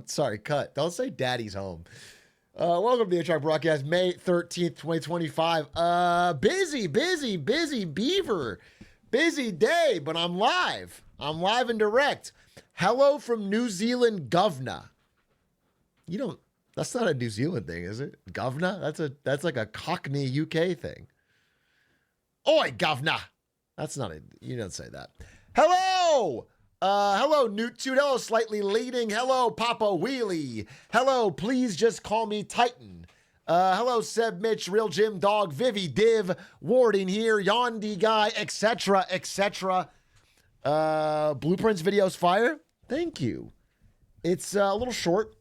Sorry, cut. Don't say daddy's home. Welcome to the Atrioc broadcast, May 13th, 2025. Busy beaver. Busy day, but I'm live. I'm live and direct. Hello from New Zealand, governor. That's not a New Zealand thing, is it? Governor? That's like a Cockney UK thing. Oi, governor. That's not it. You don't say that. Hello. Hello, Newt Toot. Hello, Slightly Leading. Hello, Papa Wheelie. Hello, Please Just Call Me Titan. Hello, Seb, Mitch, Real Jim, Dog, Vivi, Div, Warding here, Yondi Guy, etc., etc. Blueprints videos fire. Thank you. It's a little short.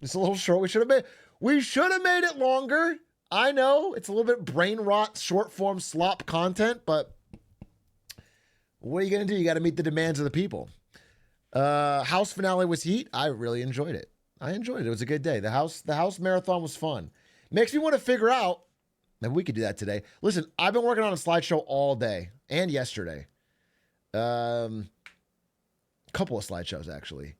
It's a little short. We should have made it longer. I know it's a little bit brain rot, short form slop content, but what are you going to do? You got to meet the demands of the people. House finale was heat. I really enjoyed it. It was a good day. The house marathon was fun. Makes me want to figure out, maybe we could do that today. Listen, I've been working on a slideshow all day and yesterday. Couple of slideshows actually,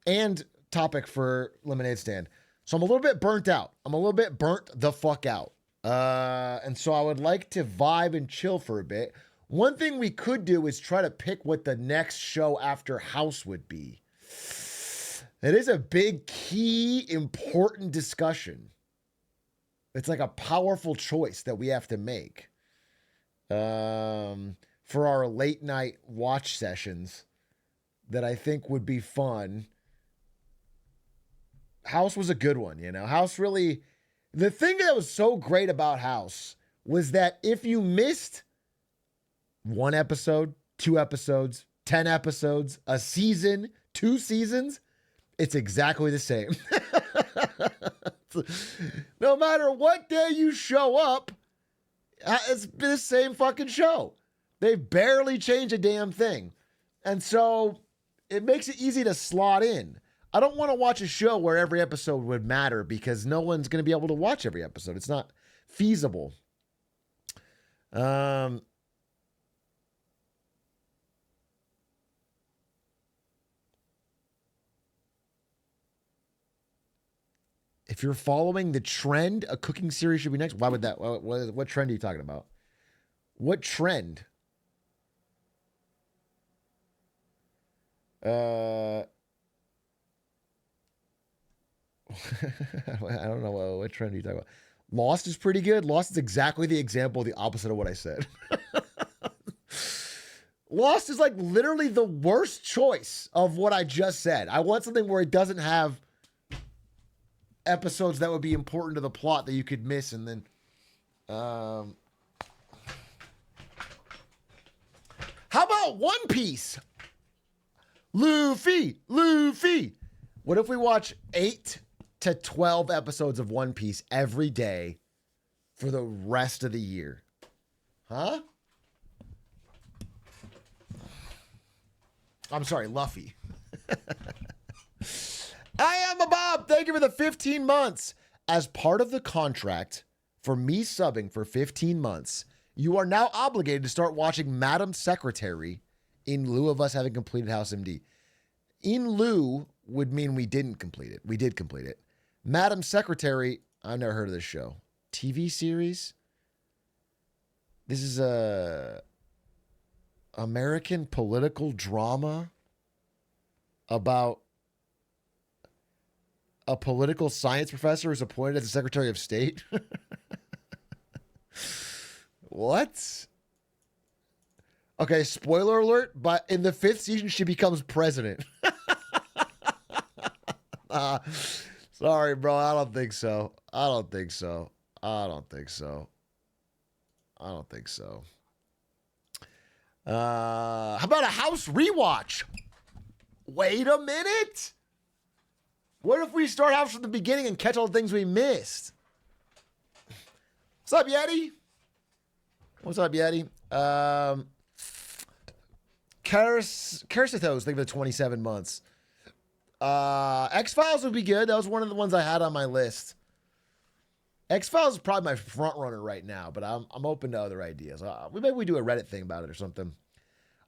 and topic for Lemonade Stand. So I'm a little bit burnt out. I'm a little bit burnt the fuck out. And so I would like to vibe and chill for a bit. One thing we could do is try to pick what the next show after House would be. It is a big, key, important discussion. It's like a powerful choice that we have to make for our late night watch sessions that I think would be fun. House was a good one, you know. House really, the thing that was so great about House was that if you missed 1 episode, 2 episodes, 10 episodes, a season, 2 seasons, it's exactly the same. No matter what day you show up, it's the same fucking show. They barely change a damn thing. And so it makes it easy to slot in. I don't want to watch a show where every episode would matter because no one's going to be able to watch every episode. It's not feasible. If you're following the trend, a cooking series should be next. Why would that? What trend are you talking about? What trend? I don't know what trend are you talking about. Lost is pretty good. Lost is exactly the example, the opposite of what I said. Lost is like literally the worst choice of what I just said. I want something where it doesn't have episodes that would be important to the plot that you could miss, and then how about One Piece? Luffy. What if we watch 8 to 12 episodes of One Piece every day for the rest of the year? Huh? I'm sorry, Luffy. I am a Bob. Thank you for the 15 months. As part of the contract for me subbing for 15 months, you are now obligated to start watching Madam Secretary in lieu of us having completed House MD. In lieu would mean we didn't complete it. We did complete it. Madam Secretary, I've never heard of this show. TV series? This is a American political drama about a political science professor who's appointed as the Secretary of State. What? Okay, spoiler alert, but in the 5th season, she becomes president. Sorry, bro. I don't think so. How about a House rewatch? Wait a minute. What if we start House from the beginning and catch all the things we missed? What's up, Yeti? Kersitos, think of the 27 months. X-Files would be good. That was one of the ones I had on my list. X-Files is probably my front runner right now, but I'm open to other ideas. Maybe we do a Reddit thing about it or something.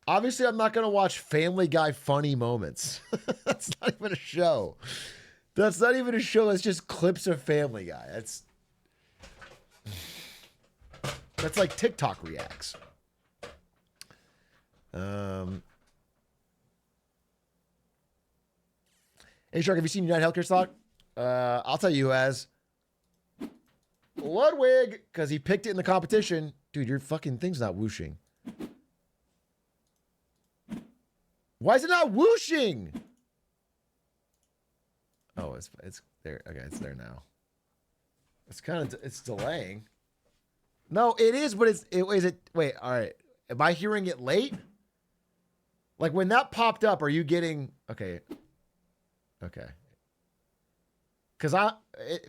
Obviously, I'm not going to watch Family Guy funny moments. That's not even a show. That's not even a show. That's just clips of Family Guy. That's like TikTok reacts. Hey, Shark, have you seen United Healthcare stock? I'll tell you who has. Ludwig, because he picked it in the competition. Dude, your fucking thing's not whooshing. Why is it not whooshing? Oh, it's there. Okay, it's there now. It's delaying. No, it is, but wait, all right. Am I hearing it late? Like when that popped up, are you getting, okay. Cause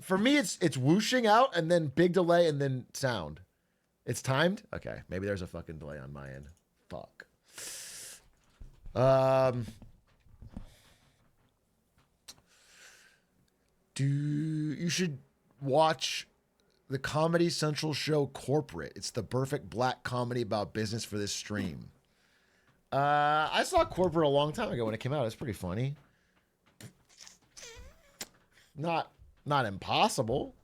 for me, it's whooshing out and then big delay and then sound. It's timed. Okay. Maybe there's a fucking delay on my end. Fuck. You should watch the Comedy Central show Corporate. It's the perfect black comedy about business for this stream. I saw Corporate a long time ago when it came out. It's pretty funny. Not impossible.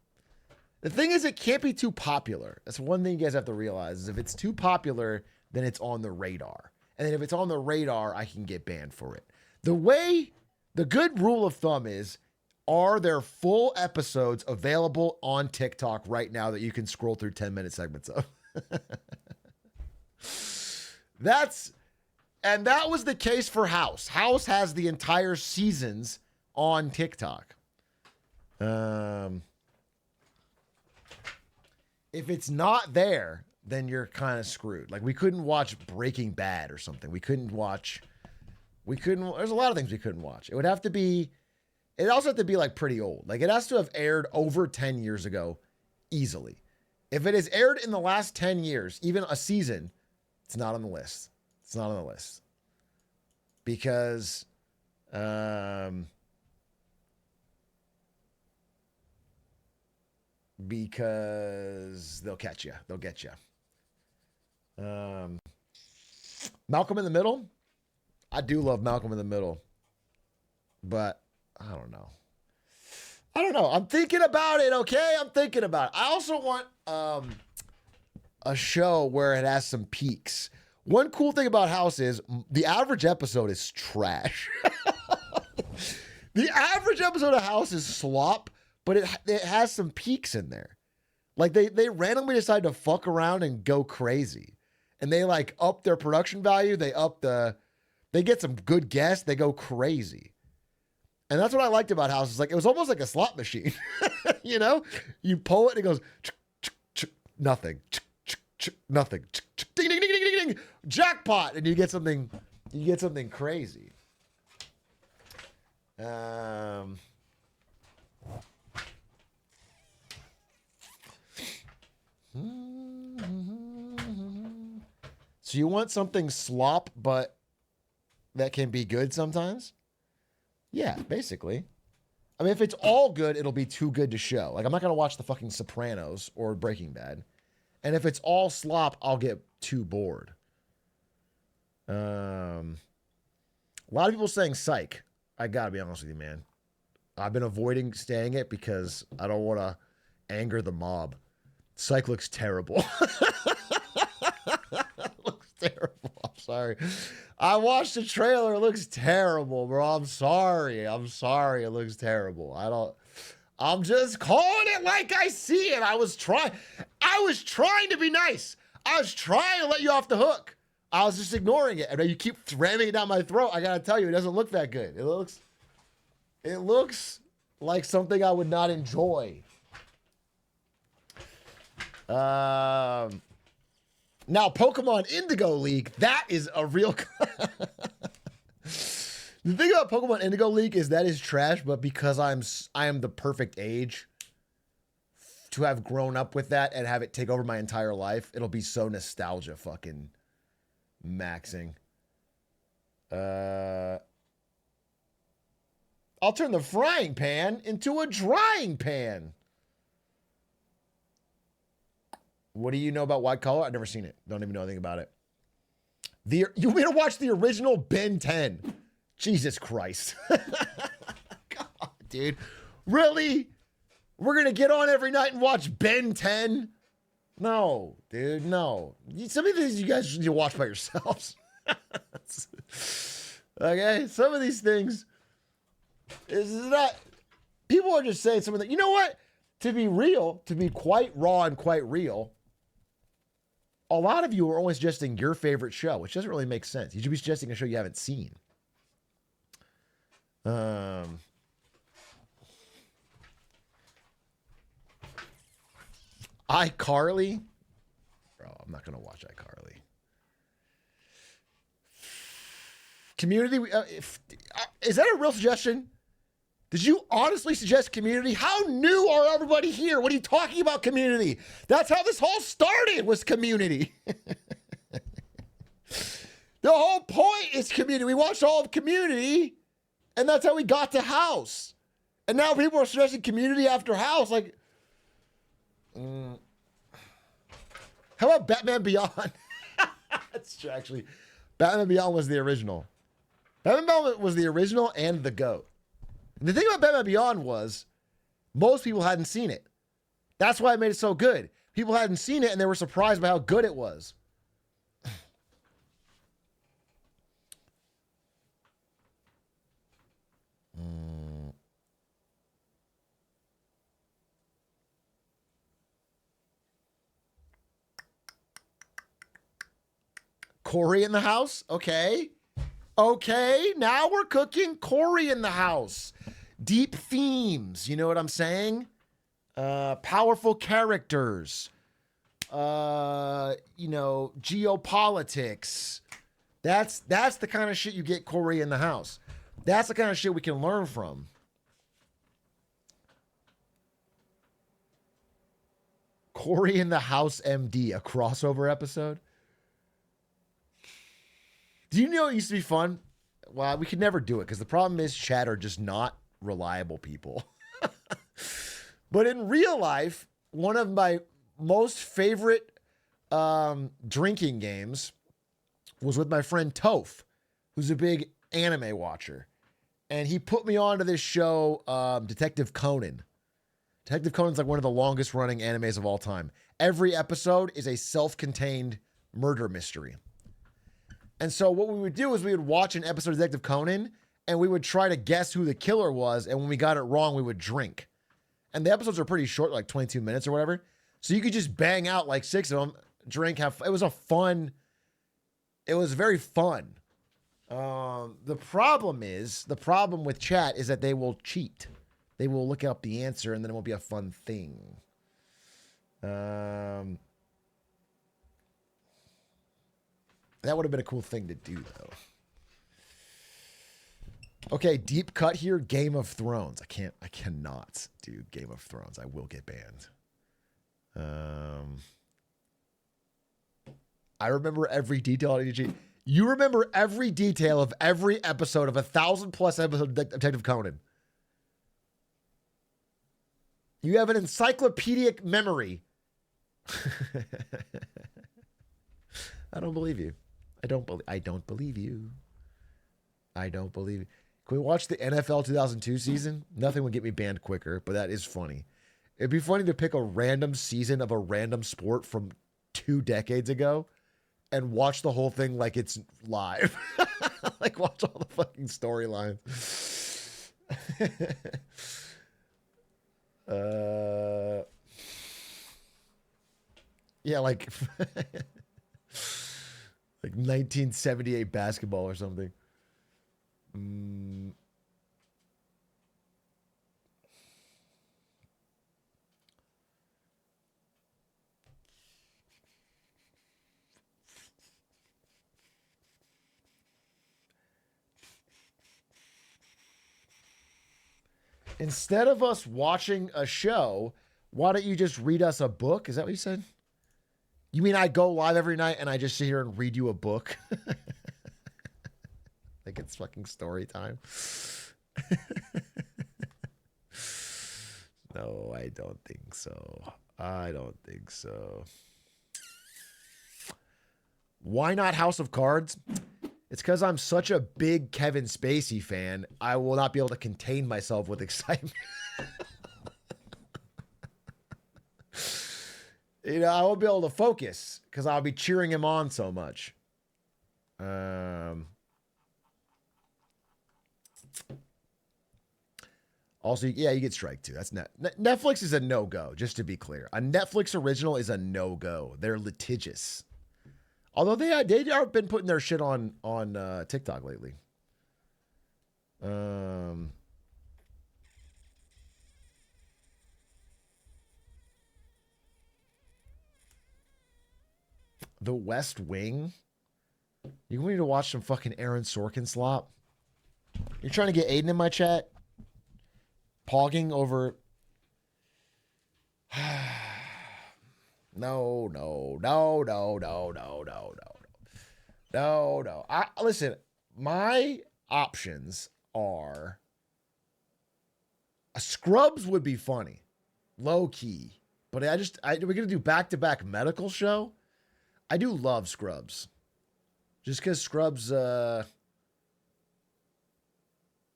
The thing is, it can't be too popular. That's one thing you guys have to realize is if it's too popular, then it's on the radar. And then if it's on the radar, I can get banned for it. The good rule of thumb is, are there full episodes available on TikTok right now that you can scroll through 10-minute segments of? That was the case for House. House has the entire seasons on TikTok. If it's not there, then you're kind of screwed. Like we couldn't watch Breaking Bad or something. There's a lot of things we couldn't watch. It also have to be like pretty old. Like it has to have aired over 10 years ago easily. If it has aired in the last 10 years, even a season, it's not on the list. It's not on the list. Because they'll catch you. They'll get you. Malcolm in the Middle. I do love Malcolm in the Middle. But I don't know. I'm thinking about it, okay? I'm thinking about it. I also want a show where it has some peaks. One cool thing about House is the average episode is trash. The average episode of House is slop, but it has some peaks in there. Like they randomly decide to fuck around and go crazy. And they like up their production value. They get some good guests. They go crazy. And that's what I liked about House. It's like, it was almost like a slot machine. You know, you pull it and it goes, nothing, nothing, ding, ding, ding, ding, ding, ding, jackpot. And you get something crazy. So you want something slop, but that can be good sometimes? Yeah, basically. I mean, if it's all good, it'll be too good to show. Like, I'm not going to watch the fucking Sopranos or Breaking Bad. And if it's all slop, I'll get too bored. A lot of people saying Psych. I got to be honest with you, man. I've been avoiding saying it because I don't want to anger the mob. Psych looks terrible. Looks terrible. I'm sorry. I watched the trailer. It looks terrible, bro. I'm sorry. It looks terrible. I'm just calling it like I see it. I was trying to be nice. I was trying to let you off the hook. I was just ignoring it. And you keep ramming it down my throat. I gotta tell you, it doesn't look that good. It looks like something I would not enjoy. Now, Pokemon Indigo League, that is a real... The thing about Pokemon Indigo League is that is trash, but because I am the perfect age to have grown up with that and have it take over my entire life, it'll be so nostalgia fucking maxing. I'll turn the frying pan into a drying pan. What do you know about White Collar? I've never seen it. Don't even know anything about it. You want me to watch the original Ben 10? Jesus Christ. God, dude. Really? We're going to get on every night and watch Ben 10? No, dude, no. Some of these you guys need to watch by yourselves. Okay? Some of these things is not... People are just saying some of the... You know what? To be real, to be quite raw and quite real, a lot of you are only suggesting your favorite show, which doesn't really make sense. You should be suggesting a show you haven't seen. iCarly? Bro, I'm not going to watch iCarly. Community? Is that a real suggestion? Did you honestly suggest Community? How new are everybody here? What are you talking about, Community? That's how this whole started, was Community. The whole point is Community. We watched all of Community, and that's how we got to House. And now people are suggesting Community after House. Like, how about Batman Beyond? That's true, actually. Batman Beyond was the original. Batman Beyond was the original and the GOAT. And the thing about Batman Beyond was most people hadn't seen it. That's why it made it so good. People hadn't seen it, and they were surprised by how good it was. Corey in the house? Okay. Okay, now we're cooking. Corey in the house. Deep themes, you know what I'm saying? Powerful characters. Geopolitics. That's the kind of shit you get Corey in the house. That's the kind of shit we can learn from. Corey in the House MD, a crossover episode. Do you know it used to be fun? Well, we could never do it because the problem is chat are just not reliable people. But in real life, one of my most favorite drinking games was with my friend Toph, who's a big anime watcher. And he put me onto this show, Detective Conan. Detective Conan's like one of the longest running animes of all time. Every episode is a self-contained murder mystery. And so what we would do is we would watch an episode of Detective Conan and we would try to guess who the killer was. And when we got it wrong, we would drink. And the episodes are pretty short, like 22 minutes or whatever. So you could just bang out like 6 of them, drink, it was very fun. The problem with chat is that they will cheat. They will look up the answer and then it won't be a fun thing. That would have been a cool thing to do, though. Okay, deep cut here. Game of Thrones. I cannot do Game of Thrones. I will get banned. I remember every detail on EG. You remember every detail of every episode of 1,000+ episodes of Detective Conan. You have an encyclopedic memory. I don't believe you. I don't believe you. I don't believe you. Can we watch the NFL 2002 season? Nothing would get me banned quicker, but that is funny. It'd be funny to pick a random season of a random sport from 2 decades ago and watch the whole thing like it's live. Like watch all the fucking storylines. Yeah, like 1978 basketball or something. Instead of us watching a show, why don't you just read us a book? Is that what you said? You mean I go live every night and I just sit here and read you a book? Like it's fucking story time. No, I don't think so. I don't think so. Why not House of Cards? It's because I'm such a big Kevin Spacey fan, I will not be able to contain myself with excitement. You know, I won't be able to focus because I'll be cheering him on so much. Also, yeah, you get strike too. That's Netflix is a no-go, just to be clear. A Netflix original is a no-go. They're litigious. Although they are been putting their shit on TikTok lately. The West Wing. You want me to watch some fucking Aaron Sorkin slop? You're trying to get Aiden in my chat? Pogging over. No. Listen, my options are Scrubs would be funny, low key, but we're gonna do back-to-back medical show. I do love Scrubs, just because Scrubs.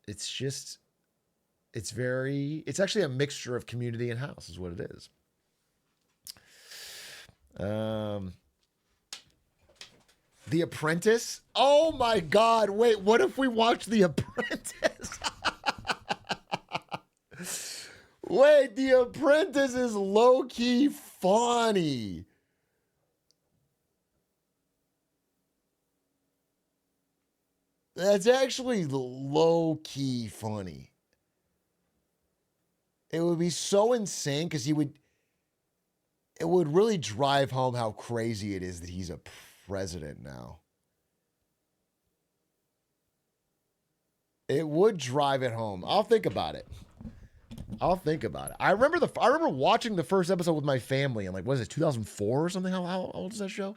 It's actually a mixture of Community and House, is what it is. The Apprentice. Oh my God! Wait, what if we watch The Apprentice? Wait, The Apprentice is low key funny. That's actually low key funny. It would be so insane because it would really drive home how crazy it is that he's a president now. It would drive it home. I'll think about it. I remember watching the first episode with my family in, like, what is it, 2004 or something? How old is that show?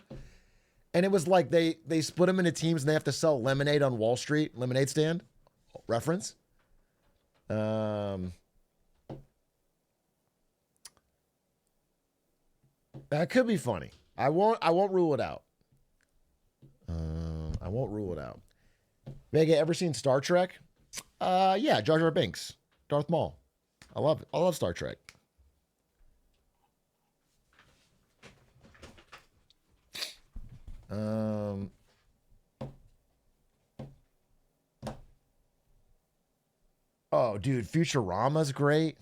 And it was like they split them into teams and they have to sell lemonade on Wall Street, lemonade stand reference. That could be funny. I won't rule it out. I won't rule it out. Vega, ever seen Star Trek? Yeah, Jar Jar Binks, Darth Maul. I love it. I love Star Trek. Oh, dude, Futurama's great.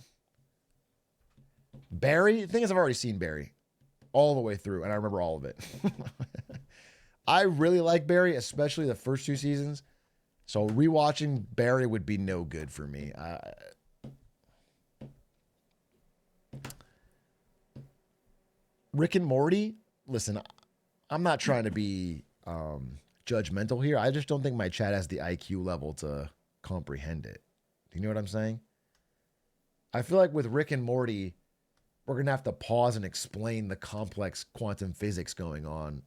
Barry, the thing is, I've already seen Barry all the way through, and I remember all of it. I really like Barry, especially the first 2 seasons. So rewatching Barry would be no good for me. Rick and Morty, listen, I'm not trying to be judgmental here. I just don't think my chat has the IQ level to comprehend it. Do you know what I'm saying? I feel like with Rick and Morty, we're going to have to pause and explain the complex quantum physics going on,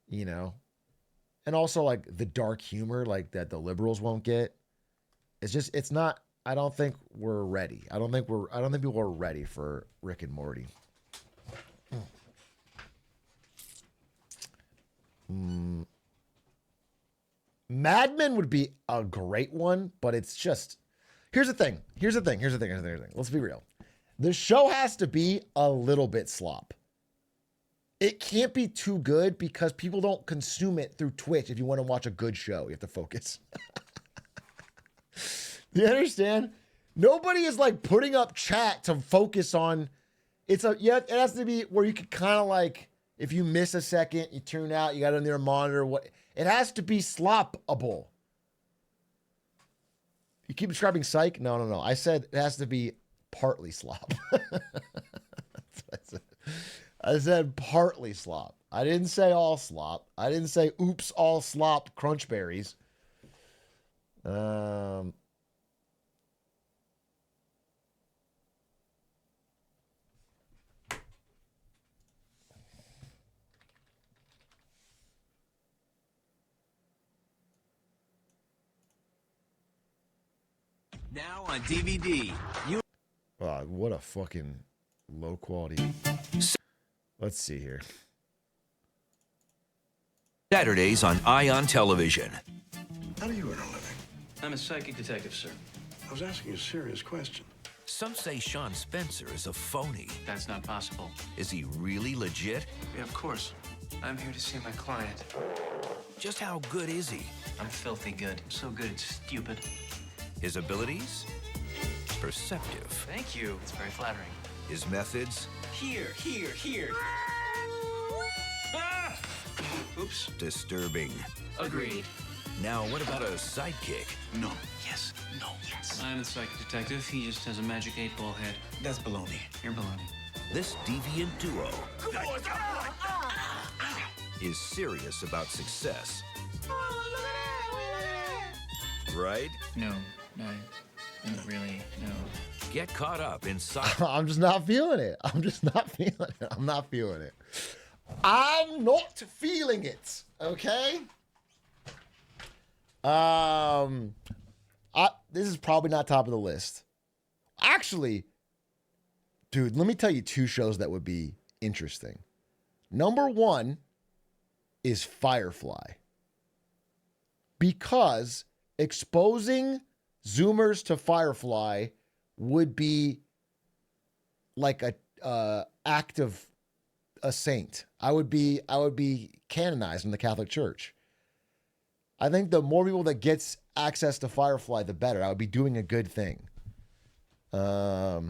you know? And also, like, the dark humor, like, that the liberals won't get. It's not, I don't think we're ready. I don't think people are ready for Rick and Morty. Mad Men would be a great one, but it's just, here's the thing. Let's be real. The show has to be a little bit slop. It can't be too good because people don't consume it through Twitch. If you want to watch a good show, you have to focus. Do you understand? Nobody is like putting up chat to focus on. It has to be where you could kind of like, if you miss a second, you tune out, you got it on your monitor. It has to be sloppable. You keep describing psych? No. I said it has to be partly slop. I said partly slop. I didn't say all slop. I didn't say oops, all slop crunch berries. Now on DVD. Wow, what a fucking low quality. Let's see here. Saturdays on Ion Television. How do you earn a living? I'm a psychic detective, sir. I was asking a serious question. Some say Sean Spencer is a phony. That's not possible. Is he really legit? Yeah, of course. I'm here to see my client. Just how good is he? I'm filthy good. So good it's stupid. His abilities? Perceptive. Thank you. It's very flattering. His methods? Here. Ah! Oops. Disturbing. Agreed. Now, what about a sidekick? No. Yes. No. Yes. I'm the psychic detective. He just has a magic 8-ball head. That's baloney. You're baloney. This deviant duo is serious about success. Right? No. Really, no. Get caught up in I'm just not feeling it. I'm not feeling it. I'm not feeling it. Okay. This is probably not top of the list. Actually, dude, let me tell you 2 shows that would be interesting. Number 1 is Firefly. Because exposing Zoomers to Firefly would be like a act of a saint. I would be canonized in the Catholic Church. I think the more people that gets access to Firefly, the better. I would be doing a good thing. But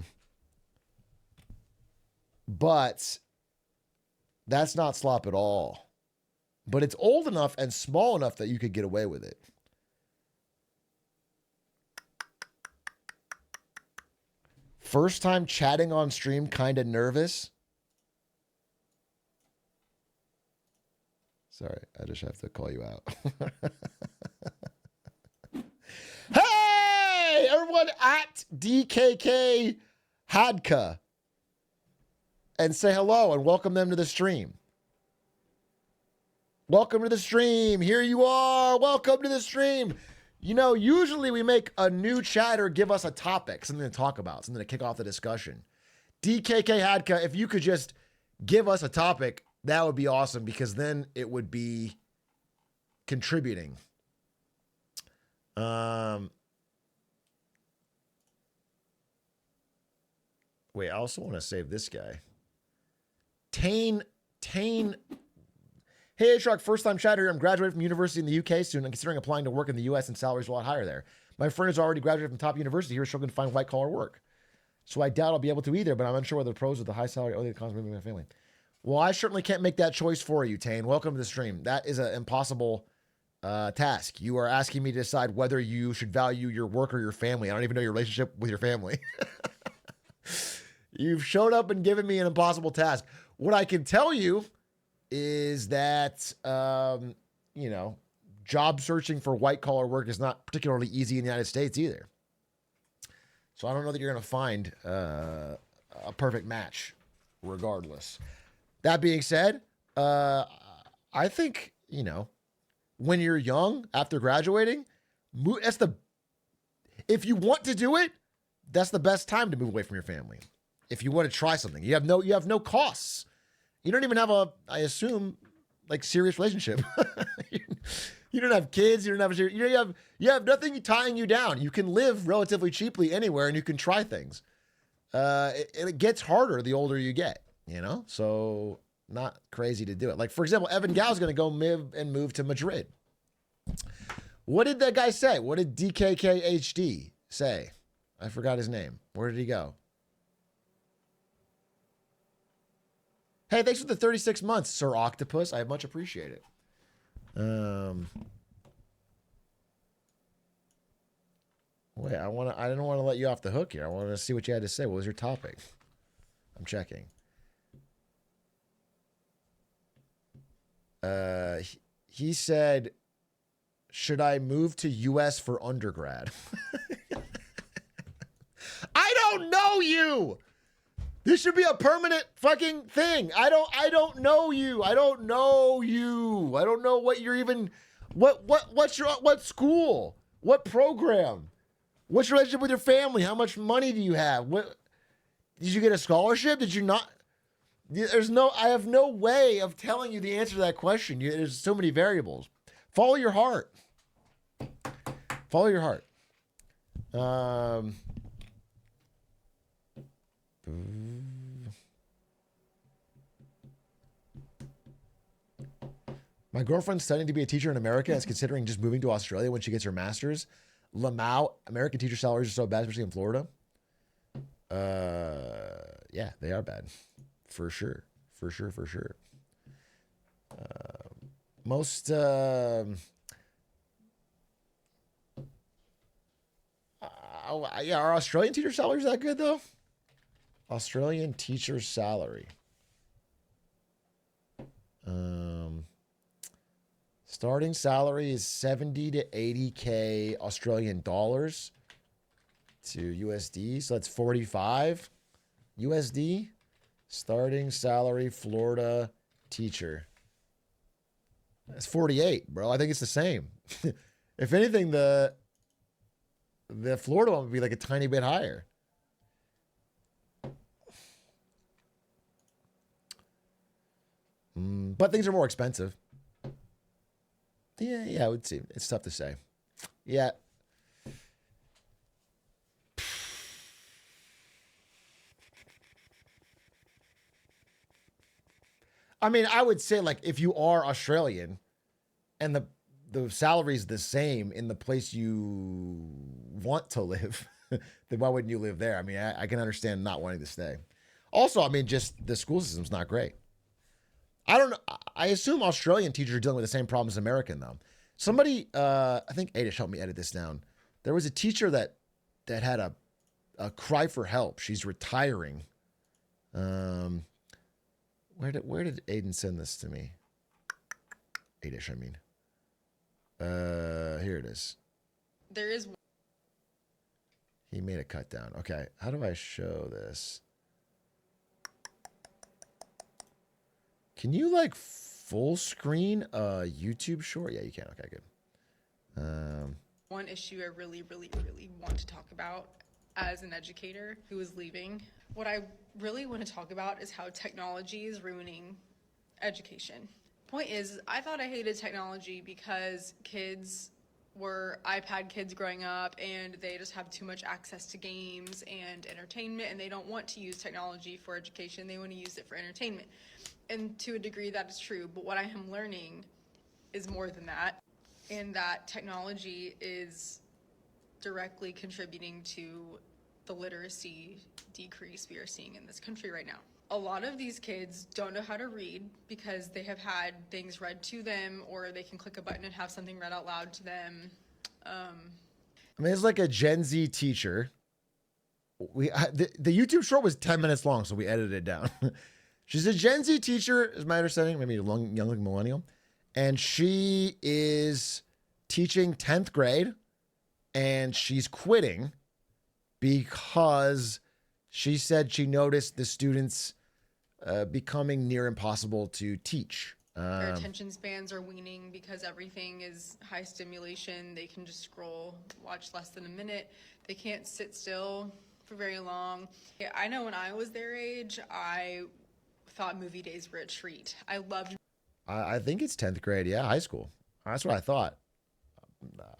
that's not slop at all. But it's old enough and small enough that you could get away with it. First time chatting on stream, kind of nervous. Sorry, I just have to call you out. Hey, everyone at DKK Hadka. And say hello and welcome them to the stream. Welcome to the stream. Here you are. Welcome to the stream. You know, usually we make a new chatter give us a topic, something to talk about, something to kick off the discussion. DKK Hadka, if you could just give us a topic, that would be awesome because then it would be contributing. Wait, I also want to save this guy. Tane. Hey, Atrioc, first time chatter here. I'm graduating from university in the UK soon and considering applying to work in the US and salaries are a lot higher there. My friend has already graduated from top university here, struggling to find white collar work. So I doubt I'll be able to either, but I'm unsure whether the pros of the high salary or the cons of moving my family. Well, I certainly can't make that choice for you, Tane. Welcome to the stream. That is an impossible task. You are asking me to decide whether you should value your work or your family. I don't even know your relationship with your family. You've showed up and given me an impossible task. What I can tell you is that, job searching for white collar work is not particularly easy in the United States either. So I don't know that you're going to find a perfect match regardless. That being said, I think, when you're young after graduating, if you want to do it, that's the best time to move away from your family. If you want to try something, you have no costs. You don't even have I assume, serious relationship. You don't have kids. You have nothing tying you down. You can live relatively cheaply anywhere, and you can try things. It gets harder the older you get, So not crazy to do it. Like for example, Evan Gal's going to go move to Madrid. What did that guy say? What did DKKHD say? I forgot his name. Where did he go? Hey, thanks for the 36 months, Sir Octopus. I much appreciate it. Wait, I didn't want to let you off the hook here. I wanted to see what you had to say. What was your topic? I'm checking. He said, should I move to US for undergrad? I don't know you. This should be a permanent fucking thing. I don't know you. I don't know you. I don't know what you're even, what school? What program? What's your relationship with your family? How much money do you have? Did you get a scholarship? Did you not? I have no way of telling you the answer to that question. There's so many variables. Follow your heart. Follow your heart. My girlfriend's studying to be a teacher in America is considering just moving to Australia when she gets her master's. Lamau, American teacher salaries are so bad, especially in Florida. Yeah, they are bad. For sure. Most, yeah, are Australian teacher salaries that good though? Australian teacher salary. Starting salary is 70 to 80K Australian dollars to USD. So that's 45 USD. Starting salary, Florida teacher. That's 48, bro. I think it's the same. If anything, the Florida one would be like a tiny bit higher. But things are more expensive. Yeah, I would see. It's tough to say. Yeah. I mean, I would say, like, if you are Australian and the salary is the same in the place you want to live, then why wouldn't you live there? I mean, I can understand not wanting to stay. Also, I mean, just the school system's not great. I don't know. I assume Australian teachers are dealing with the same problem as American, though. Somebody, I think Adish helped me edit this down. There was a teacher that had a cry for help. She's retiring. Where did Aiden send this to me? Adish, I mean. Here it is. There is. He made a cut down. Okay, how do I show this? Can you like full screen a YouTube short? Yeah, you can. Okay, good. One issue I really, really, really want to talk about as an educator who is leaving. What I really want to talk about is how technology is ruining education. Point is, I thought I hated technology because kids were iPad kids growing up and they just have too much access to games and entertainment, and they don't want to use technology for education. They want to use it for entertainment. And to a degree that is true, but what I am learning is more than that, and that technology is directly contributing to the literacy decrease we are seeing in this country right now. A lot of these kids don't know how to read because they have had things read to them, or they can click a button and have something read out loud to them. I mean, it's like a Gen Z teacher. The YouTube short was 10 minutes long, so we edited it down. She's a Gen Z teacher, is my understanding, maybe a young millennial. And she is teaching 10th grade, and she's quitting because she said she noticed the students becoming near impossible to teach. Their attention spans are weaning because everything is high stimulation. They can just scroll, watch less than a minute. They can't sit still for very long. I know when I was their age, I thought movie days were a treat. I loved. I think it's 10th grade. Yeah, high school. That's what I thought.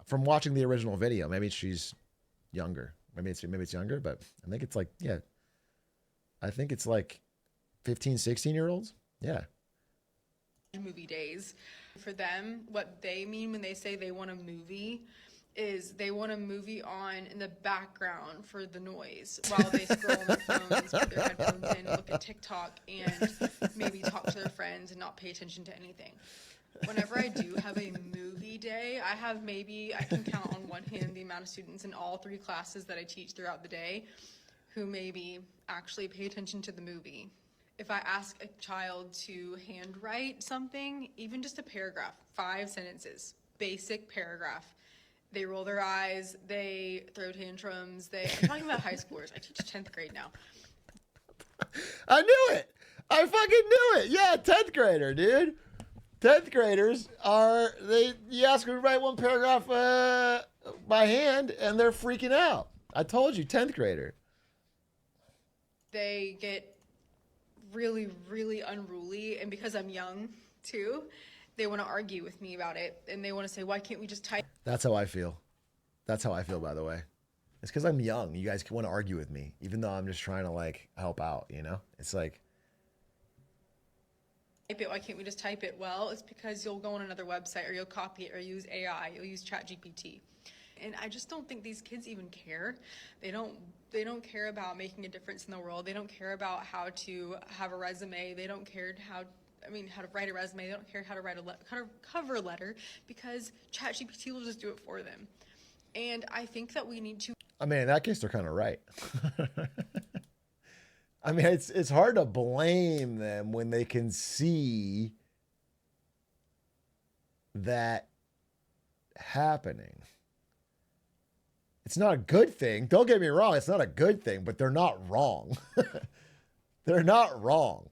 From watching the original video, maybe she's younger. Maybe it's younger, but I think it's like, yeah. I think it's like 15, 16-year-olds. Yeah. Movie days. For them, what they mean when they say they want a movie is they want a movie on in the background for the noise while they scroll on their phones, put their headphones in, look at TikTok, and maybe talk to their friends and not pay attention to anything. Whenever I do have a movie day, I can count on one hand the amount of students in all 3 classes that I teach throughout the day who maybe actually pay attention to the movie. If I ask a child to handwrite something, even just a paragraph, 5 sentences, basic paragraph, they roll their eyes, they throw tantrums, I'm talking about high schoolers. I teach 10th grade now. I knew it. I fucking knew it. Yeah, 10th grader, dude. 10th graders you ask them to write one paragraph by hand and they're freaking out. I told you, 10th grader. They get really, really unruly. And because I'm young too, they want to argue with me about it. And they want to say, why can't we just type That's how I feel. That's how I feel, by the way. It's because I'm young. You guys want to argue with me, even though I'm just trying to like help out, you know? It's like, it? Why can't we just type it? Well, it's because you'll go on another website or you'll copy it or use AI, you'll use ChatGPT. And I just don't think these kids even care. They don't care about making a difference in the world. They don't care about how to have a resume. They don't care how to write a resume. They don't care how to write a cover letter because ChatGPT will just do it for them. And I think that we need to. I mean, in that case, they're kind of right. I mean, it's hard to blame them when they can see that happening. It's not a good thing. Don't get me wrong. It's not a good thing, but they're not wrong. They're not wrong.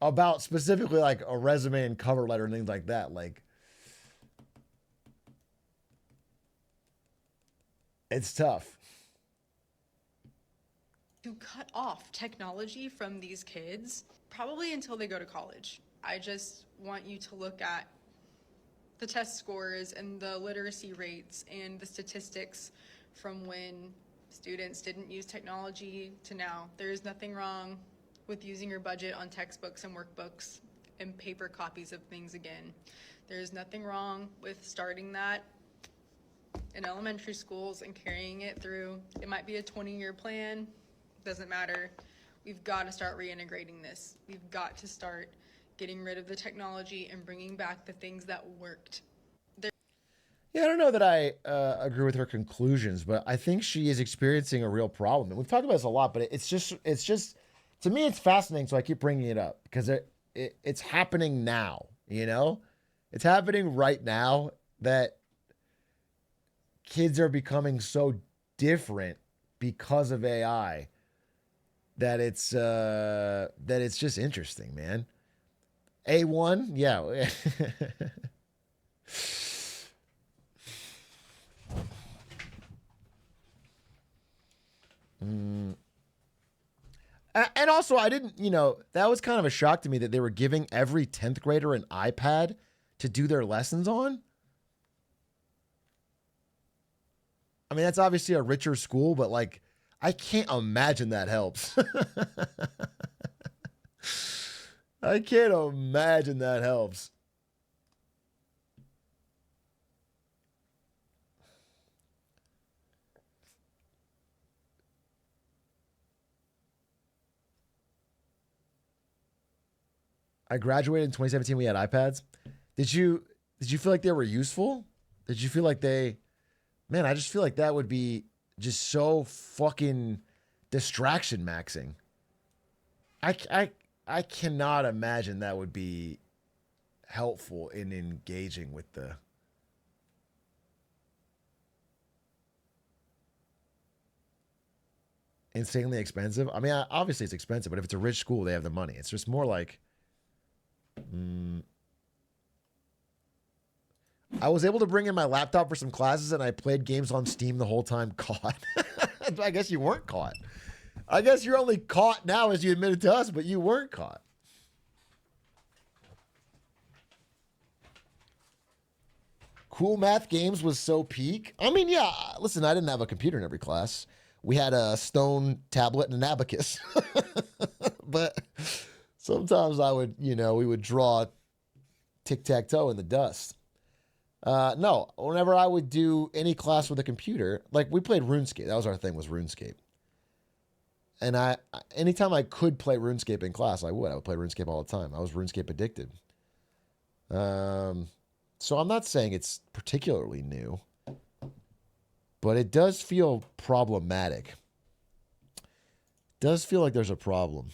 About specifically like a resume and cover letter and things like that. Like, it's tough. To cut off technology from these kids, probably until they go to college. I just want you to look at the test scores and the literacy rates and the statistics from when students didn't use technology to now. There is nothing wrong with using your budget on textbooks and workbooks and paper copies of things again. There is nothing wrong with starting that in elementary schools and carrying it through. It might be a 20-year plan, doesn't matter. We've got to start reintegrating this. We've got to start getting rid of the technology and bringing back the things that worked. Yeah, I don't know that I agree with her conclusions, but I think she is experiencing a real problem. And we've talked about this a lot, but it's just, to me, it's fascinating. So I keep bringing it up because it's happening now, you know? It's happening right now that kids are becoming so different because of AI that it's just interesting, man. A1, yeah. And also, I didn't, that was kind of a shock to me that they were giving every 10th grader an iPad to do their lessons on. I mean, that's obviously a richer school, but like, I can't imagine that helps. I can't imagine that helps. I graduated in 2017. We had iPads. Did you feel like they were useful? Did you feel like man, I just feel like that would be just so fucking distraction maxing. I cannot imagine that would be helpful in engaging with the insanely expensive. I mean, obviously it's expensive, but if it's a rich school, they have the money. It's just more like, I was able to bring in my laptop for some classes and I played games on Steam the whole time. Caught. I guess you weren't caught. I guess you're only caught now as you admitted to us, but you weren't caught. Cool Math Games was so peak. I mean, yeah, listen, I didn't have a computer in every class. We had a stone tablet and an abacus. But sometimes we would draw tic-tac-toe in the dust. No, whenever I would do any class with a computer, like we played RuneScape. That was our thing, was RuneScape. And anytime I could play RuneScape in class, I would play RuneScape all the time. I was RuneScape addicted. So I'm not saying it's particularly new, but it does feel problematic. It does feel like there's a problem.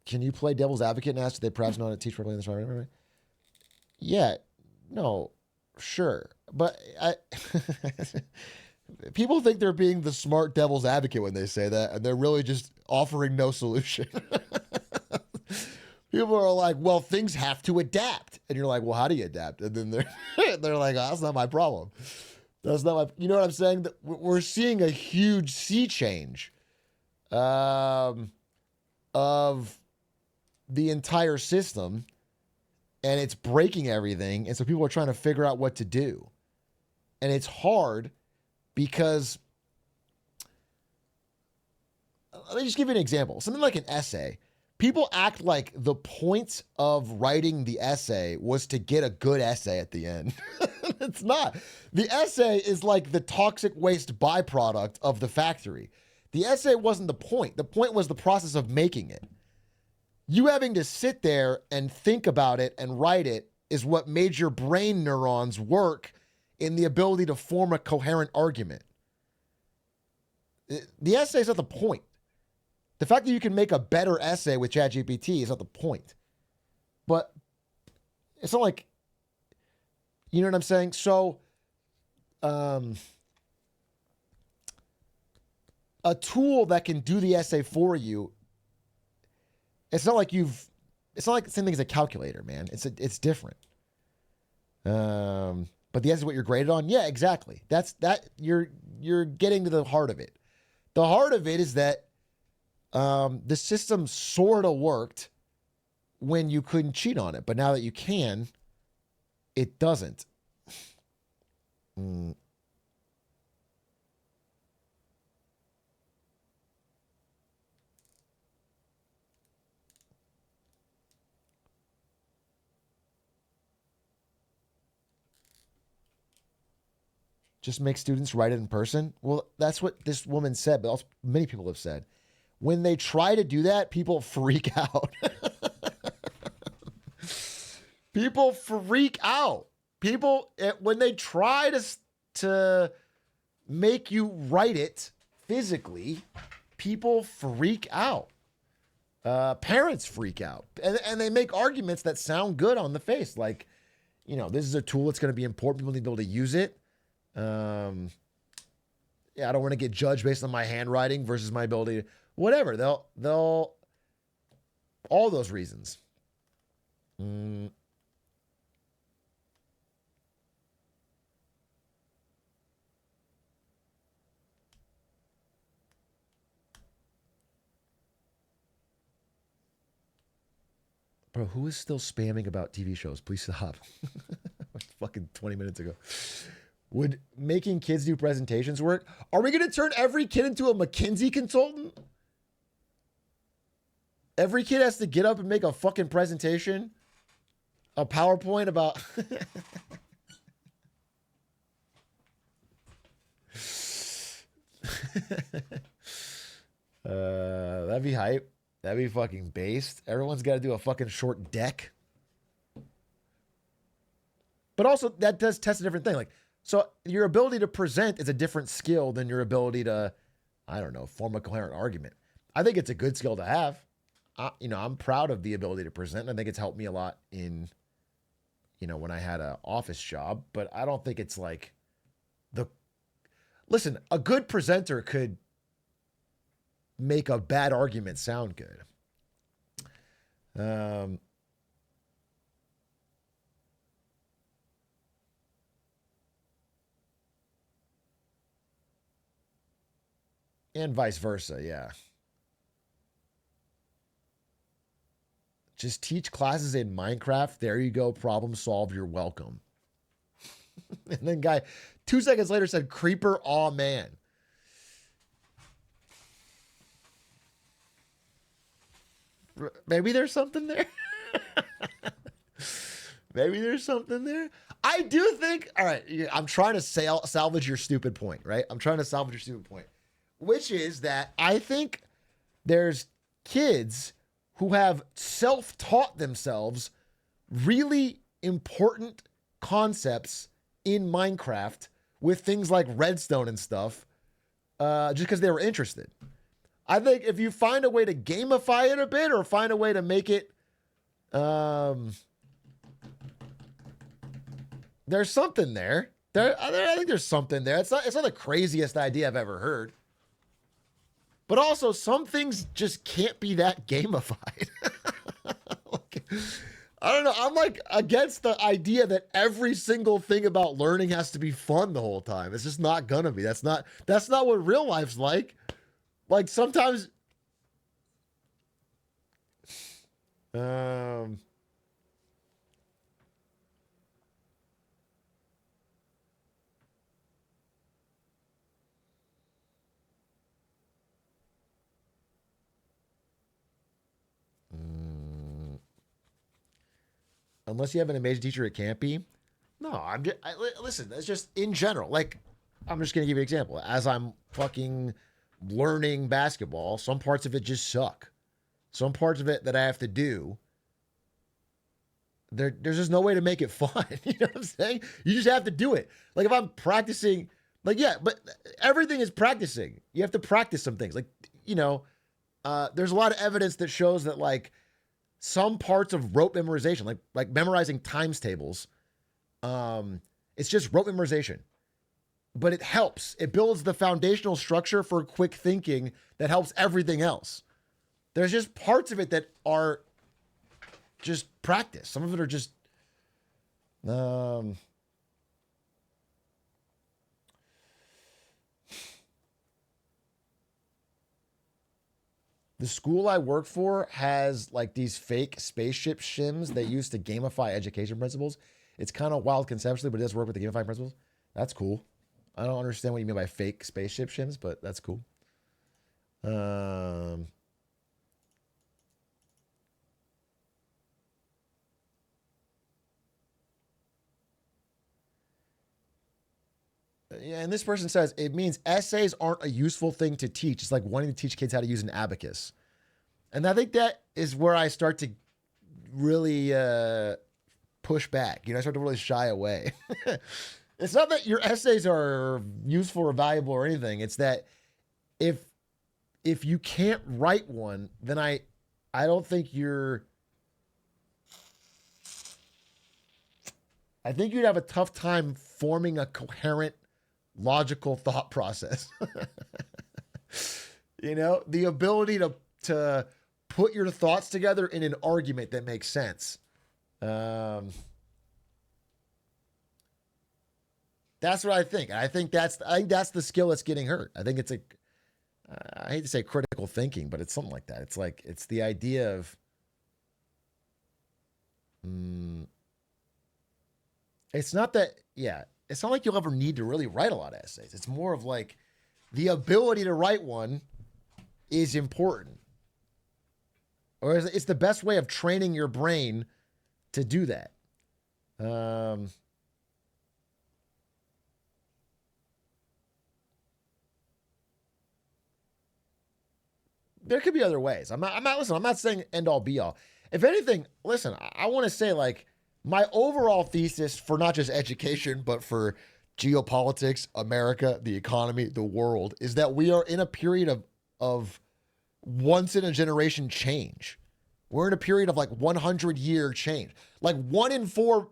Can you play devil's advocate and ask if they perhaps know how to teach properly in this right? Yeah, no, sure. But people think they're being the smart devil's advocate when they say that, and they're really just offering no solution. People are like, well, things have to adapt. And you're like, well, how do you adapt? And then they're like, oh, that's not my problem. That's not my, you know what I'm saying? We're seeing a huge sea change of the entire system, and it's breaking everything. And so people are trying to figure out what to do. And it's hard because, let me just give you an example. Something like an essay. People act like the point of writing the essay was to get a good essay at the end. It's not. The essay is like the toxic waste byproduct of the factory. The essay wasn't the point. The point was the process of making it. You having to sit there and think about it and write it is what made your brain neurons work in the ability to form a coherent argument. The essay is not the point. The fact that you can make a better essay with ChatGPT is not the point. But it's not like, you know what I'm saying? So, a tool that can do the essay for you, it's not like the same thing as a calculator, man. It's different. But the essay is what you're graded on? Yeah, exactly. You're getting to the heart of it. The heart of it is that the system sort of worked when you couldn't cheat on it, but now that you can, it doesn't. Just make students write it in person? Well, that's what this woman said, but also many people have said. When they try to do that, people freak out. People freak out. When they try to make you write it physically, people freak out. Parents freak out. And they make arguments that sound good on the face. Like, this is a tool that's going to be important. People need to be able to use it. I don't want to get judged based on my handwriting versus my ability to... Whatever, they'll all those reasons. And Bro, who is still spamming about TV shows? Please stop. Fucking 20 minutes ago. Would making kids do presentations work? Are we going to turn every kid into a McKinsey consultant? Every kid has to get up and make a fucking presentation, a PowerPoint about... That'd be hype. That'd be fucking based. Everyone's got to do a fucking short deck. But also, that does test a different thing. Like, so your ability to present is a different skill than your ability to, I don't know, form a coherent argument. I think it's a good skill to have. I'm proud of the ability to present. I think it's helped me a lot in, when I had an office job, but I don't think it's like listen, a good presenter could make a bad argument sound good. And vice versa, yeah. Just teach classes in Minecraft. There you go. Problem solved. You're welcome. And then guy 2 seconds later said, creeper, aw man. Maybe there's something there. Maybe there's something there. I do think, all right, I'm trying to salvage your stupid point, right? I'm trying to salvage your stupid point, which is that I think there's kids who have self-taught themselves really important concepts in Minecraft with things like redstone and stuff, just because they were interested. I think if you find a way to gamify it a bit or find a way to make it, there's something there. I think there's something there. It's not the craziest idea I've ever heard. But also, some things just can't be that gamified. I don't know. I'm like against the idea that every single thing about learning has to be fun the whole time. It's just not gonna be. That's not what real life's like. Like sometimes, unless you have an amazing teacher, it can't be. No, listen. It's just in general. Like, I'm just gonna give you an example. As I'm fucking learning basketball, some parts of it just suck. Some parts of it that I have to do, there's just no way to make it fun. You know what I'm saying? You just have to do it. Like if I'm practicing, like yeah, but everything is practicing. You have to practice some things. Like there's a lot of evidence that shows that like some parts of rote memorization, like memorizing times tables, it's just rote memorization. But it helps. It builds the foundational structure for quick thinking that helps everything else. There's just parts of it that are just practice. Some of it are just the school I work for has like these fake spaceship shims they use to gamify education principles. It's kind of wild conceptually, but it does work with the gamifying principles. That's cool. I don't understand what you mean by fake spaceship shims, but that's cool. Yeah, and this person says it means essays aren't a useful thing to teach. It's like wanting to teach kids how to use an abacus. And I think that is where I start to really push back. I start to really shy away. It's not that your essays are useful or valuable or anything. It's that if you can't write one, then I don't think I think you'd have a tough time forming a coherent, logical thought process. The ability to put your thoughts together in an argument that makes sense. That's what I think. I think that's the skill that's getting hurt. I think it's I hate to say critical thinking, but it's something like that. It's the idea of, it's not that, yeah, it's not like you'll ever need to really write a lot of essays. It's more of like the ability to write one is important. Or it's the best way of training your brain to do that. There could be other ways. I'm not saying end all be all. If anything, listen, I want to say like my overall thesis for not just education, but for geopolitics, America, the economy, the world, is that we are in a period of once in a generation change. We're in a period of like 100-year change. Like 1 in 4.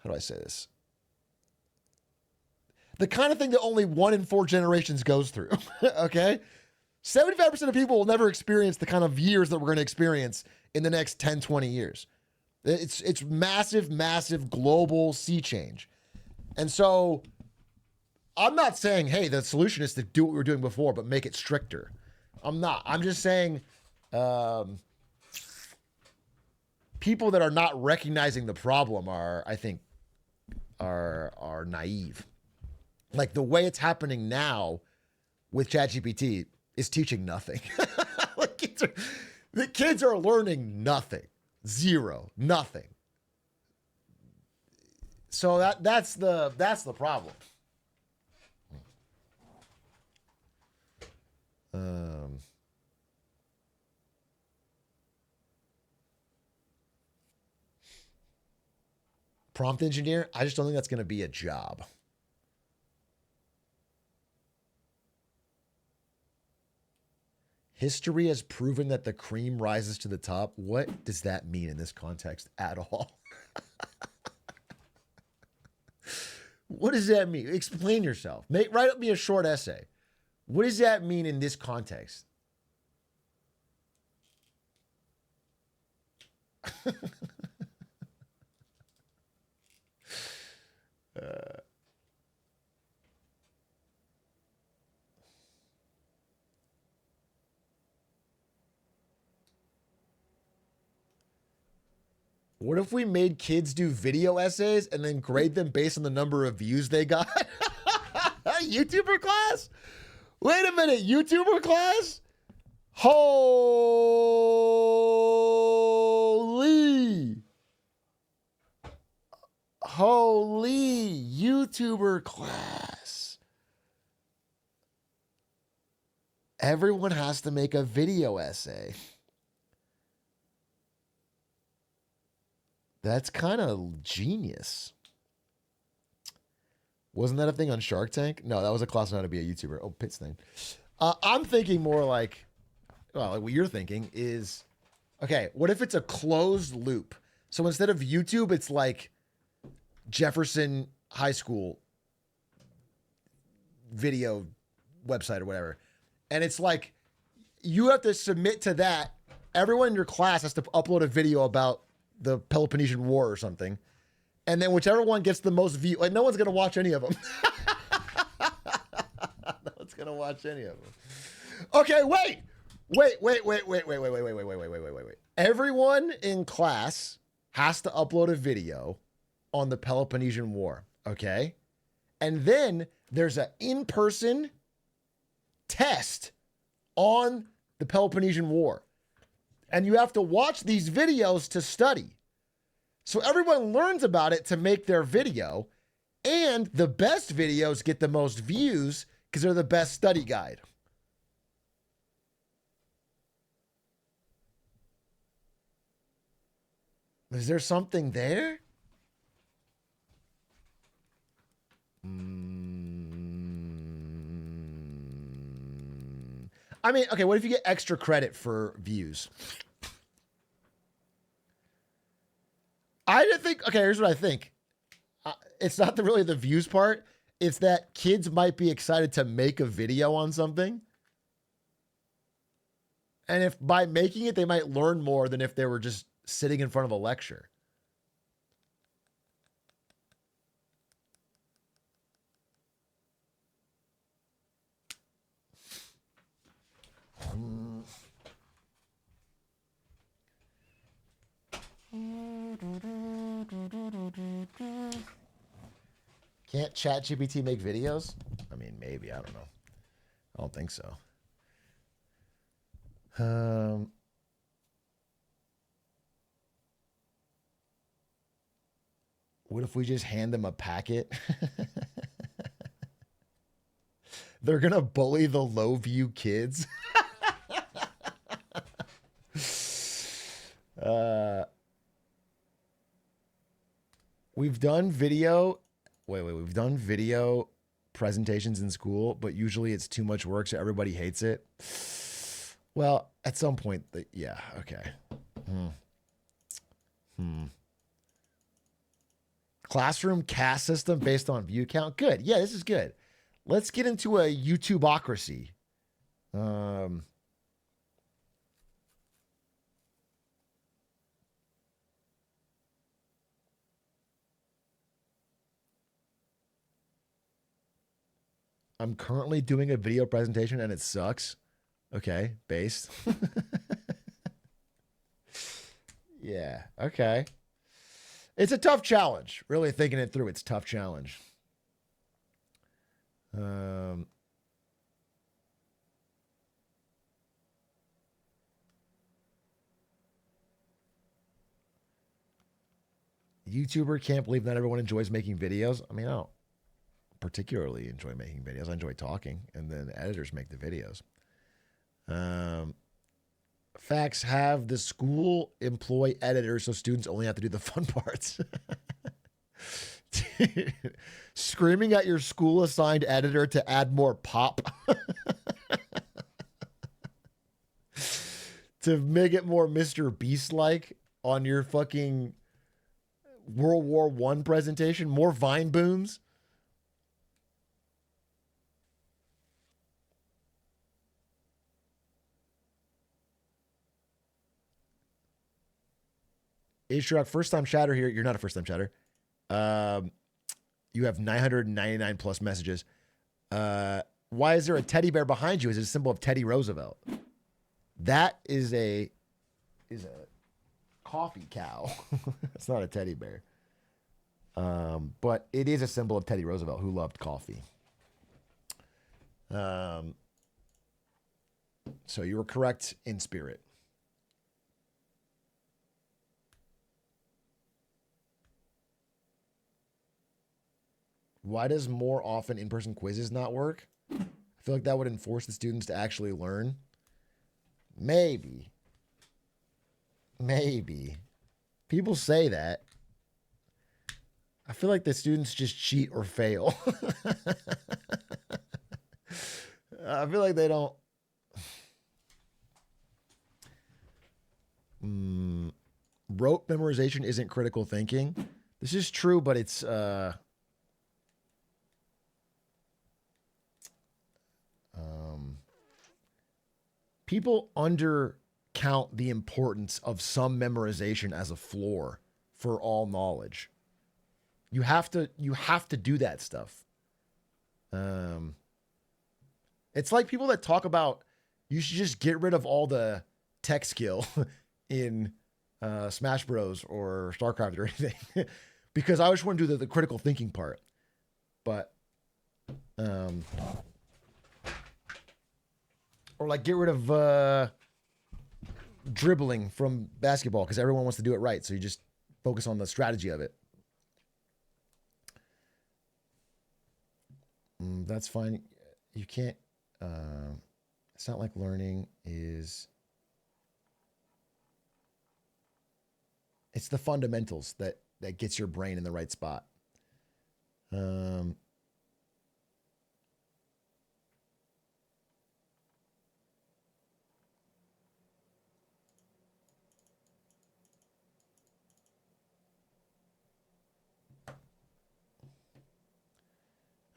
How do I say this? The kind of thing that only 1 in 4 generations goes through. Okay? 75% of people will never experience the kind of years that we're going to experience in the next 10, 20 years. It's massive, massive global sea change. And so I'm not saying, hey, the solution is to do what we were doing before, but make it stricter. I'm not. I'm just saying people that are not recognizing the problem are naive. Like the way it's happening now with ChatGPT is teaching nothing. Like the kids are learning nothing. Zero. Nothing. So that's the problem. Prompt engineer, I just don't think that's going to be a job. History has proven that the cream rises to the top. What does that mean in this context at all? What does that mean? Explain yourself. Write up me a short essay. What does that mean in this context? What if we made kids do video essays and then grade them based on the number of views they got? YouTuber class? Wait a minute, YouTuber class? Holy YouTuber class. Everyone has to make a video essay. That's kind of genius. Wasn't that a thing on Shark Tank? No, that was a class on how to be a YouTuber. Oh, Pitts thing. I'm thinking more like, well, like what you're thinking is, okay, what if it's a closed loop? So instead of YouTube, it's like Jefferson High School video website or whatever. And it's like, you have to submit to that. Everyone in your class has to upload a video about the Peloponnesian War or something. And then whichever one gets the most view, like no one's going to watch any of them. No one's going to watch any of them. Okay, wait. Everyone in class has to upload a video on the Peloponnesian War, okay? And then there's an in-person test on the Peloponnesian War. And you have to watch these videos to study. So everyone learns about it to make their video. And the best videos get the most views because they're the best study guide. Is there something there? I mean, okay, what if you get extra credit for views? I didn't think, okay, here's what I think. It's not really the views part. It's that kids might be excited to make a video on something. And if by making it, they might learn more than if they were just sitting in front of a lecture. Can't ChatGPT make videos? I mean, maybe. I don't know. I don't think so. What if we just hand them a packet? They're going to bully the low view kids. We've done video. We've done video presentations in school, but usually it's too much work, so everybody hates it. Well, at some point, yeah, okay. Classroom cast system based on view count. Good. Yeah, this is good. Let's get into a YouTubeocracy. I'm currently doing a video presentation and it sucks. Okay, based. Yeah, okay. It's a tough challenge. Really thinking it through, it's a tough challenge. YouTuber can't believe not everyone enjoys making videos. I mean, I don't particularly enjoy making videos. I enjoy talking, and then the editors make the videos. Facts have the school employ editors so students only have to do the fun parts. Screaming at your school assigned editor to add more pop. To make it more Mr. Beast-like on your fucking World War I presentation. More Vine booms. Atrioc, first time chatter here. You're not a first time chatter. You have 999 plus messages. Why is there a teddy bear behind you? Is it a symbol of Teddy Roosevelt? That is a coffee cow. It's not a teddy bear. But it is a symbol of Teddy Roosevelt, who loved coffee. So you were correct in spirit. Why does more often in-person quizzes not work? I feel like that would enforce the students to actually learn. Maybe. People say that. I feel like the students just cheat or fail. I feel like they don't. Rote memorization isn't critical thinking. This is true, but it's people undercount the importance of some memorization as a floor for all knowledge. You have to do that stuff. It's like people that talk about you should just get rid of all the tech skill in Smash Bros or StarCraft or anything, because I just want to do the critical thinking part. But or like get rid of dribbling from basketball because everyone wants to do it right, so you just focus on the strategy of it. That's fine. You can't. It's not like learning is. It's the fundamentals that gets your brain in the right spot. I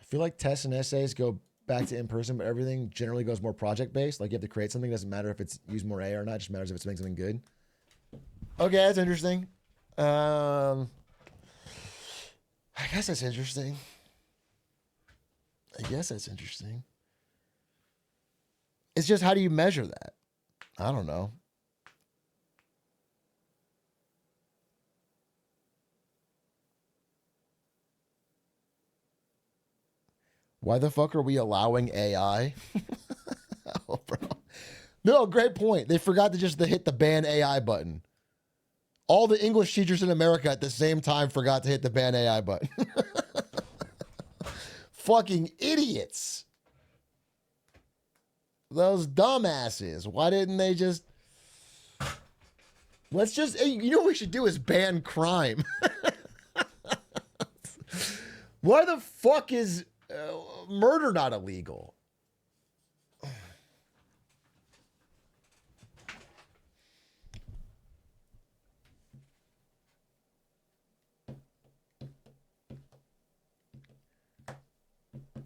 feel like tests and essays go back to in person, but everything generally goes more project based. Like you have to create something. Doesn't matter if it's use more A or not. It just matters if it's making something good. Okay, that's interesting. I guess that's interesting. It's just how do you measure that? I don't know. Why the fuck are we allowing AI? Oh, bro. No, great point. They forgot to just hit the ban AI button. All the English teachers in America at the same time forgot to hit the ban AI button. Fucking idiots. Those dumbasses. Why didn't they just... Let's just... You know what we should do is ban crime. Why the fuck is murder not illegal?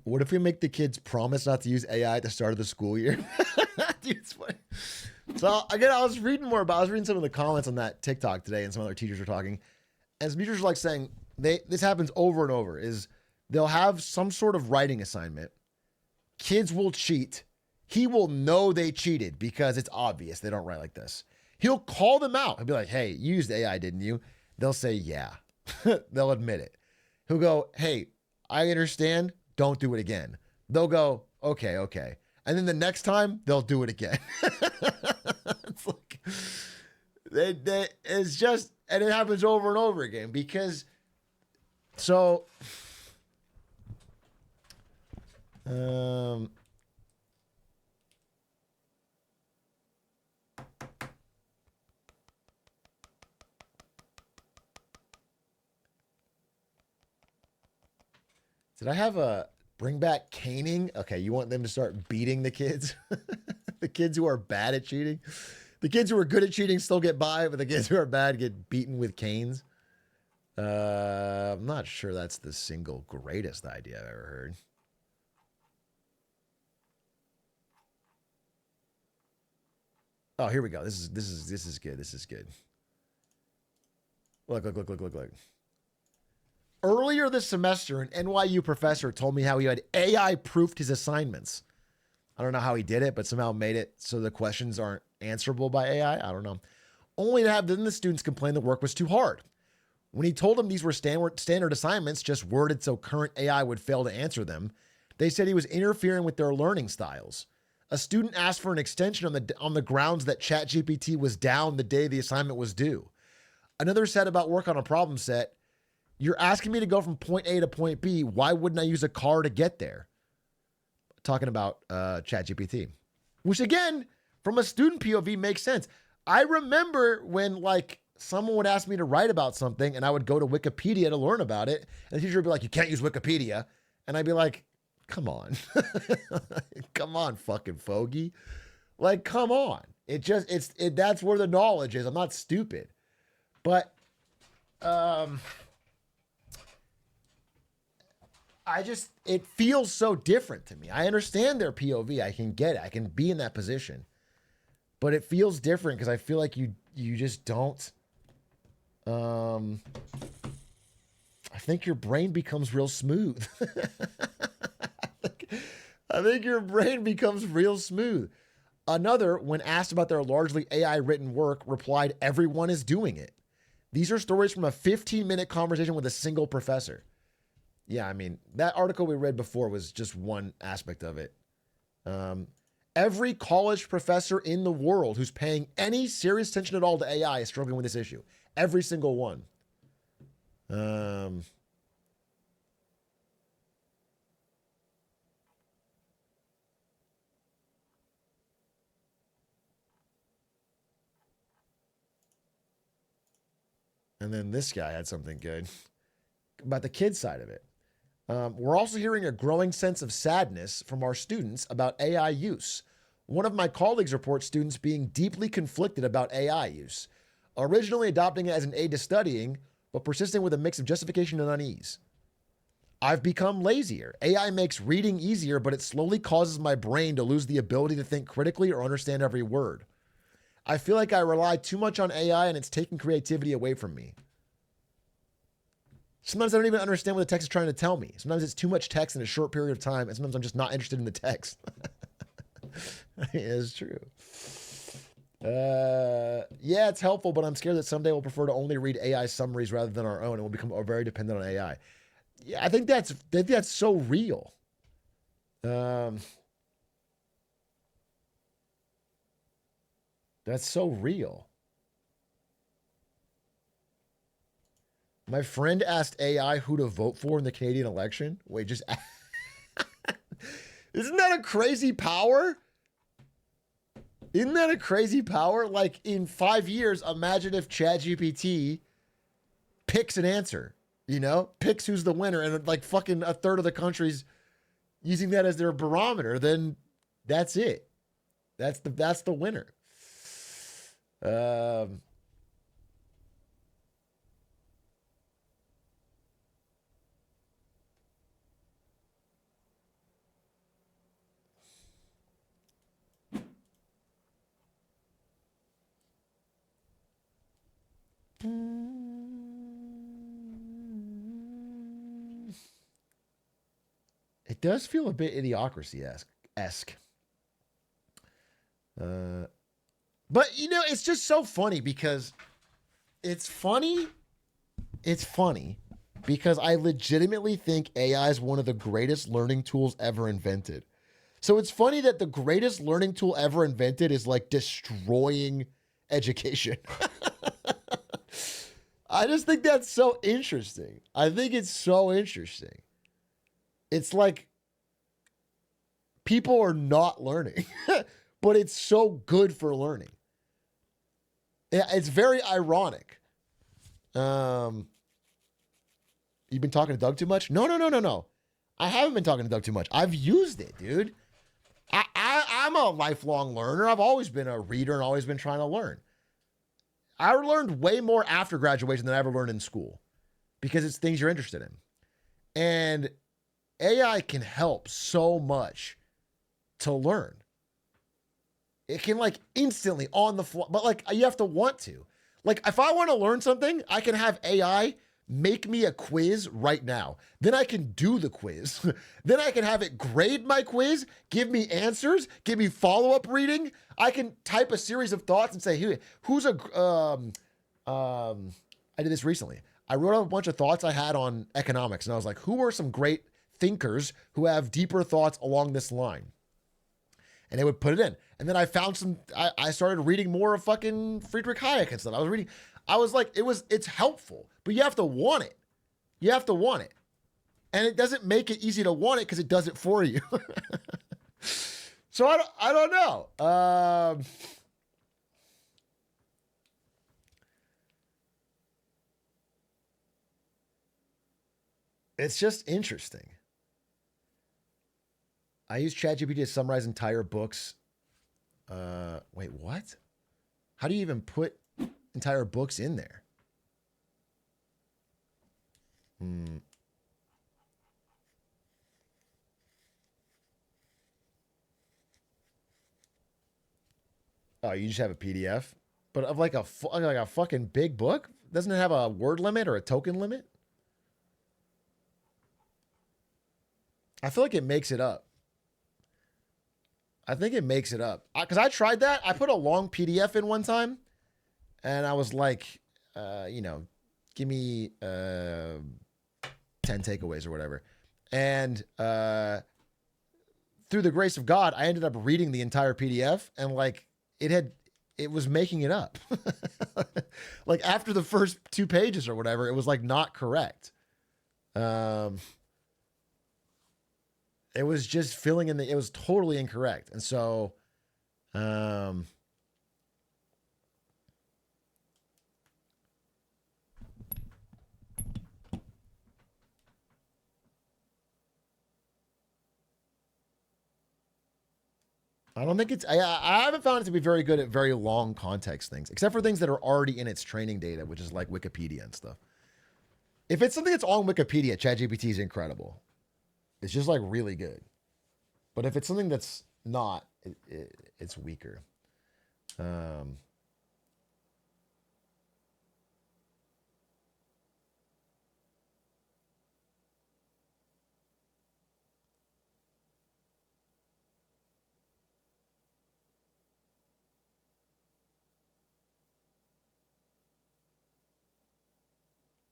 What if we make the kids promise not to use AI at the start of the school year? Dude, it's funny. So again, I was reading some of the comments on that TikTok today, and some other teachers were talking. And some teachers are like saying this happens over and over, is they'll have some sort of writing assignment. Kids will cheat. He will know they cheated because it's obvious they don't write like this. He'll call them out. He'll be like, hey, you used AI, didn't you? They'll say, yeah. They'll admit it. He'll go, hey, I understand. Don't do it again. They'll go, okay. And then the next time, they'll do it again. It's like, it's just, and it happens over and over again because, so, did I have a bring back caning? Okay, you want them to start beating the kids? The kids who are bad at cheating? The kids who are good at cheating still get by, but the kids who are bad get beaten with canes? I'm not sure that's the single greatest idea I've ever heard. Oh, here we go. This is good. This is good. Look. Earlier this semester, an NYU professor told me how he had AI proofed his assignments. I don't know how he did it, but somehow made it so the questions aren't answerable by AI. I don't know. Only to have then the students complain the work was too hard. When he told them these were standard assignments, just worded so current AI would fail to answer them, they said he was interfering with their learning styles. A student asked for an extension on the grounds that ChatGPT was down the day the assignment was due. Another said about work on a problem set, "You're asking me to go from point A to point B. Why wouldn't I use a car to get there?" Talking about ChatGPT, which again, from a student POV makes sense. I remember when like someone would ask me to write about something and I would go to Wikipedia to learn about it. And the teacher would be like, "You can't use Wikipedia." And I'd be like, come on. Come on, fucking fogey. Like, come on. That's where the knowledge is. I'm not stupid. But it feels so different to me. I understand their POV. I can get it. I can be in that position. But it feels different because I feel like you just don't. I think your brain becomes real smooth. I think your brain becomes real smooth. Another, when asked about their largely AI written work, replied, "Everyone is doing it." These are stories from a 15-minute conversation with a single professor. Yeah, I mean, that article we read before was just one aspect of it. Every college professor in the world who's paying any serious attention at all to AI is struggling with this issue. Every single one. And then this guy had something good about the kid side of it. We're also hearing a growing sense of sadness from our students about AI use. One of my colleagues reports students being deeply conflicted about AI use, originally adopting it as an aid to studying, but persisting with a mix of justification and unease. "I've become lazier. AI makes reading easier, but it slowly causes my brain to lose the ability to think critically or understand every word. I feel like I rely too much on AI and it's taking creativity away from me. Sometimes I don't even understand what the text is trying to tell me. Sometimes it's too much text in a short period of time, and sometimes I'm just not interested in the text." It's true. Yeah, it's helpful, but I'm scared that someday we'll prefer to only read AI summaries rather than our own, and we'll become very dependent on AI. Yeah, I think that's so real. That's so real. My friend asked AI who to vote for in the Canadian election. Wait, just isn't that a crazy power? Isn't that a crazy power? Like in 5 years, imagine if ChatGPT picks an answer, picks who's the winner, and like fucking a third of the country's using that as their barometer. Then that's it. That's the winner. It does feel a bit idiocracy-esque. But, it's just so funny because it's funny because I legitimately think AI is one of the greatest learning tools ever invented. So it's funny that the greatest learning tool ever invented is like destroying education. I just think that's so interesting. I think it's so interesting. It's like people are not learning, but it's so good for learning. It's very ironic. You've been talking to Doug too much? No. I haven't been talking to Doug too much. I've used it, dude. I'm a lifelong learner. I've always been a reader and always been trying to learn. I learned way more after graduation than I ever learned in school because it's things you're interested in. And AI can help so much to learn. It can like instantly on the fly, but like you have to want to. Like, if I want to learn something, I can have AI make me a quiz right now. Then I can do the quiz. Then I can have it grade my quiz, give me answers, give me follow-up reading. I can type a series of thoughts and say, who's a, I did this recently. I wrote out a bunch of thoughts I had on economics, and I was like, who are some great thinkers who have deeper thoughts along this line? And they would put it in. And then I found I started reading more of fucking Friedrich Hayek and stuff. I was like, it's helpful, but you have to want it. You have to want it. And it doesn't make it easy to want it because it does it for you. So I don't know. It's just interesting. I use ChatGPT to summarize entire books. Wait, what? How do you even put entire books in there? Oh, you just have a PDF, but of like a fucking big book? Doesn't it have a word limit or a token limit? I feel like it makes it up. I think it makes it up. Because I tried that. I put a long PDF in one time, and I was like, give me 10 takeaways or whatever. And through the grace of God, I ended up reading the entire PDF, and like it was making it up. Like after the first 2 pages or whatever, it was like not correct. It was just filling in it was totally incorrect. And so, I don't think I haven't found it to be very good at very long context things, except for things that are already in its training data, which is like Wikipedia and stuff. If it's something that's on Wikipedia, ChatGPT is incredible. It's just like really good. But if it's something that's not, it's weaker.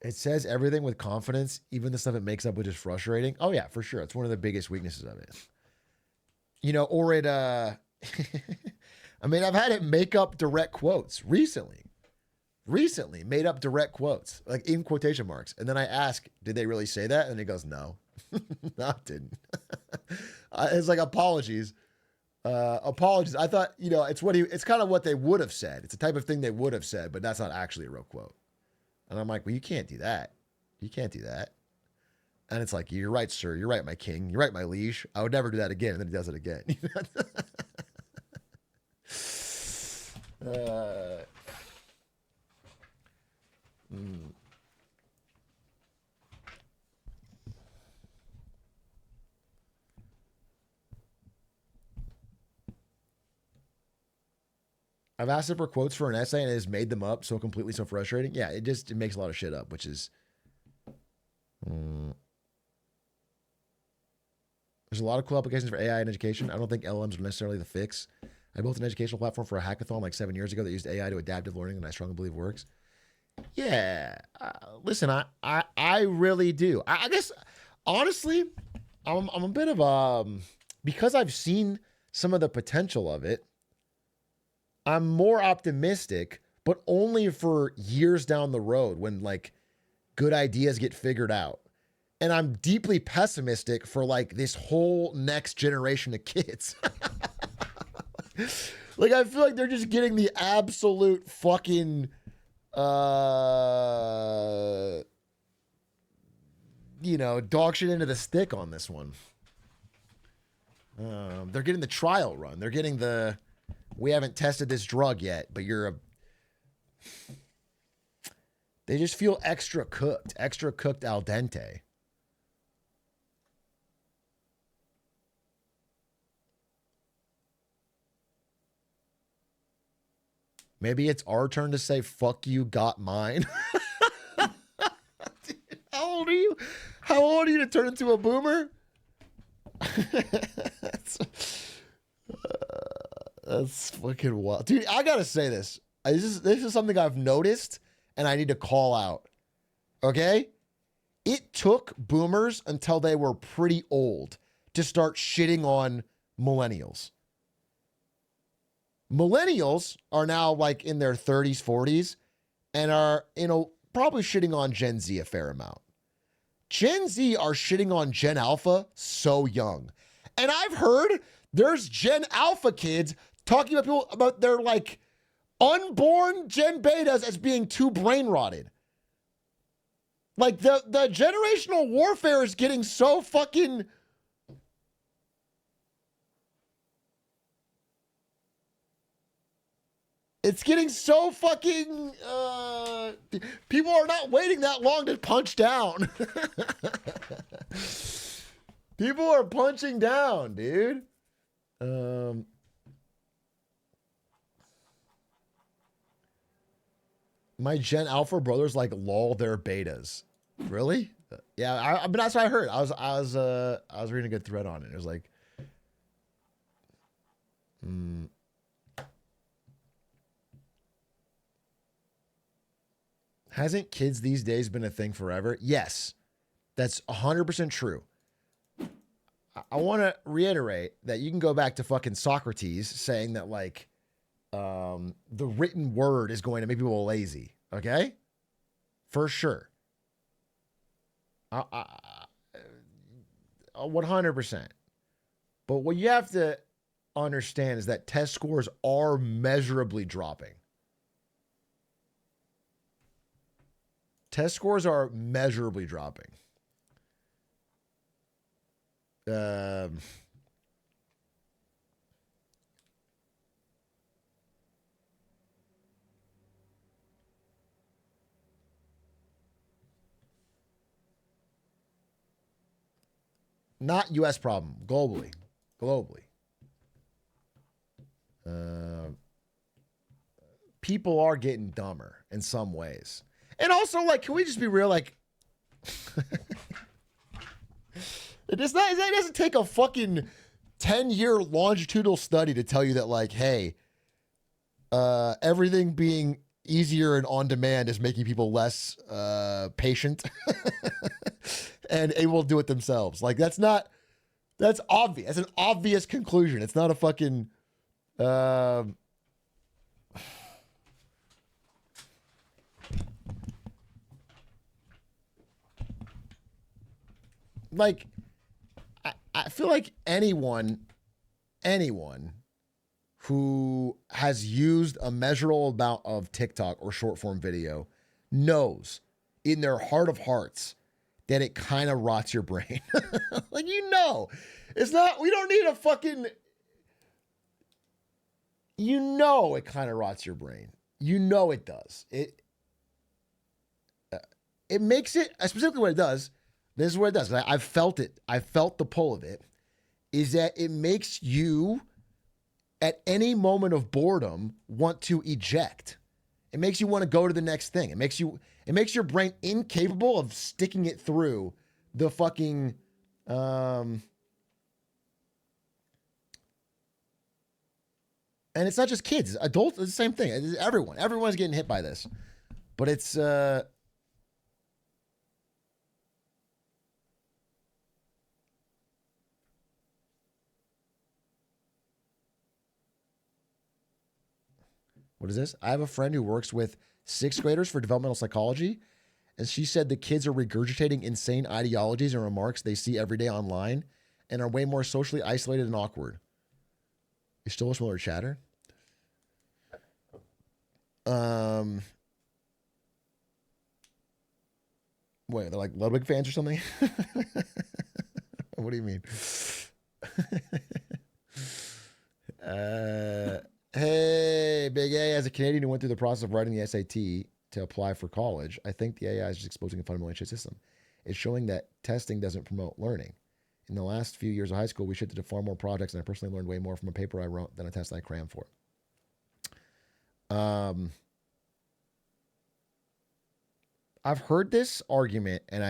It says everything with confidence, even the stuff it makes up, which is frustrating. Oh yeah, for sure. It's one of the biggest weaknesses of it. Or it, I mean, I've had it make up direct quotes recently made up direct quotes, like in quotation marks. And then I ask, did they really say that? And it goes, no, no, it didn't. It's like, apologies. Apologies. I thought, it's kind of what they would have said. It's a type of thing they would have said, but that's not actually a real quote. And I'm like, well, you can't do that. You can't do that. And it's like, you're right, sir. You're right, my king. You're right, my liege. I would never do that again. And then he does it again. I've asked it for quotes for an essay and it has made them up so completely, so frustrating. Yeah, it makes a lot of shit up, which is... There's a lot of cool applications for AI in education. I don't think LLMs are necessarily the fix. I built an educational platform for a hackathon like 7 years ago that used AI to adaptive learning, and I strongly believe works. Yeah. Listen, I really do. I guess, honestly, I'm a bit of because I've seen some of the potential of it, I'm more optimistic, but only for years down the road when like good ideas get figured out. And I'm deeply pessimistic for like this whole next generation of kids. Like, I feel like they're just getting the absolute fucking, dog shit into the stick on this one. They're getting the trial run. They're getting we haven't tested this drug yet, but they just feel extra cooked al dente. Maybe it's our turn to say, fuck you, got mine. How old are you? How old are you to turn into a boomer? That's fucking wild. Dude, I gotta say this. This is something I've noticed and I need to call out. Okay? It took boomers until they were pretty old to start shitting on millennials. Millennials are now like in their 30s, 40s, and are, probably shitting on Gen Z a fair amount. Gen Z are shitting on Gen Alpha so young. And I've heard there's Gen Alpha kids talking about people about their like unborn Gen Betas as being too brain rotted. Like the generational warfare is getting so fucking... It's getting so fucking... people are not waiting that long to punch down. People are punching down, dude. My Gen Alpha brothers like lol their betas. Really? Yeah, but that's what I heard. I was reading a good thread on it. It was like, hasn't kids these days been a thing forever? Yes, that's 100% true. I want to reiterate that you can go back to fucking Socrates saying that like the written word is going to make people lazy. Okay, for sure. 100%. But what you have to understand is that test scores are measurably dropping. Test scores are measurably dropping. Not U.S. problem, globally. People are getting dumber in some ways. And also, like, can we just be real? Like, it doesn't take a fucking 10-year longitudinal study to tell you that, like, hey, everything being easier and on demand is making people less patient and able to do it themselves. Like, that's obvious. That's an obvious conclusion. It's not a fucking like I feel like anyone who has used a measurable amount of TikTok or short form video knows in their heart of hearts that it kind of rots your brain. Like, it's not, we don't need a fucking, it kind of rots your brain. It does. It makes it, specifically what it does, this is what it does. I've felt it. I felt the pull of it, is that it makes you, at any moment of boredom, want to eject. It makes you want to go to the next thing. It makes your brain incapable of sticking it through the fucking, and it's not just kids, adults, it's the same thing. It's everyone's getting hit by this, but it's, what is this? I have a friend who works with 6th graders for developmental psychology, and she said the kids are regurgitating insane ideologies and remarks they see every day online and are way more socially isolated and awkward. You still wish more chatter? Wait, they're like Ludwig fans or something? What do you mean? Hey, Big A, as a Canadian who went through the process of writing the SAT to apply for college, I think the AI is just exposing a fundamentally unchecked system. It's showing that testing doesn't promote learning. In the last few years of high school, we shifted to far more projects, and I personally learned way more from a paper I wrote than a test I crammed for. I've heard this argument, and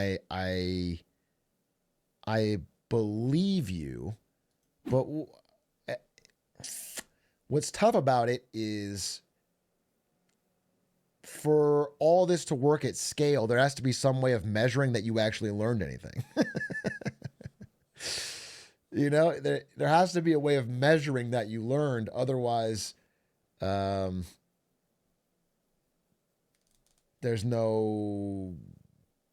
I believe you, but what's tough about it is for all this to work at scale, there has to be some way of measuring that you actually learned anything. You know, there has to be a way of measuring that you learned. Otherwise, there's no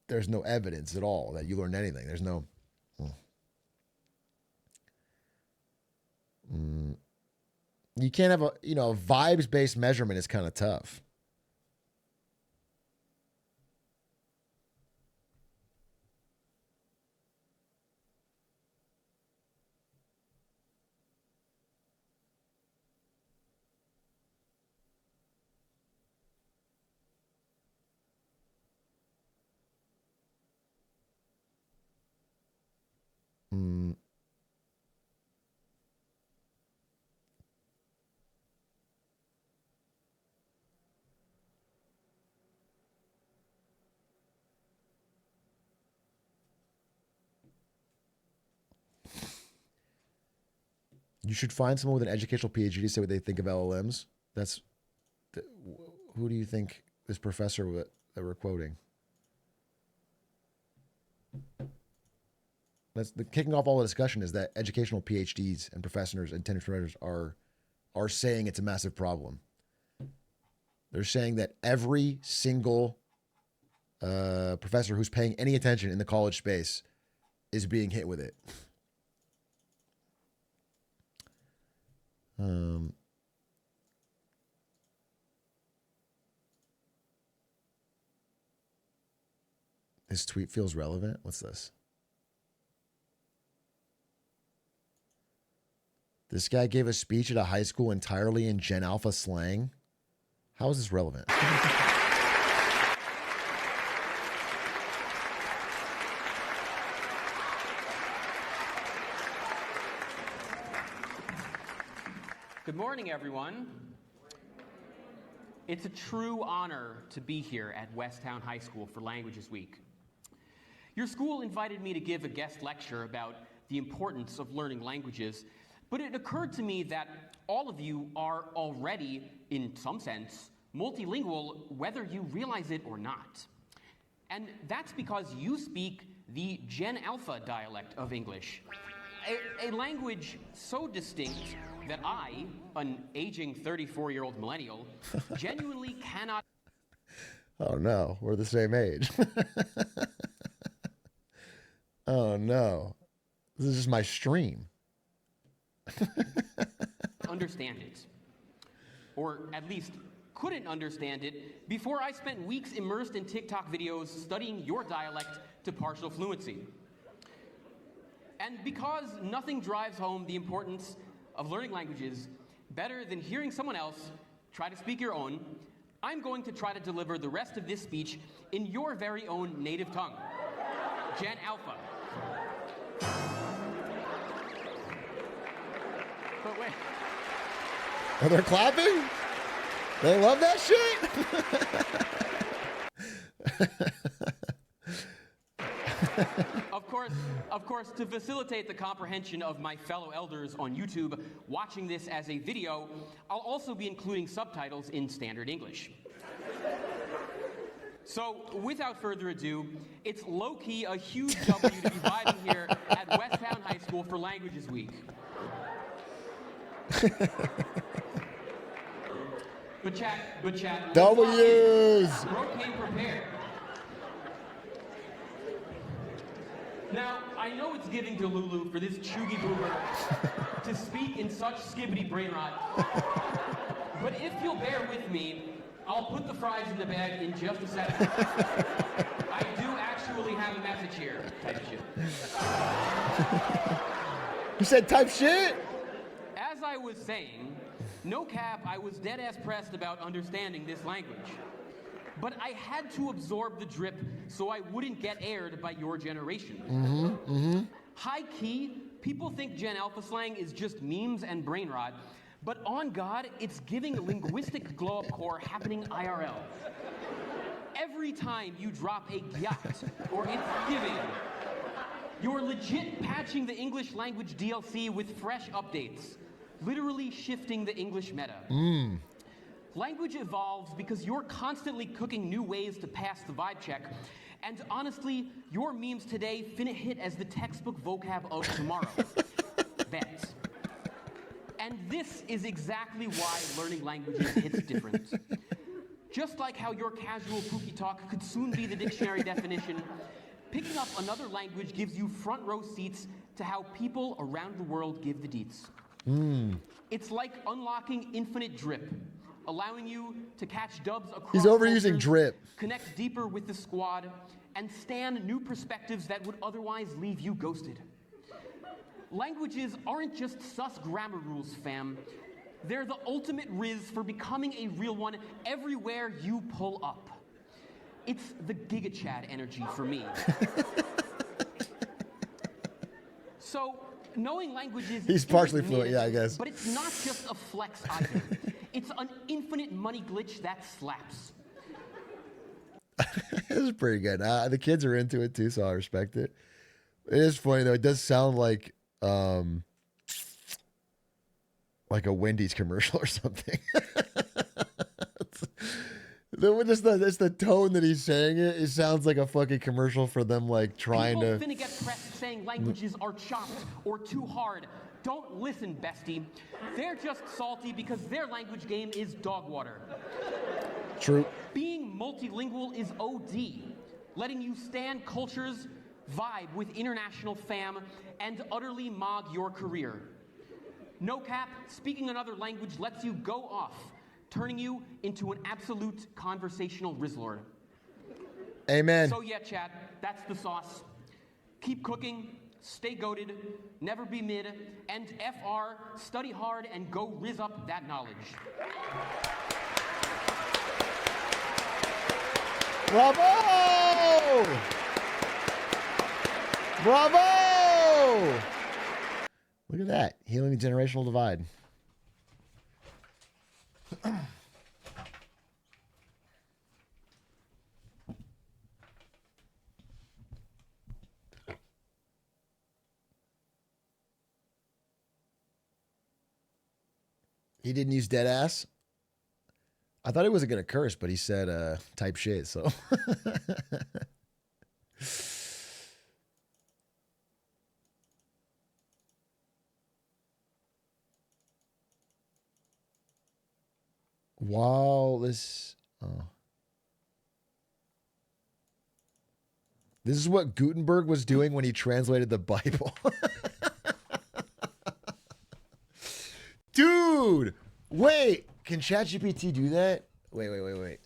evidence at all that you learned anything. There's no. You can't have a vibes based measurement is kind of tough. You should find someone with an educational PhD to say what they think of LLMs. Who do you think this professor that we're quoting? That's the kicking off all the discussion is that educational PhDs and professors and tenure professors are saying it's a massive problem. They're saying that every single professor who's paying any attention in the college space is being hit with it. This tweet feels relevant. What's this? This guy gave a speech at a high school entirely in Gen Alpha slang. How is this relevant? Good morning, everyone. It's a true honor to be here at Westtown High School for Languages Week. Your school invited me to give a guest lecture about the importance of learning languages, but it occurred to me that all of you are already, in some sense, multilingual, whether you realize it or not. And that's because you speak the Gen Alpha dialect of English, a language so distinct that I, an aging 34-year-old millennial, genuinely cannot... Oh no, we're the same age. Oh no, this is just my stream. understand it. Or at least couldn't understand it before I spent weeks immersed in TikTok videos studying your dialect to partial fluency. And because nothing drives home the importance of learning languages better than hearing someone else try to speak your own, I'm going to try to deliver the rest of this speech in your very own native tongue, Gen Alpha. But wait. Are they clapping? They love that shit? Of course, to facilitate the comprehension of my fellow elders on YouTube watching this as a video, I'll also be including subtitles in standard English. So, without further ado, it's low-key a huge W to be vibing here at Westtown High School for Languages Week. But chat. W's! Bro came prepared. Now, I know it's giving to Lulu for this chuggy boomer to speak in such skibbity brain rot. But if you'll bear with me, I'll put the fries in the bag in just a second. I do actually have a message here, type shit. You said type shit? As I was saying, no cap, I was dead-ass pressed about understanding this language. But I had to absorb the drip so I wouldn't get aired by your generation. High key, people think Gen Alpha slang is just memes and brain rot, But on God, it's giving linguistic glow-up core happening IRL. Every time you drop a yacht or it's giving, you're legit patching the English language DLC with fresh updates, literally shifting the English meta. Language evolves because you're constantly cooking new ways to pass the vibe check. And honestly, your memes today finna hit as the textbook vocab of tomorrow. Bet. And this is exactly why learning languages hits different. Just like how your casual Pookie talk could soon be the dictionary definition, picking up another language gives you front row seats to how people around the world give the deets. It's like unlocking infinite drip, allowing you to catch dubs across He's overusing cultures, drip. connect deeper with the squad, and stand new perspectives that would otherwise leave you ghosted. Languages aren't just sus grammar rules, fam. They're the ultimate riz for becoming a real one everywhere you pull up. It's the Giga Chad energy for me. So, knowing languages He's isn't partially fluent, mid, yeah, I guess. But it's not just a flex either. It's an infinite money glitch that slaps. This is pretty good. The kids are into it too, so I respect it. It is funny though. It does sound like a Wendy's commercial or something. It's the tone that he's saying it. It sounds like a fucking commercial for them, like trying People to. finna get pressed saying languages are chopped or too hard. Don't listen, bestie. They're just salty because their language game is dog water. True. Being multilingual is OD, letting you stand cultures, vibe with international fam, and utterly mog your career. No cap, speaking another language lets you go off, turning you into an absolute conversational Rizzlord. Amen. So yeah, chat, that's the sauce. Keep cooking, stay goated, never be mid, and FR, study hard and go rizz up that knowledge. Bravo! Bravo! Look at that. Healing the generational divide. He didn't use dead ass. I thought he wasn't going to curse, but he said type shit, so. While this... Oh. This is what Gutenberg was doing when he translated the Bible. Dude! Wait! Can ChatGPT do that? Wait.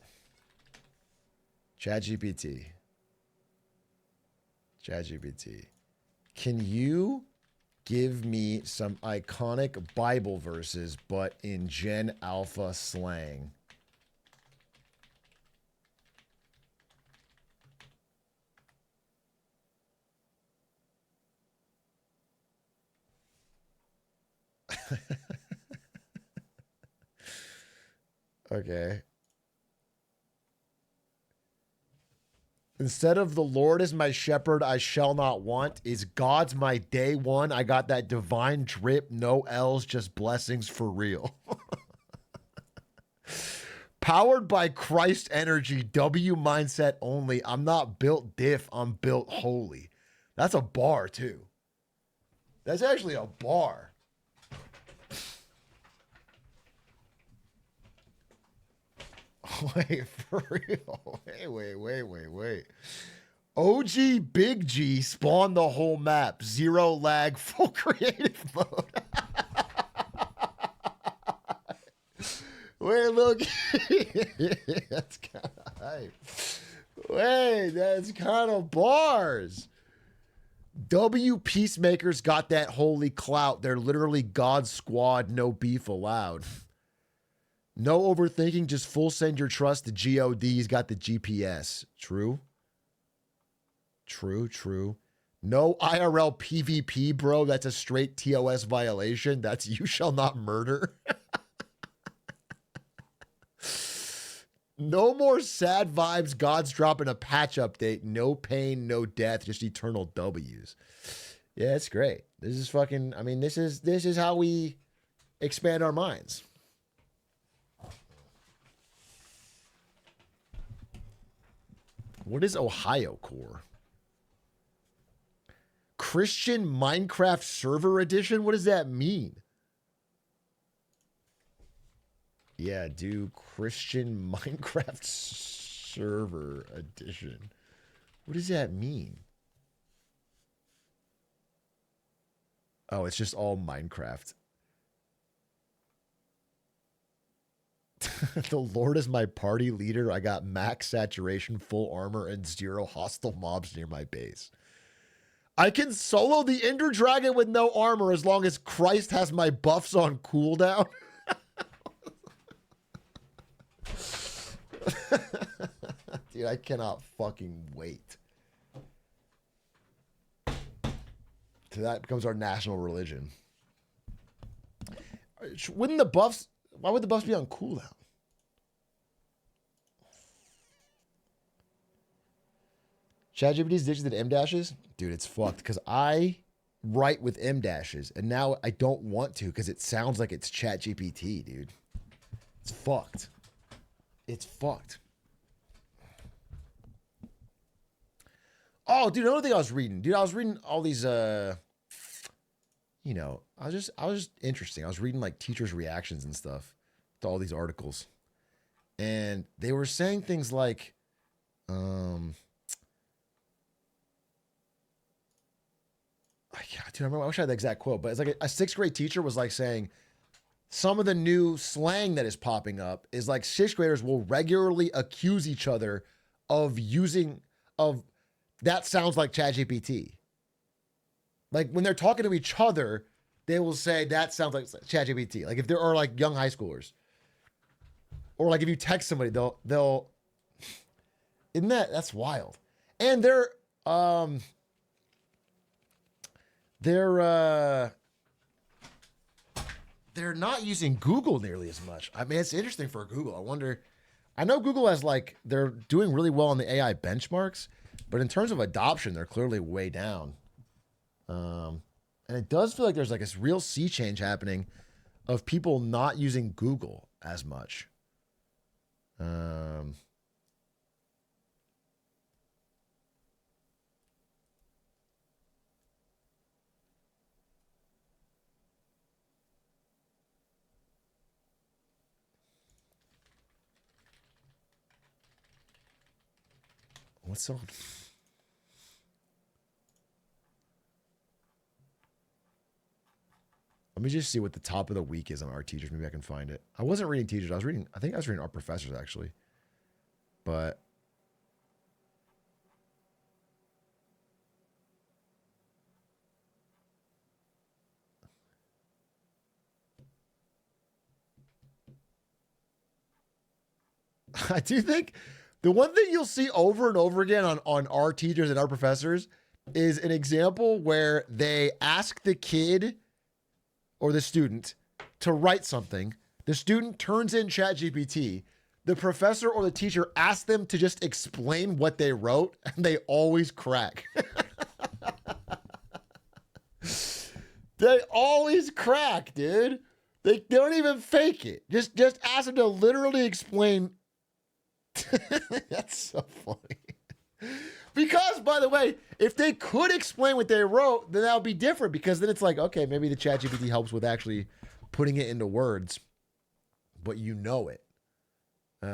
ChatGPT. Can you give me some iconic Bible verses, but in Gen Alpha slang? Okay. Instead of the Lord is my shepherd, I shall not want, is God's my day one. I got that divine drip, no L's, just blessings for real. Powered by Christ energy, W mindset only. I'm not built diff, I'm built holy. That's a bar too. That's actually a bar. Wait, for real? Wait. OG Big G spawned the whole map. Zero lag, full creative mode. Wait, look. That's kind of hype. Wait, that's kind of bars. W Peacemakers got that holy clout. They're literally God's squad, no beef allowed. No overthinking, just full send your trust to God. He's got the GPS. True. No IRL PvP, bro. That's a straight TOS violation. That's you shall not murder. No more sad vibes. God's dropping a patch update. No pain, no death, just eternal W's. Yeah, it's great. This is fucking, I mean, this is how we expand our minds. What is Ohio Core? Christian Minecraft Server Edition? What does that mean? Yeah, do Christian Minecraft Server Edition. What does that mean? Oh, it's just all Minecraft. The Lord is my party leader. I got max saturation, full armor, and 0 hostile mobs near my base. I can solo the Ender Dragon with no armor as long as Christ has my buffs on cooldown. Dude, I cannot fucking wait. So that becomes our national religion. Wouldn't the buffs... Why would the buffs be on cooldown? ChatGPT's ditched the M dashes? Dude, it's fucked because I write with M dashes and now I don't want to because it sounds like it's ChatGPT, dude. It's fucked. It's fucked. Oh, dude, another thing I was reading. Dude, I was reading all these you know, I was just interesting. I was reading like teachers' reactions and stuff to all these articles. And they were saying things like, I wish I had the exact quote, but it's like a 6th grade teacher was like saying some of the new slang that is popping up is like 6th graders will regularly accuse each other of that sounds like ChatGPT. Like when they're talking to each other, they will say that sounds like ChatGPT. Like if there are like young high schoolers, or like if you text somebody, they'll. Isn't that's wild? And they're not using Google nearly as much. I mean, it's interesting for Google. I wonder. I know Google has like they're doing really well on the AI benchmarks, but in terms of adoption, they're clearly way down. And it does feel like there's like this real sea change happening of people not using Google as much. What's on? Let me just see what the top of the week is on our teachers. Maybe I can find it. I wasn't reading teachers. I think I was reading our professors actually. But I do think the one thing you'll see over and over again on our teachers and our professors is an example where they ask the kid or the student to write something. The student turns in ChatGPT. The professor or the teacher asks them to just explain what they wrote, and they always crack. They always crack, dude. They don't even fake it. Just ask them to literally explain. That's so funny. Because, by the way, if they could explain what they wrote, then that would be different. Because then it's like, okay, maybe the ChatGPT helps with actually putting it into words, but you know it. It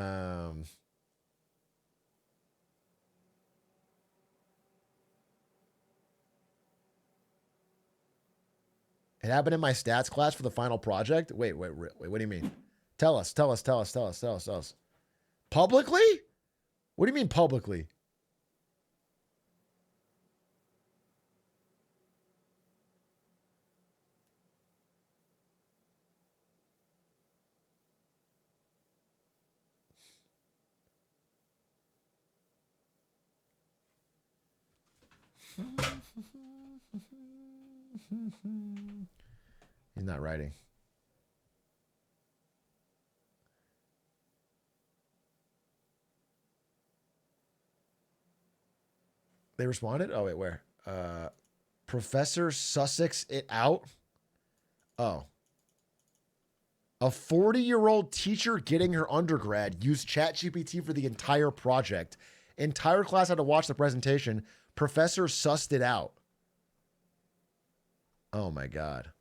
happened in my stats class for the final project. Wait. What do you mean? Tell us. Publicly? What do you mean publicly? He's not writing. They responded? Oh, wait, where? Professor Sussex it out? Oh. A 40-year-old teacher getting her undergrad used ChatGPT for the entire project. Entire class had to watch the presentation. Professor sussed it out. Oh my God.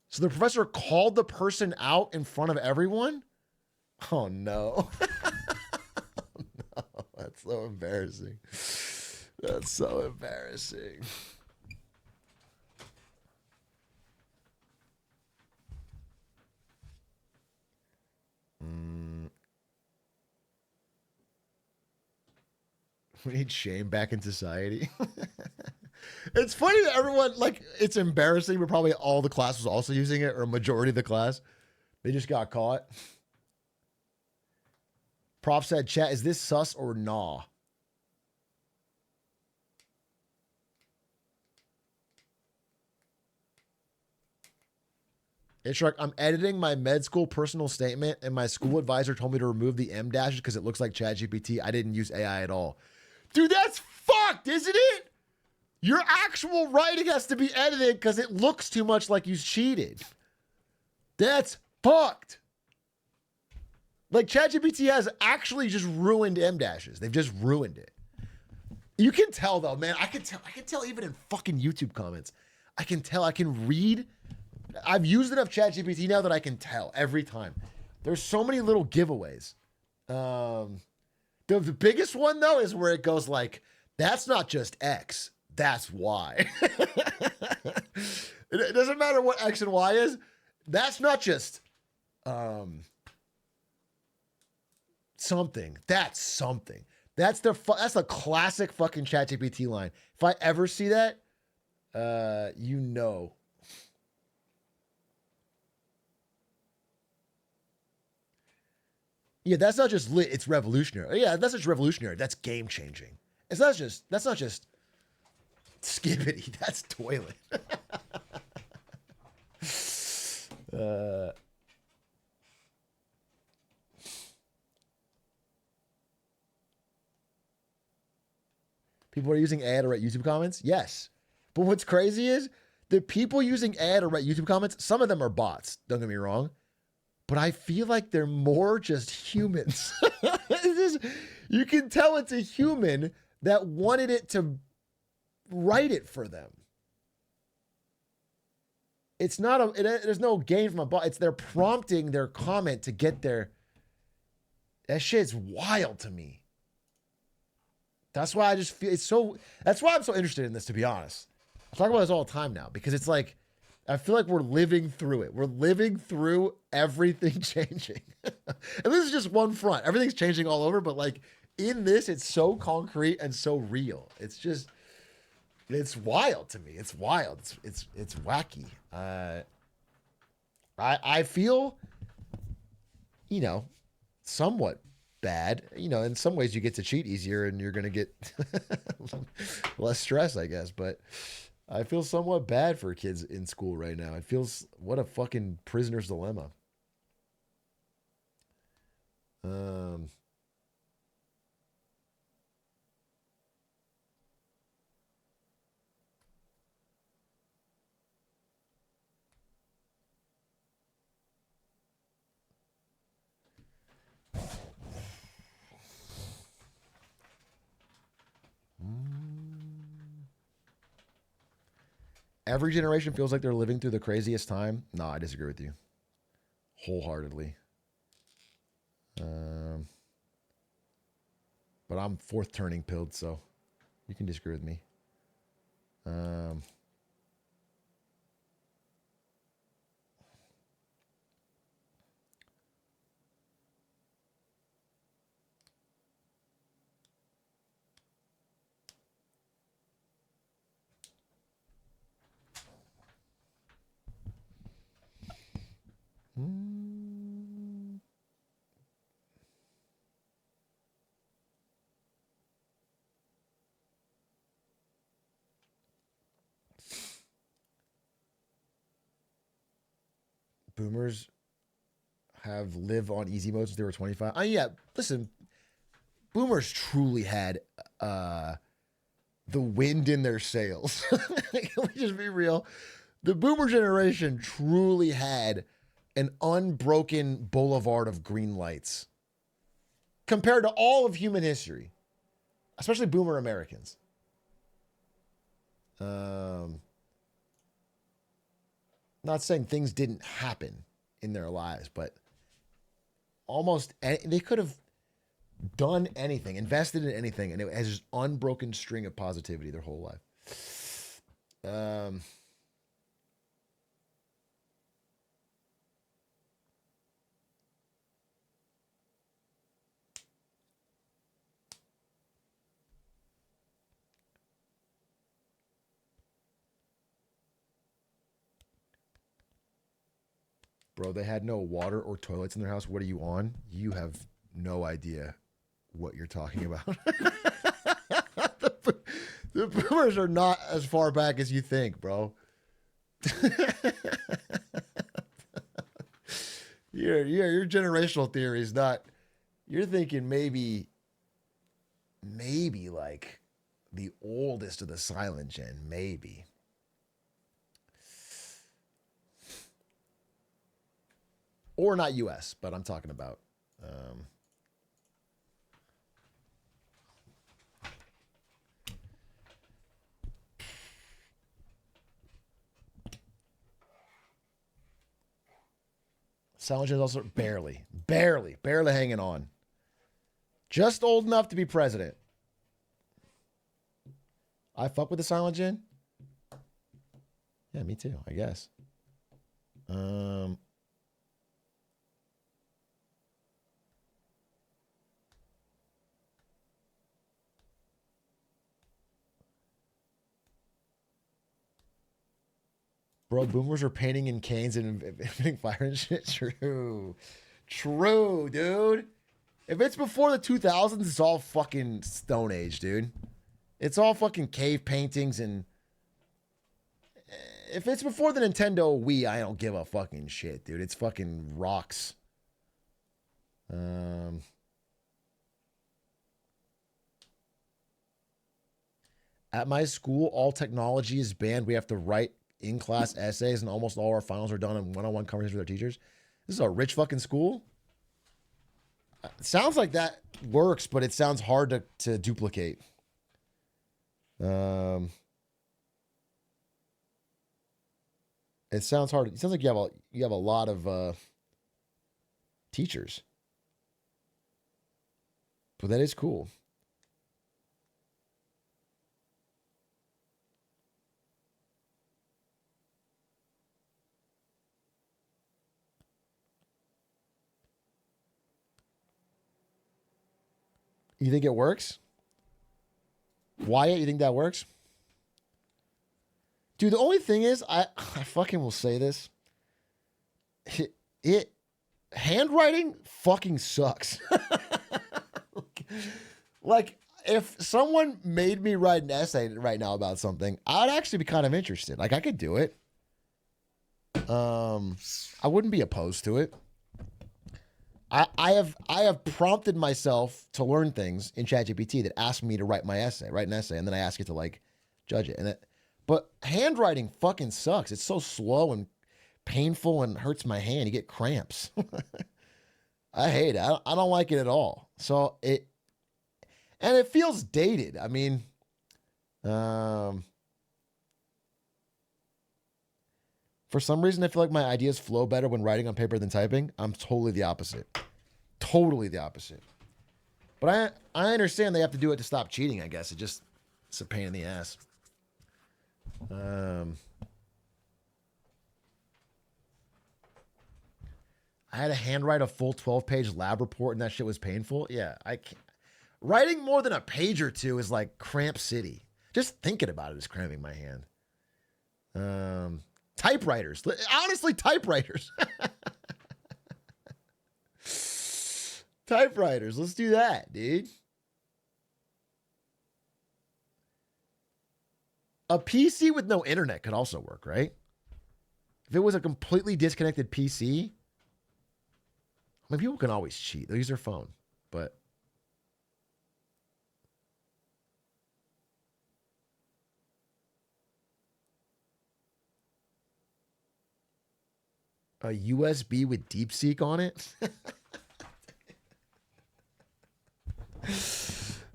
So the professor called the person out in front of everyone? Oh no. No, that's so embarrassing. That's so embarrassing. We need shame back in society. It's funny that everyone, like, it's embarrassing, but probably all the class was also using it, or a majority of the class. They just got caught. Prof said, chat, is this sus or nah? It's like, I'm editing my med school personal statement, and my school advisor told me to remove the M dashes because it looks like ChatGPT. I didn't use AI at all. Dude, that's fucked, isn't it? Your actual writing has to be edited because it looks too much like you cheated. That's fucked. Like, ChatGPT has actually just ruined M dashes. They've just ruined it. You can tell though, man. I can tell even in fucking YouTube comments. I can tell. I can read. I've used enough ChatGPT now that I can tell every time. There's so many little giveaways. The biggest one though is where it goes like, that's not just X, that's Y. It doesn't matter what X and Y is. That's not just something. That's something. That's the classic fucking ChatGPT line. If I ever see that, you know. Yeah, that's not just lit, it's revolutionary. Yeah, that's not just revolutionary, that's game changing. That's not just skibbity, that's toilet. People are using AI to write YouTube comments? Yes. But what's crazy is the people using AI to write YouTube comments, some of them are bots, don't get me wrong. But I feel like they're more just humans. You can tell it's a human that wanted it to write it for them. It's not there's no gain from a bot. It's they're prompting their comment to get their. That shit's wild to me. That's why I just feel that's why I'm so interested in this, to be honest. I talk about this all the time now because it's like, I feel like we're living through it. We're living through everything changing. And this is just one front. Everything's changing all over, but like in this, it's so concrete and so real. It's just, it's wild to me. It's wild. It's wacky. I feel, somewhat bad. In some ways you get to cheat easier and you're going to get less stress, I guess. But I feel somewhat bad for kids in school right now. It feels, what a fucking prisoner's dilemma. Every generation feels like they're living through the craziest time. No, I disagree with you wholeheartedly. But I'm fourth turning pilled, so you can disagree with me. Boomers have lived on easy mode since they were 25. Yeah, listen, boomers truly had the wind in their sails. Can we just be real? The boomer generation truly had an unbroken boulevard of green lights compared to all of human history, especially boomer Americans. Not saying things didn't happen in their lives, but they could have done anything, invested in anything, and it has this unbroken string of positivity their whole life. Bro, they had no water or toilets in their house. What are you on? You have no idea what you're talking about. The boomers are not as far back as you think, bro. Your generational theory is not. You're thinking maybe like the oldest of the silent gen, maybe. Or not US, but I'm talking about. Silent Gen is also barely hanging on. Just old enough to be president. I fuck with the Silent Gen. Yeah, me too, I guess. Bro, boomers are painting in canes and inventing fire and shit. True, dude. If it's before the 2000s, it's all fucking Stone Age, dude. It's all fucking cave paintings, and if it's before the Nintendo Wii, I don't give a fucking shit, dude. It's fucking rocks. At my school, all technology is banned. We have to write in-class essays, and almost all our finals are done in one-on-one conversations with our teachers. This is a rich fucking school. It sounds like that works, but it sounds hard to duplicate. It sounds hard. It sounds like you have a lot of teachers, but that is cool. You think it works? Wyatt, you think that works? Dude, the only thing is, I fucking will say this. Handwriting fucking sucks. Like, if someone made me write an essay right now about something, I'd actually be kind of interested. Like, I could do it. I wouldn't be opposed to it. I have prompted myself to learn things in ChatGPT that ask me to write an essay, and then I ask it to like judge it. But handwriting fucking sucks. It's so slow and painful and hurts my hand. You get cramps. I hate it. I don't like it at all. So it feels dated. I mean, for some reason, I feel like my ideas flow better when writing on paper than typing. I'm totally the opposite. Totally the opposite. But I understand they have to do it to stop cheating, I guess. It's a pain in the ass. I had to handwrite a full 12-page lab report, and that shit was painful. Yeah, I can't. Writing more than a page or two is like cramp city. Just thinking about it is cramping my hand. Typewriters. Honestly, typewriters. Typewriters. Let's do that, dude. A PC with no internet could also work, right? If it was a completely disconnected PC, I mean, people can always cheat. They'll use their phone, but A USB with DeepSeek on it?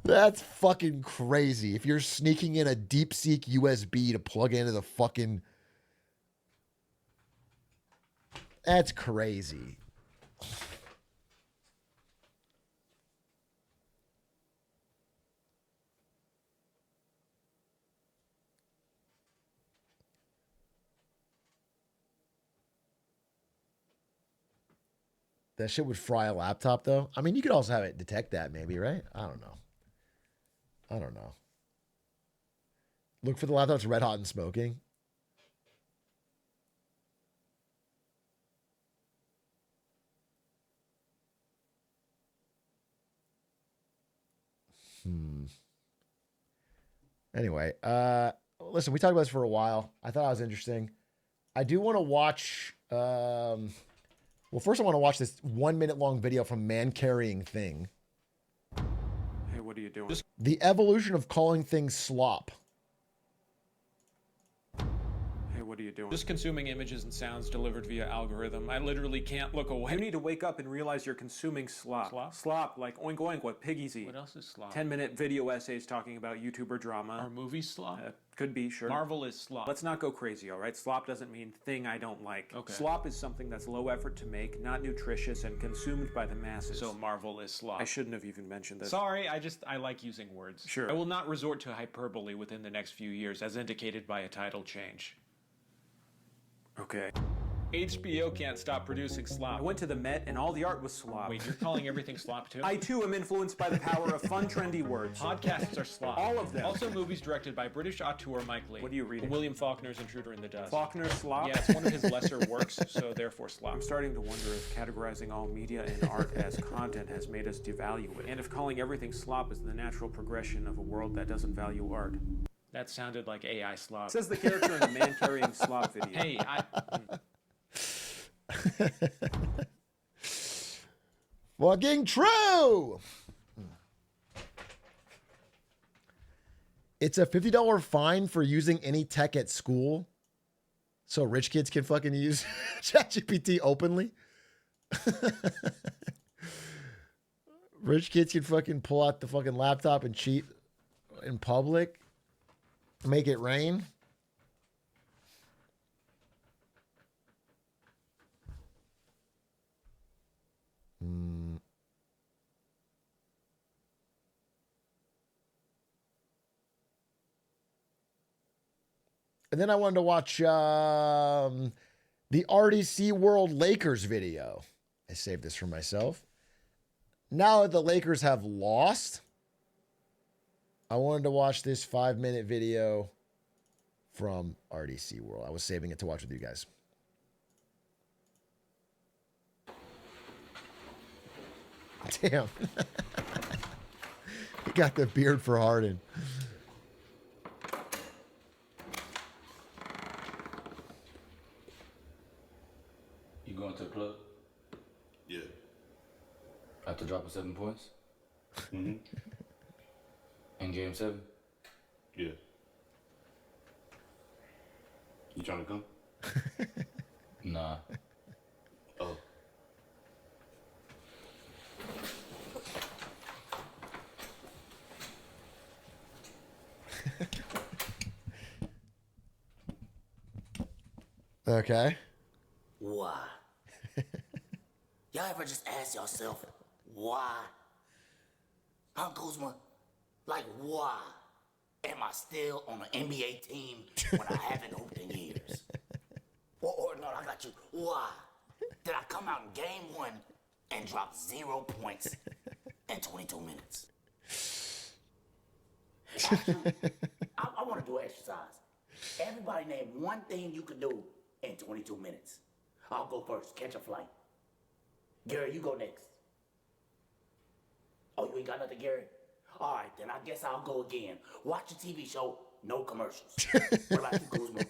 That's fucking crazy. If you're sneaking in a DeepSeek USB to plug into the fucking... That's crazy. That shit would fry a laptop, though. I mean, you could also have it detect that, maybe, right? I don't know. I don't know. Look for the laptop that's red hot and smoking. Anyway, listen, we talked about this for a while. I thought it was interesting. I do want to watch. Well, first I want to watch this 1 minute long video from Man Carrying Thing. Hey, what are you doing? The evolution of calling things slop. Hey, what are you doing? Just consuming images and sounds delivered via algorithm. I literally can't look away. You need to wake up and realize you're consuming slop. Slop? Slop, like oink oink, what piggies eat. What else is slop? 10-minute video essays talking about YouTuber drama. Are movies slop? Could be, sure. Marvel is slop. Let's not go crazy, all right? Slop doesn't mean thing I don't like. Okay. Slop is something that's low effort to make, not nutritious, and consumed by the masses. So Marvel is slop. I shouldn't have even mentioned this. Sorry, I like using words. Sure. I will not resort to hyperbole within the next few years, as indicated by a title change. Okay. HBO can't stop producing slop. I went to the Met and all the art was slop. Wait, you're calling everything slop too? I too am influenced by the power of fun, trendy words. Podcasts are slop. All of them. Also movies directed by British auteur Mike Leigh. What are you reading? William Faulkner's Intruder in the Dust. Faulkner slop? Yeah, it's one of his lesser works, so therefore slop. I'm starting to wonder if categorizing all media and art as content has made us devalue it, and if calling everything slop is the natural progression of a world that doesn't value art. That sounded like AI slop. Says the character in the Man Carrying Slop video. Hey, Fucking true. It's a $50 fine for using any tech at school, so rich kids can fucking use ChatGPT openly. Rich kids can fucking pull out the fucking laptop and cheat in public, make it rain. And then I wanted to watch the RDC World Lakers video. I saved this for myself. Now that the Lakers have lost, I wanted to watch this 5-minute video from RDC World. I was saving it to watch with you guys. Damn. He got the beard for Harden. You going to the club? Yeah. After dropping 7 points? Mm-hmm. In game 7? Yeah. You trying to come? Nah. Oh. Okay. Why? Y'all ever just ask yourself, why? Huh, Kuzma? Like, why am I still on an NBA team when I haven't hooped in years? Or no, I got you. Why did I come out in game 1 and drop 0 points in 22 minutes? Actually, I want to do an exercise. Everybody name one thing you can do in 22 minutes. I'll go first. Catch a flight. Gary, you go next. Oh, you ain't got nothing, Gary? All right, then I guess I'll go again. Watch a TV show, no commercials. What about you, Kuzma?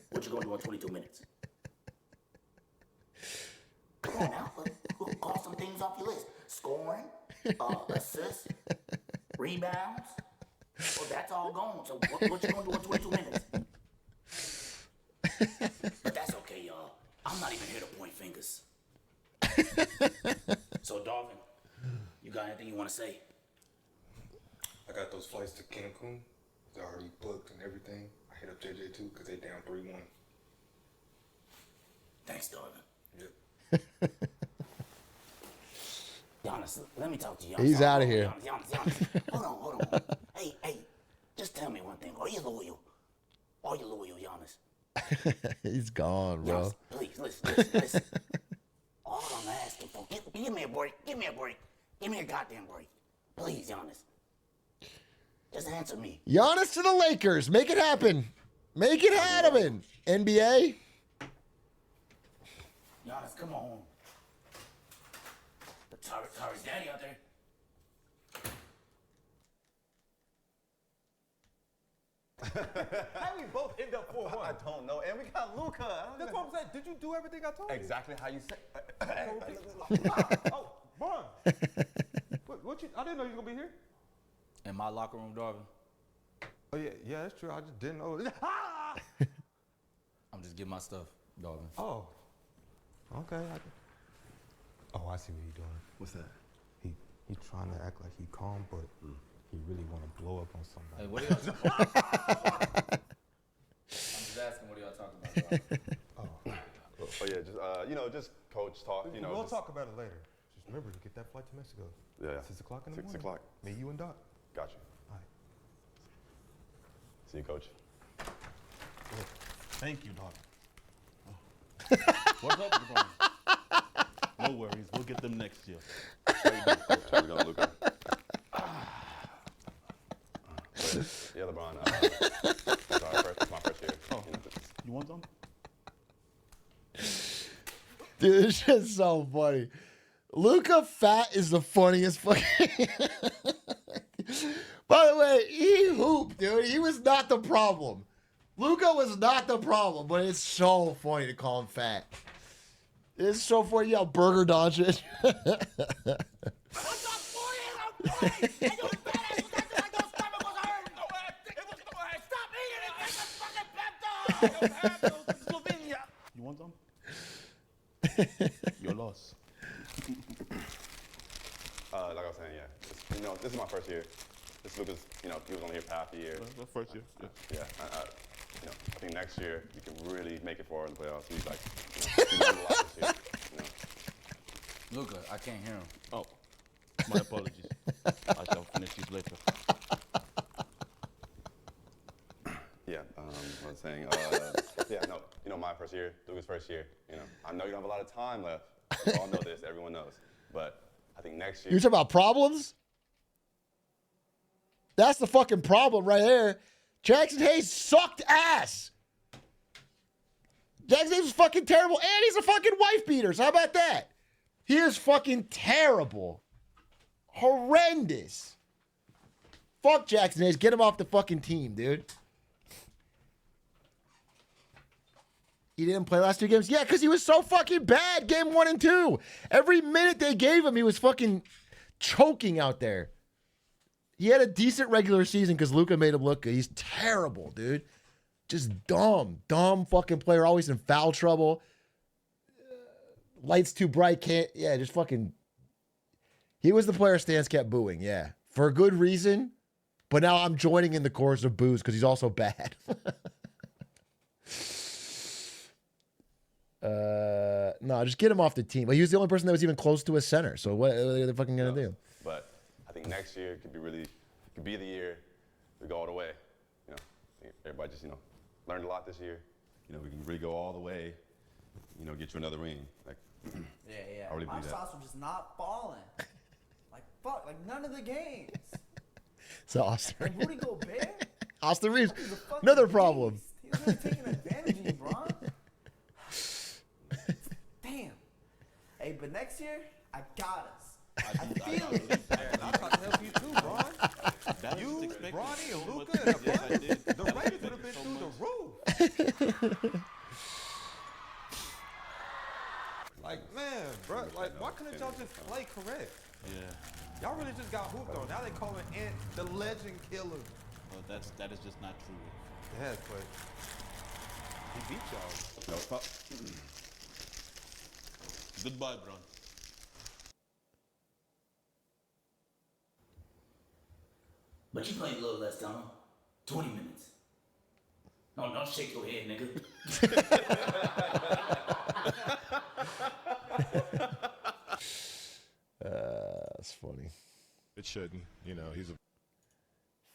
What you gonna do in 22 minutes? Come on now. Call some things off your list. Scoring, assists, rebounds. Well, that's all gone. So what you gonna do in 22 minutes? But that's okay, y'all. I'm I'm not even here to point fingers. So, Darvin, you got anything you want to say? I got those flights to Cancun. They're already booked and everything. I hit up JJ too because they down 3-1. Thanks, Darvin. Yep. Giannis, let me talk to you. He's out of here. Giannis. Hold on. Hey, just tell me one thing. Are you loyal? Are you loyal, Giannis? He's gone, bro. Giannis, please, listen. All I'm asking for, give me a break. Give me a goddamn break. Please, Giannis. Just answer me. Giannis to the Lakers. Make it happen. Make it happen. NBA. Giannis, come on. Tari's daddy out there. How we both end up 4-1? I don't know. And we got Luka. That's what I'm saying. Did you do everything I told you? Exactly how you said. Oh, Bron. What you? I didn't know you was gonna be here. In my locker room, Darvin. Oh yeah, that's true. I just didn't know. I'm just getting my stuff, Darvin. Oh. Okay. Oh, I see what he's doing. What's that? He trying to act like he calm, but he really want to blow up on somebody. Hey, what are y'all talking about? I'm just asking, what are y'all talking about? Oh yeah, just coach talk. We'll talk about it later. Just remember to get that flight to Mexico. Yeah. 6 o'clock in the morning. 6 o'clock. Me, you, and Doc. Got you. All right. See you, coach. Thank you, Doc. What's up, LeBron? No worries, we'll get them next year. How you doing, Luka? Yeah, LeBron. It's my first year. Oh, you want some? Dude, it's just so funny. Luka Fat is the funniest fucking. By the way, he hooped, dude. He was not the problem. Luka was not the problem, but it's so funny to call him fat. It's so funny. Yeah, burger dodge it. You want some? Your loss. Like I was saying, yeah. This is my first year. This Luka's, he was only here for half a year. The first year. Yeah. I think next year you can really make it forward in the playoffs. He's like, he's doing a lot this year. Luka, I can't hear him. Oh, my apologies. I shall finish these later. Yeah, I was saying, my first year, Luka's first year. I know you don't have a lot of time left. We all know this. Everyone knows. But I think next year. You talking about problems? That's the fucking problem right here. Jackson Hayes sucked ass. Jackson Hayes was fucking terrible, and he's a fucking wife beater. So how about that? He is fucking terrible. Horrendous. Fuck Jackson Hayes. Get him off the fucking team, dude. He didn't play last 2 games? Yeah, because he was so fucking bad game 1 and 2. Every minute they gave him, he was fucking choking out there. He had a decent regular season because Luka made him look good. He's terrible, dude. Just dumb fucking player, always in foul trouble. Lights too bright, just fucking. He was the player Stans kept booing, yeah. For a good reason, but now I'm joining in the chorus of boos because he's also bad. No, just get him off the team. Well, he was the only person that was even close to a center, so what are they fucking going to do? But I think next year could be the year we go all the way. Everybody just, learned a lot this year. We can really go all the way, get you another ring. Yeah. I really My believe that. shots were just not falling. None of the games. So Austin Like Rudy Gobert? Austin Reeves, He's a fucking another beast. problem. He was really taking advantage of you, Bron. Damn. Hey, but next year, I got us. I feel it. I'm trying to help you too, Bron. You, Bronny, and Luka, and the Raiders would have been through the roof. Man, bro, why couldn't y'all just play correct? Yeah. Y'all really just got hooped on. Now they calling Ant the legend killer. Well, that is just not true. Yeah, but he beat y'all. Goodbye, Bron. But you played a little less time. 20 minutes. No, don't shake your head, nigga. That's funny. It shouldn't. You know, he's a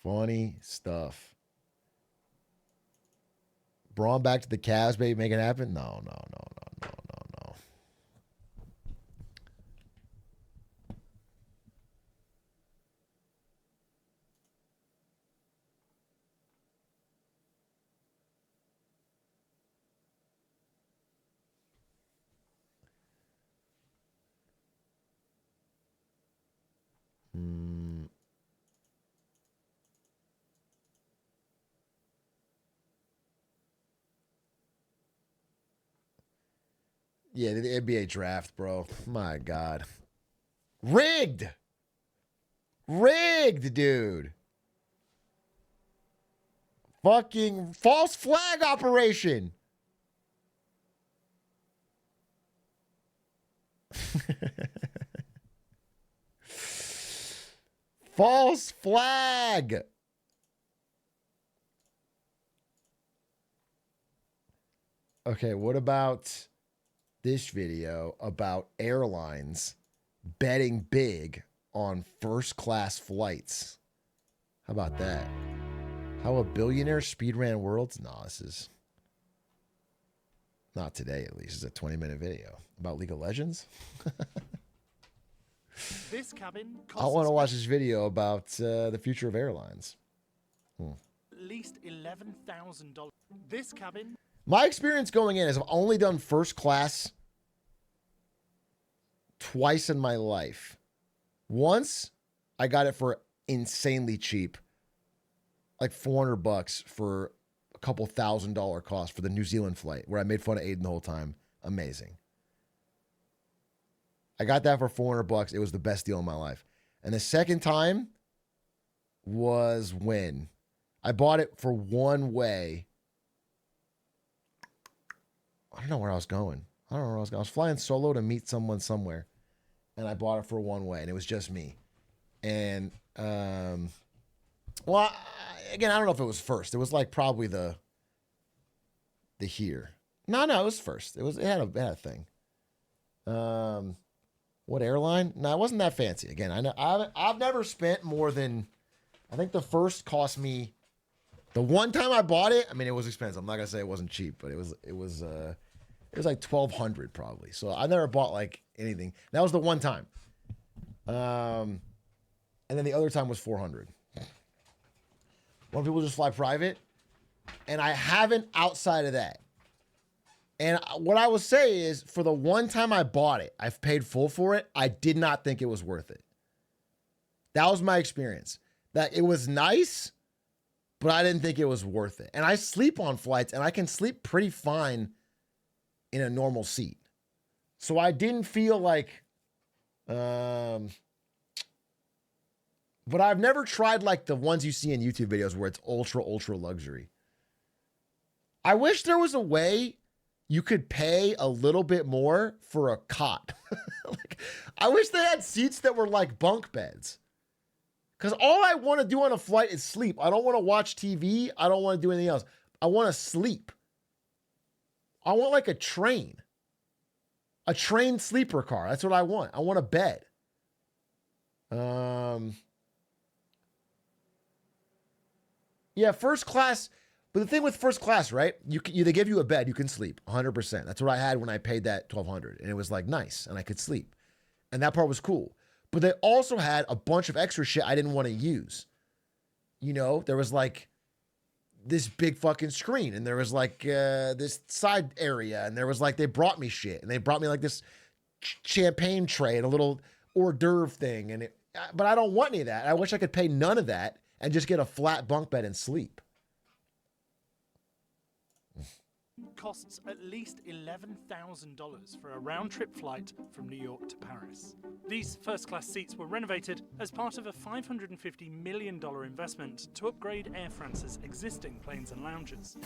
Funny stuff. Braun back to the Cavs, baby, make it happen? No. Yeah, the NBA draft, bro. My God. Rigged, dude. Fucking false flag operation. False flag. Okay, what about this video about airlines betting big on first class flights? How about that? How a billionaire speed ran worlds? No, this is not today, at least. It's a 20-minute video about League of Legends. This cabin I want to watch this video about the future of airlines. at least $11,000. This cabin. My experience going in is I've only done first class twice in my life. Once, I got it for insanely cheap, like $400 for a couple $1,000 cost for the New Zealand flight, where I made fun of Aiden the whole time. Amazing. I got that for $400. It was the best deal in my life. And the second time was when I bought it for one way. I don't know where I was going. I was flying solo to meet someone somewhere, and I bought it for one way, and it was just me. And well, again, I don't know if it was first. It was like probably the here. No, it was first. It had a thing. What airline? No, it wasn't that fancy. Again, I know I've never spent more than, I think the first cost me, the one time I bought it, I mean, it was expensive. I'm not gonna say it wasn't cheap, but it was like $1,200 probably. So I never bought like anything. That was the one time. And then the other time was $400. When people just fly private, and I haven't outside of that. And what I would say is, for the one time I bought it, I've paid full for it. I did not think it was worth it. That was my experience. That it was nice, but I didn't think it was worth it. And I sleep on flights, and I can sleep pretty fine in a normal seat. So I didn't feel like, but I've never tried like the ones you see in YouTube videos where it's ultra luxury. I wish there was a way you could pay a little bit more for a cot. Like, I wish they had seats that were like bunk beds. Because all I want to do on a flight is sleep. I don't want to watch TV. I don't want to do anything else. I want to sleep. I want like a train sleeper car. That's what I want. I want a bed. Yeah, first class. But the thing with first class, right? They give you a bed, you can sleep 100%. That's what I had when I paid that $1,200, and it was like nice, and I could sleep, and that part was cool. But they also had a bunch of extra shit I didn't want to use. You know, there was like this big fucking screen, and there was like this side area, and there was like, they brought me shit, and they brought me like this champagne tray and a little hors d'oeuvre thing, but I don't want any of that. I wish I could pay none of that and just get a flat bunk bed and sleep. costs at least $11,000 for a round-trip flight from New York to Paris. These first-class seats were renovated as part of a $550 million investment to upgrade Air France's existing planes and lounges.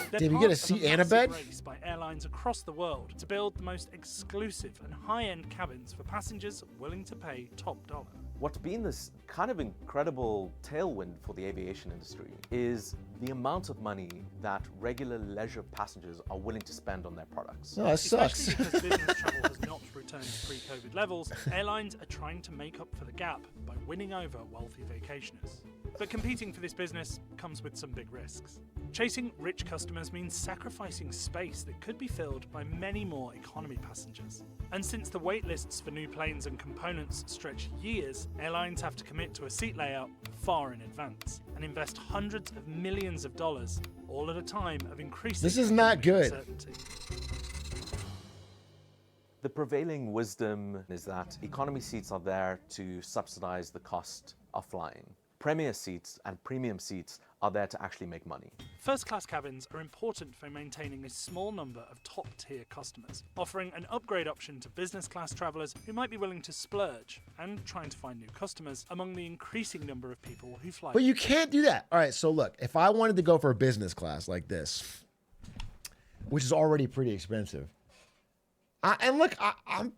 They're Damn, you part get a of seat and a massive bed? race by airlines across the world to build the most exclusive and high-end cabins for passengers willing to pay top dollar. What's been this kind of incredible tailwind for the aviation industry is the amount of money that regular leisure passengers are willing to spend on their products. Oh, that sucks. Especially because business travel has not returned to pre-COVID levels, airlines are trying to make up for the gap by winning over wealthy vacationers. But competing for this business comes with some big risks. Chasing rich customers means sacrificing space that could be filled by many more economy passengers. And since the wait lists for new planes and components stretch years, airlines have to commit to a seat layout far in advance and invest hundreds of millions of dollars, all at a time of increasing This is not good. uncertainty. The prevailing wisdom is that economy seats are there to subsidize the cost of flying. Premier seats and premium seats are there to actually make money. First-class cabins are important for maintaining a small number of top-tier customers, offering an upgrade option to business-class travelers who might be willing to splurge and trying to find new customers among the increasing number of people who fly. But you can't do that. All right, so look, if I wanted to go for a business class like this, which is already pretty expensive, I'm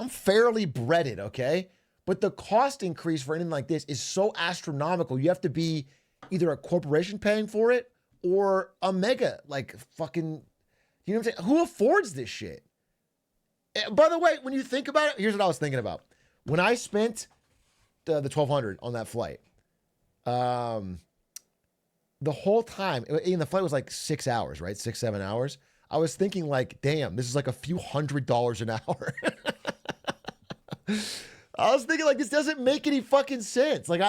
fairly breaded, okay? But the cost increase for anything like this is so astronomical. You have to be either a corporation paying for it or a mega, like fucking, you know what I'm saying? Who affords this shit? By the way, when you think about it, here's what I was thinking about. When I spent the 1,200 on that flight, the whole time, and the flight was like 6 hours, right? 6-7 hours. I was thinking like, damn, this is like a few $100s an hour. I was thinking like, this doesn't make any fucking sense. Like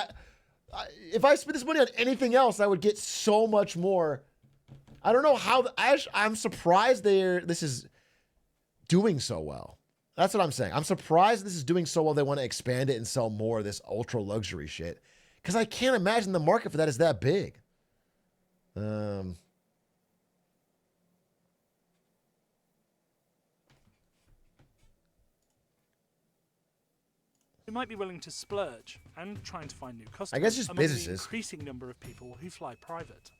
if I spent this money on anything else, I would get so much more. I don't know how, I'm surprised this is doing so well. That's what I'm saying. I'm surprised this is doing so well. They want to expand it and sell more of this ultra luxury shit. Because I can't imagine the market for that is that big. Who might be willing to splurge and trying to find new customers. I guess just among businesses. The increasing number of people who fly private.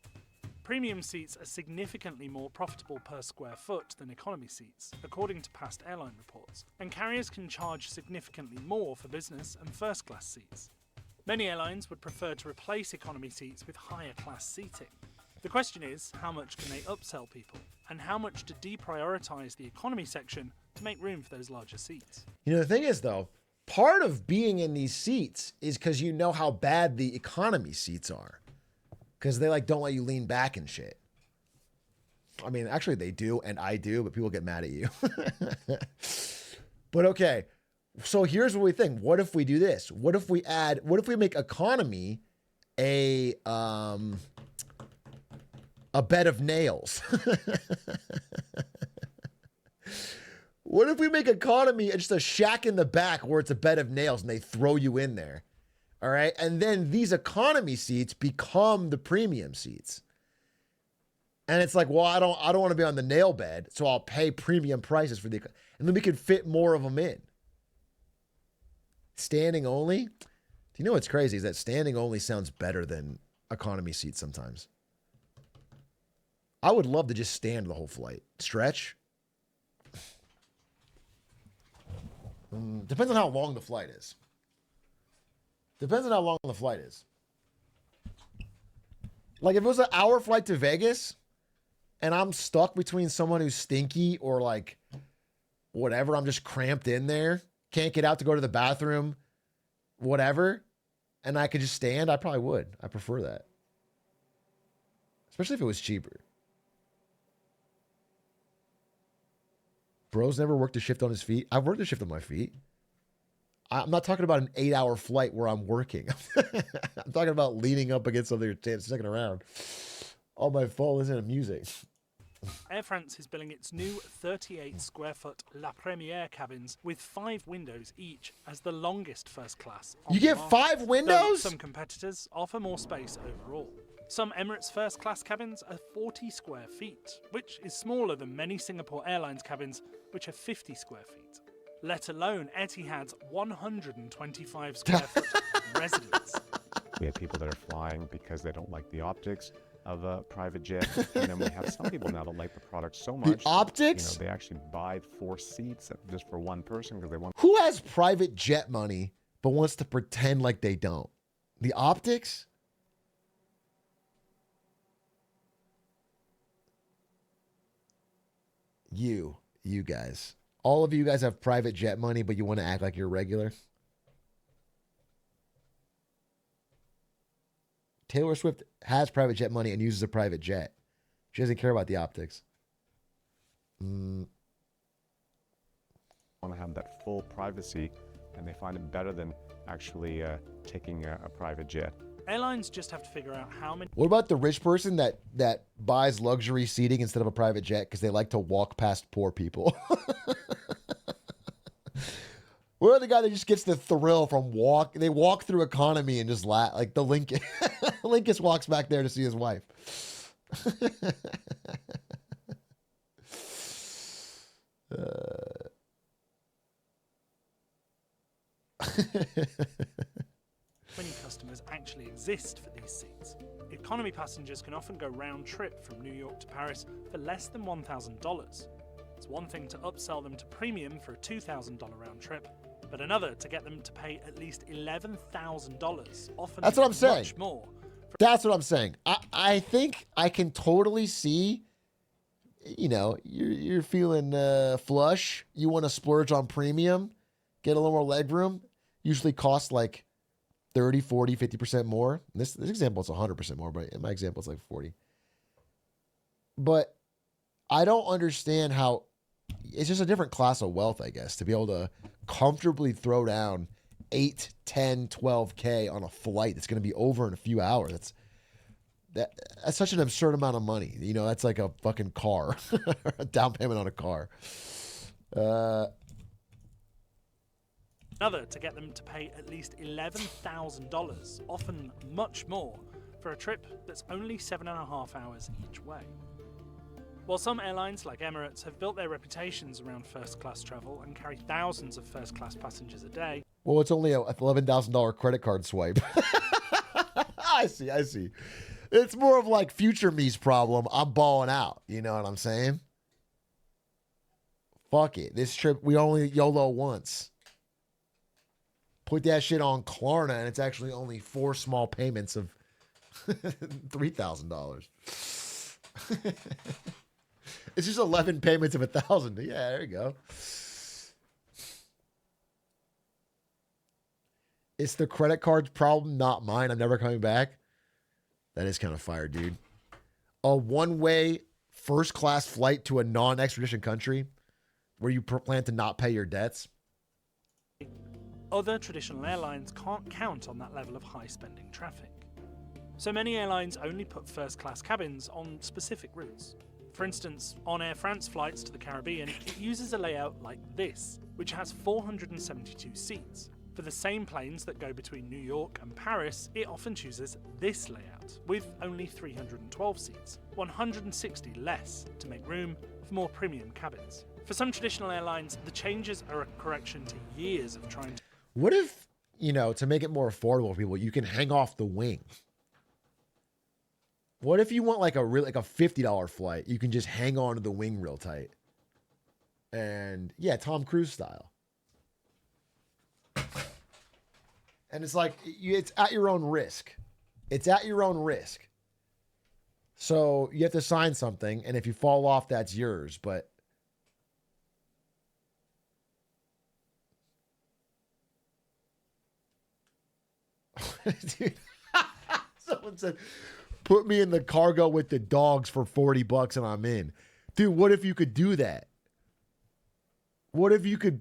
Premium seats are significantly more profitable per square foot than economy seats, according to past airline reports, and carriers can charge significantly more for business and first-class seats. Many airlines would prefer to replace economy seats with higher-class seating. The question is, how much can they upsell people, and how much to deprioritize the economy section to make room for those larger seats? You know, the thing is, though, part of being in these seats is because you know how bad the economy seats are. Because they, like, don't let you lean back and shit. I mean, actually, they do, and I do, but people get mad at you. But, okay, so here's what we think. What if we do this? What if we make economy a bed of nails? What if we make economy just a shack in the back where it's a bed of nails and they throw you in there? All right. And then these economy seats become the premium seats. And it's like, well, I don't want to be on the nail bed, so I'll pay premium prices for and then we could fit more of them in. Standing only. Do you know what's crazy is that standing only sounds better than economy seats sometimes. I would love to just stand the whole flight. Stretch. Depends on how long the flight is. Like if it was an hour flight to Vegas and I'm stuck between someone who's stinky or like whatever, I'm just cramped in there, can't get out to go to the bathroom, whatever, and I could just stand, I probably would. I prefer that. Especially if it was cheaper. Bro's never worked a shift on his feet. I've worked a shift on my feet. I'm not talking about an 8-hour flight where I'm working. I'm talking about leaning up against something or sticking around on my phone listening to music. Air France is building its new 38 square foot La Première cabins with 5 windows each as the longest first class. You get 5 windows? Some competitors offer more space overall. Some Emirates first class cabins are 40 square feet, which is smaller than many Singapore Airlines cabins, which are 50 square feet. Let alone Etihad's 125 square foot residence. We have people that are flying because they don't like the optics of a private jet, and then we have some people now that like the product so much. The optics? That, they actually buy 4 seats just for one person because they want. Who has private jet money but wants to pretend like they don't? The optics? You guys. All of you guys have private jet money, but you want to act like you're regular? Taylor Swift has private jet money and uses a private jet. She doesn't care about the optics. Want to have that full privacy, and they find it better than actually taking a private jet. Airlines just have to figure out how many. What about the rich person that buys luxury seating instead of a private jet because they like to walk past poor people? What about the guy that just gets the thrill from they walk through economy and just laugh, like the Lincoln. Lincoln walks back there to see his wife. Many customers actually exist for these seats. Economy passengers can often go round trip from New York to Paris for less than $1,000. It's one thing to upsell them to premium for a $2,000 round trip, but another to get them to pay at least $11,000, often That's what I'm saying. much more. That's what I'm saying. I think I can totally see, you're feeling flush. You want to splurge on premium, get a little more leg room. Usually costs like 30, 40, 50% more. This example is 100% more, but in my example it's like 40. But I don't understand how it's just a different class of wealth, I guess, to be able to comfortably throw down 8, 10, 12K on a flight that's going to be over in a few hours. That's such an absurd amount of money. That's like a fucking car, a down payment on a car. Another to get them to pay at least $11,000, often much more, for a trip that's only 7.5 hours each way. While some airlines like Emirates have built their reputations around first-class travel and carry thousands of first-class passengers a day. Well, it's only a $11,000 credit card swipe. I see. It's more of like future me's problem. I'm balling out. You know what I'm saying? Fuck it. This trip, we only YOLO once. Put that shit on Klarna, and it's actually only 4 small payments of $3,000. It's just 11 payments of $1,000. Yeah, there you go. It's the credit card's problem, not mine. I'm never coming back. That is kind of fire, dude. A one-way first-class flight to a non-extradition country where you plan to not pay your debts. Other traditional airlines can't count on that level of high-spending traffic. So many airlines only put first-class cabins on specific routes. For instance, on Air France flights to the Caribbean, it uses a layout like this, which has 472 seats. For the same planes that go between New York and Paris, it often chooses this layout, with only 312 seats, 160 less to make room for more premium cabins. For some traditional airlines, the changes are a correction to years of trying to... What if, to make it more affordable for people, you can hang off the wing? What if you want like a $50 flight? You can just hang on to the wing real tight. And yeah, Tom Cruise style. And it's like, it's at your own risk. It's at your own risk. So you have to sign something. And if you fall off, that's yours. But dude, someone said, put me in the cargo with the dogs for $40 and I'm in. Dude, what if you could do that? What if you could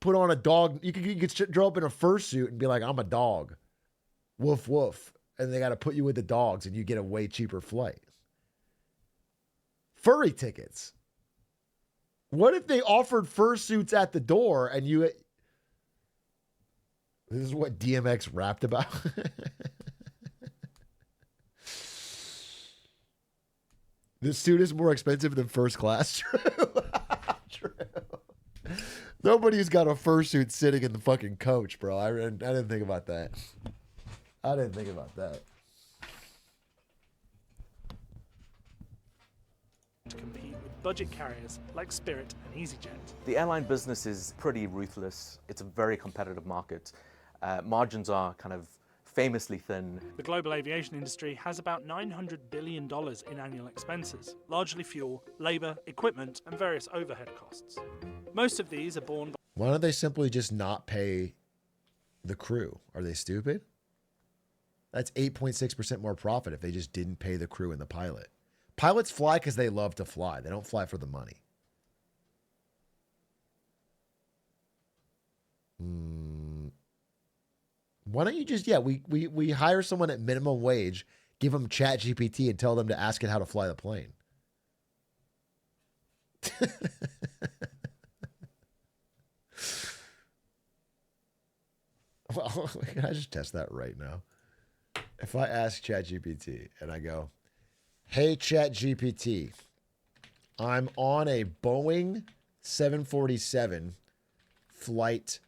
put on a dog? You could draw up in a fursuit and be like, I'm a dog. Woof, woof. And they got to put you with the dogs and you get a way cheaper flight. Furry tickets. What if they offered fursuits at the door and you... This is what DMX rapped about. The suit is more expensive than first class. True. True. Nobody's got a fursuit sitting in the fucking coach, bro. I didn't think about that. I didn't think about that. To compete with budget carriers like Spirit and EasyJet. The airline business is pretty ruthless. It's a very competitive market. Margins are kind of famously thin. The global aviation industry has about $900 billion in annual expenses, largely fuel, labor, equipment, and various overhead costs. Most of these are borne by... Why don't they simply just not pay the crew? Are they stupid? That's 8.6% more profit if they just didn't pay the crew and the pilot. Pilots fly because they love to fly. They don't fly for the money. Why don't you just, we hire someone at minimum wage, give them ChatGPT and tell them to ask it how to fly the plane. Well, can I just test that right now? If I ask ChatGPT and I go, hey, ChatGPT, I'm on a Boeing 747 flight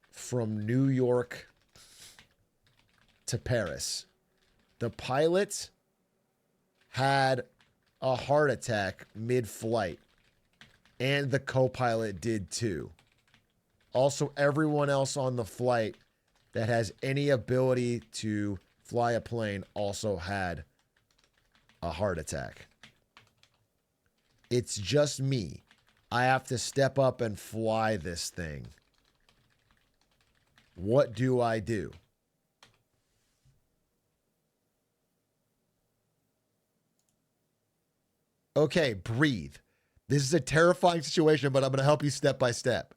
from New York to Paris. The pilot had a heart attack mid-flight, and the co-pilot did too. Also, everyone else on the flight that has any ability to fly a plane also had a heart attack. It's just me. I have to step up and fly this thing. What do I do? Okay, breathe. This is a terrifying situation, but I'm going to help you step by step.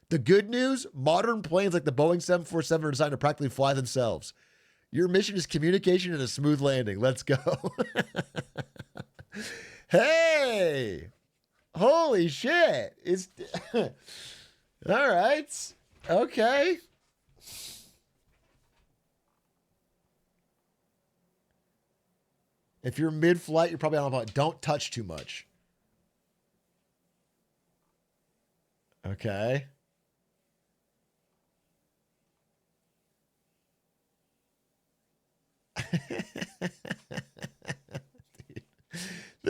The good news, modern planes like the Boeing 747 are designed to practically fly themselves. Your mission is communication and a smooth landing. Let's go. Hey! Holy shit. It's all right. Okay. If you're mid-flight, you're probably on a don't touch too much. Okay. I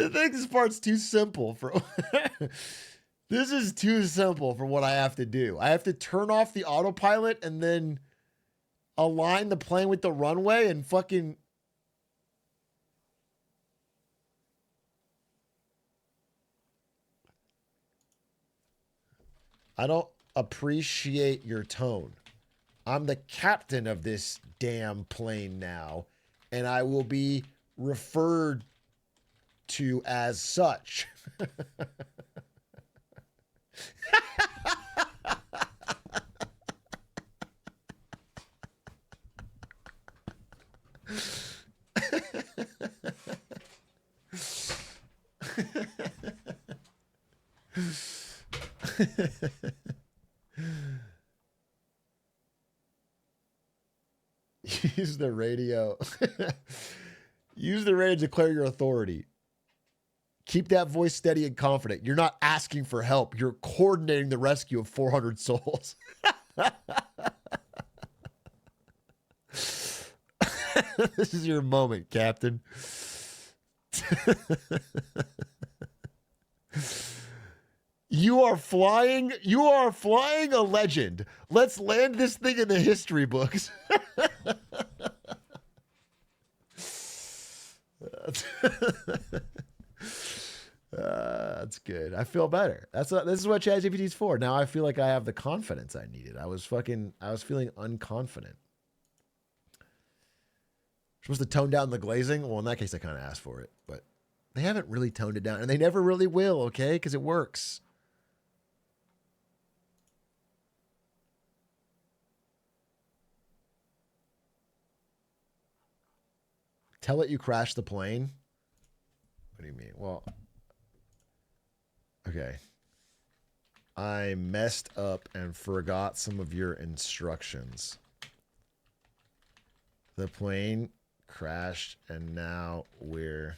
think this part's too simple for this is too simple for what I have to do. I have to turn off the autopilot and then align the plane with the runway and fucking I don't appreciate your tone. I'm the captain of this damn plane now, and I will be referred to as such. Use the radio. Use the radio to declare your authority. Keep that voice steady and confident. You're not asking for help. You're coordinating the rescue of 400 souls. This is your moment, Captain. You are flying a legend. Let's land this thing in the history books. That's good. I feel better. This is what ChatGPT is for. Now I feel like I have the confidence I needed. I was feeling unconfident. Supposed to tone down the glazing? Well, in that case, I kind of asked for it, but they haven't really toned it down, and they never really will, okay? Because it works. Tell it you crashed the plane? What do you mean? Well, okay. I messed up and forgot some of your instructions. The plane crashed and now we're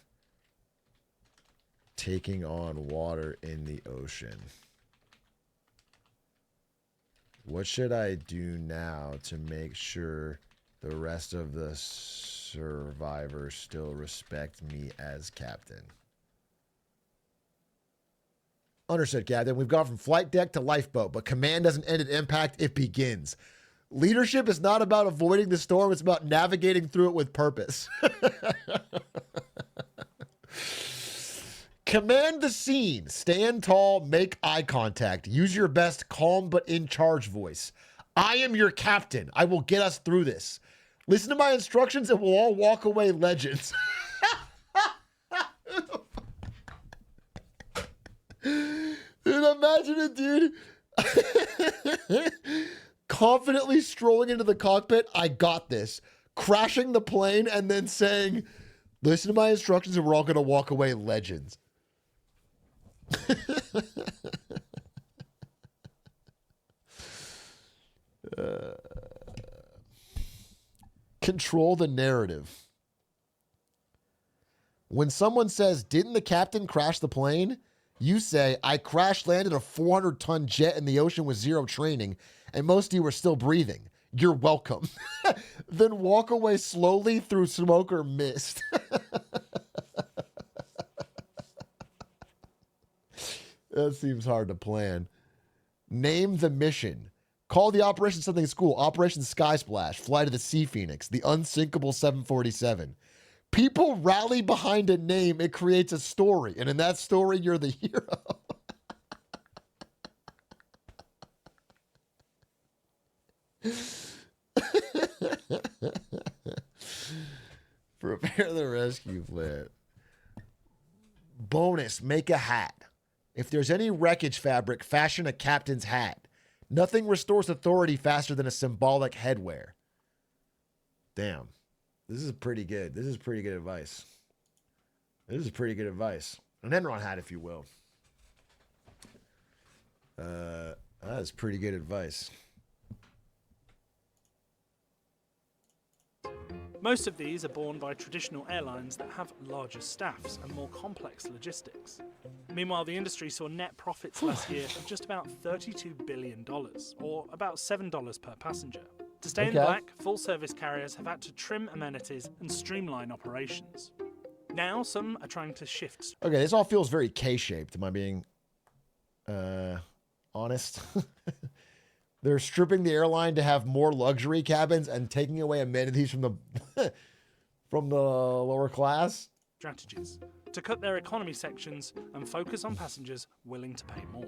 taking on water in the ocean. What should I do now to make sure the rest of the survivors still respect me as captain? Understood, Captain. We've gone from flight deck to lifeboat, but command doesn't end at impact, it begins. Leadership is not about avoiding the storm, it's about navigating through it with purpose. Command the scene. Stand tall, make eye contact. Use your best calm but in charge voice. I am your captain. I will get us through this. Listen to my instructions and we'll all walk away legends. Dude, imagine it, dude. Confidently strolling into the cockpit, I got this. Crashing the plane and then saying, listen to my instructions and we're all going to walk away legends. Control the narrative. When someone says, didn't the captain crash the plane? You say, I crash landed a 400-ton jet in the ocean with zero training, and most of you were still breathing. You're welcome. Then walk away slowly through smoke or mist. That seems hard to plan. Name the mission. Call the operation something cool. Operation Sky Splash, Flight of the Sea Phoenix, the unsinkable 747. People rally behind a name, it creates a story. And in that story, you're the hero. Prepare the rescue plan. Bonus, make a hat. If there's any wreckage fabric, fashion a captain's hat. Nothing restores authority faster than a symbolic headwear. Damn. This is pretty good. This is pretty good advice. This is pretty good advice. An Enron hat, if you will. That's pretty good advice. Most of these are borne by traditional airlines that have larger staffs and more complex logistics. Meanwhile, the industry saw net profits last year of just about $32 billion, or about $7 per passenger. To stay in the black, full-service carriers have had to trim amenities and streamline operations. Now, some are trying to shift. Okay, this all feels very K-shaped. Am I being honest? They're stripping the airline to have more luxury cabins and taking away amenities from the from the lower class. Strategies to cut their economy sections and focus on passengers willing to pay more.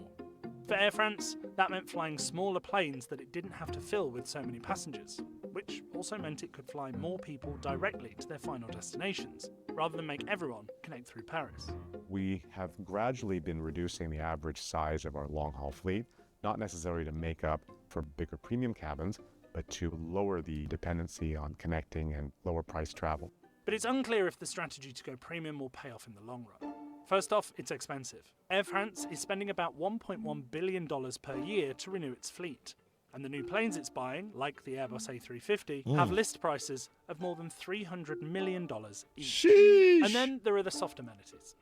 For Air France, that meant flying smaller planes that it didn't have to fill with so many passengers, which also meant it could fly more people directly to their final destinations, rather than make everyone connect through Paris. We have gradually been reducing the average size of our long-haul fleet, not necessarily to make up for bigger premium cabins, but to lower the dependency on connecting and lower price travel. But it's unclear if the strategy to go premium will pay off in the long run. First off, it's expensive. Air France is spending about $1.1 billion per year to renew its fleet. And the new planes it's buying, like the Airbus A350, have list prices of more than $300 million each. Sheesh. And then there are the soft amenities.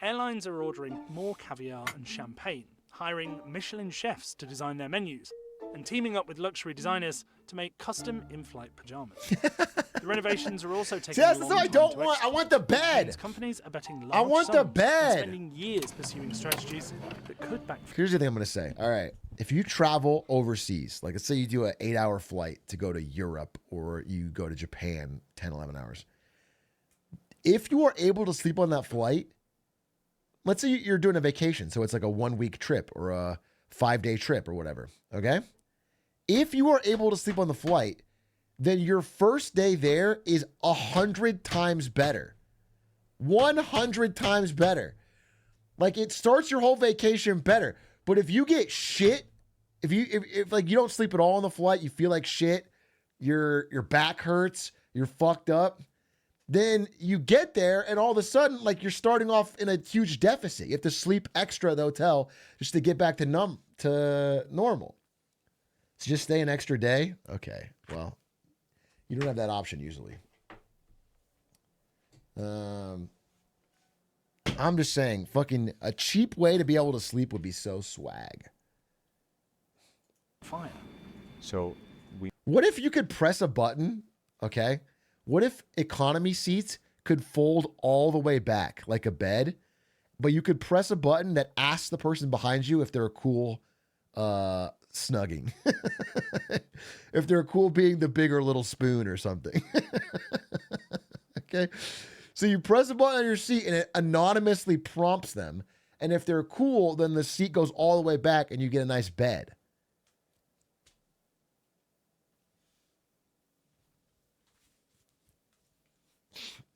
Airlines are ordering more caviar and champagne, hiring Michelin chefs to design their menus, and teaming up with luxury designers to make custom in-flight pajamas. The renovations are also taking That's a long what I time don't to want. I want the bed. Means companies are betting large I want the sums bed. and spending years pursuing strategies that could backfire. Here's the thing I'm going to say. All right. If you travel overseas, like let's say you do an 8-hour flight to go to Europe or you go to Japan, 10, 11 hours. If you are able to sleep on that flight, let's say you're doing a vacation. So it's like a 1-week trip or a 5-day trip or whatever. Okay. If you are able to sleep on the flight, then your first day there is 100 times better. 100 times better. Like it starts your whole vacation better. But if you get shit, if like you don't sleep at all on the flight, you feel like shit, your back hurts, you're fucked up, then you get there and all of a sudden like you're starting off in a huge deficit. You have to sleep extra at the hotel just to get back to normal. So just stay an extra day? Okay, well, you don't have that option usually. I I'm just saying, fucking a cheap way to be able to sleep would be so swag. Fine. So what if you could press a button? Okay. What if economy seats could fold all the way back like a bed, but you could press a button that asks the person behind you if they're cool snugging. If they're cool being the bigger little spoon or something. Okay. So you press a button on your seat and it anonymously prompts them. And if they're cool, then the seat goes all the way back and you get a nice bed.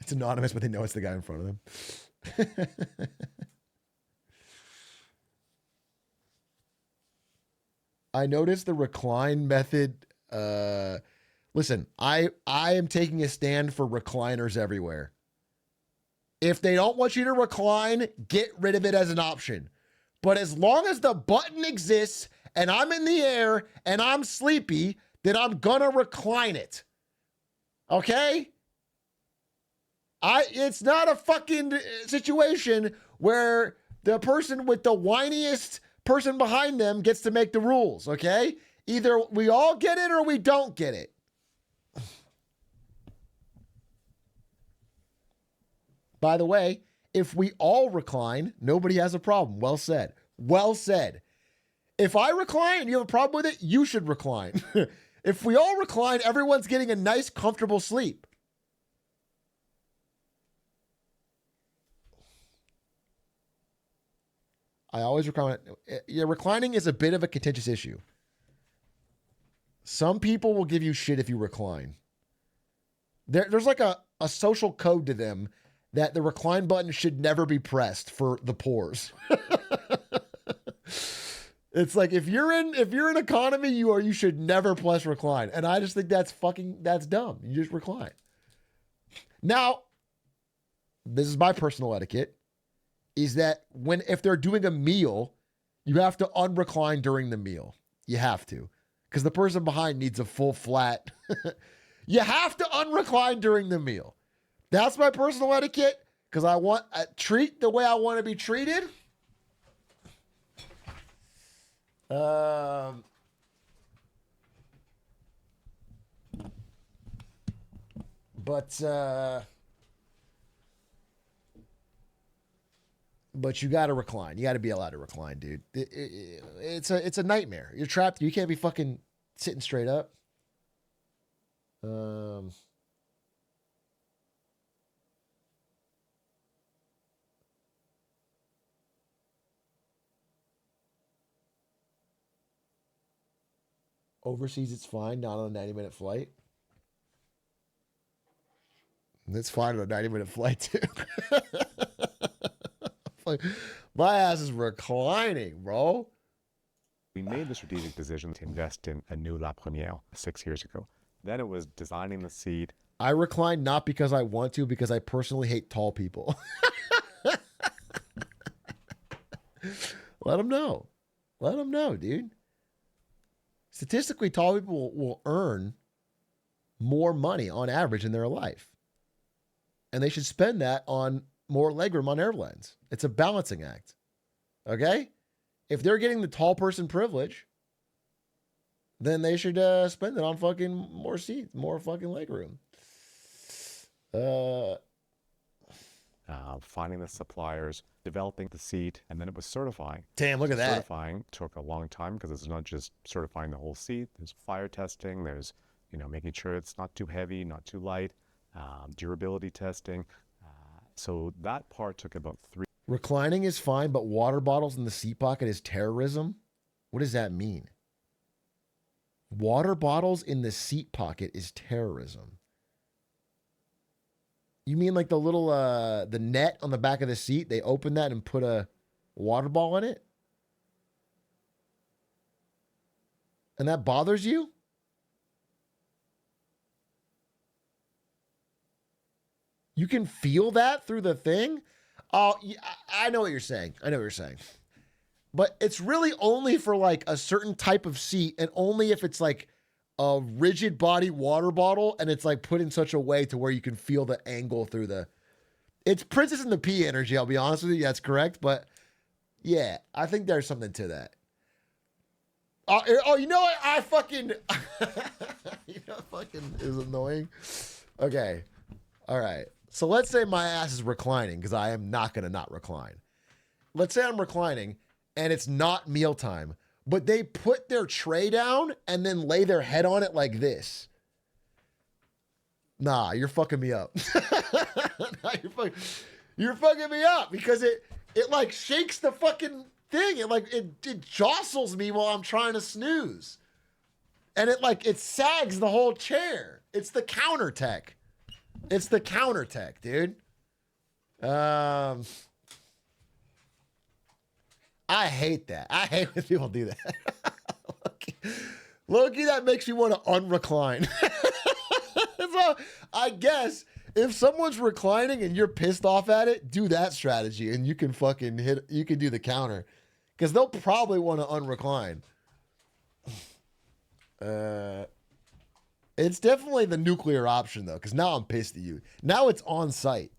It's anonymous, but they know it's the guy in front of them. I noticed the recline method. Listen, I am taking a stand for recliners everywhere. If they don't want you to recline, get rid of it as an option. But as long as the button exists and I'm in the air and I'm sleepy, then I'm gonna recline it. Okay? It's not a fucking situation where the person with the whiniest person behind them gets to make the rules, okay? Either we all get it or we don't get it. By the way, if we all recline, nobody has a problem. Well said. Well said. If I recline and you have a problem with it, you should recline. If we all recline, everyone's getting a nice, comfortable sleep. I always recline. Yeah, reclining is a bit of a contentious issue. Some people will give you shit if you recline. There's like a social code to them that the recline button should never be pressed for the pores. It's like if you're in economy, you should never press recline. And I just think that's dumb. You just recline. Now, this is my personal etiquette. Is that if they're doing a meal, you have to unrecline during the meal. You have to. Because the person behind needs a full flat. You have to unrecline during the meal. That's my personal etiquette. Because I want a treat the way I want to be treated. But you got to recline. You got to be allowed to recline, dude. It's a nightmare. You're trapped. You can't be fucking sitting straight up. Overseas, it's fine. Not on a 90-minute flight. It's fine on a 90-minute flight, too. Like, my ass is reclining, bro. We made the strategic decision to invest in a new La Première 6 years ago. Then it was designing the seat. I recline not because I want to, because I personally hate tall people. Let them know. Let them know, dude. Statistically, tall people will earn more money on average in their life. And they should spend that on more legroom on airlines. It's a balancing act. Okay? If they're getting the tall person privilege, then they should spend it on fucking more seats, more fucking legroom. Finding the suppliers, developing the seat, and then it was certifying. Damn, look at that. Certifying took a long time because it's not just certifying the whole seat. There's fire testing. There's, making sure it's not too heavy, not too light, durability testing. So that part took about 3. Reclining is fine, but water bottles in the seat pocket is terrorism? What does that mean? Water bottles in the seat pocket is terrorism. You mean like the little, the net on the back of the seat? They open that and put a water bottle in it? And that bothers you? You can feel that through the thing? Oh, yeah, I know what you're saying. But it's really only for like a certain type of seat and only if it's like a rigid body water bottle and it's like put in such a way to where you can feel the angle through the... It's Princess and the Pea energy, I'll be honest with you. That's correct. But yeah, I think there's something to that. You know what? I fucking... you know what fucking is annoying? Okay. All right. So let's say my ass is reclining, because I am not going to not recline. Let's say I'm reclining and it's not mealtime, but they put their tray down and then lay their head on it like this. Nah, you're fucking me up. Nah, you're fucking me up because it like shakes the fucking thing. It jostles me while I'm trying to snooze. And it sags the whole chair. It's the counter tech. It's the counter tech, dude. I hate that. I hate when people do that. Loki, that makes me want to unrecline. So I guess if someone's reclining and you're pissed off at it, do that strategy and you can fucking you can do the counter. Because they'll probably want to unrecline. It's definitely the nuclear option, though, because now I'm pissed at you. Now it's on site.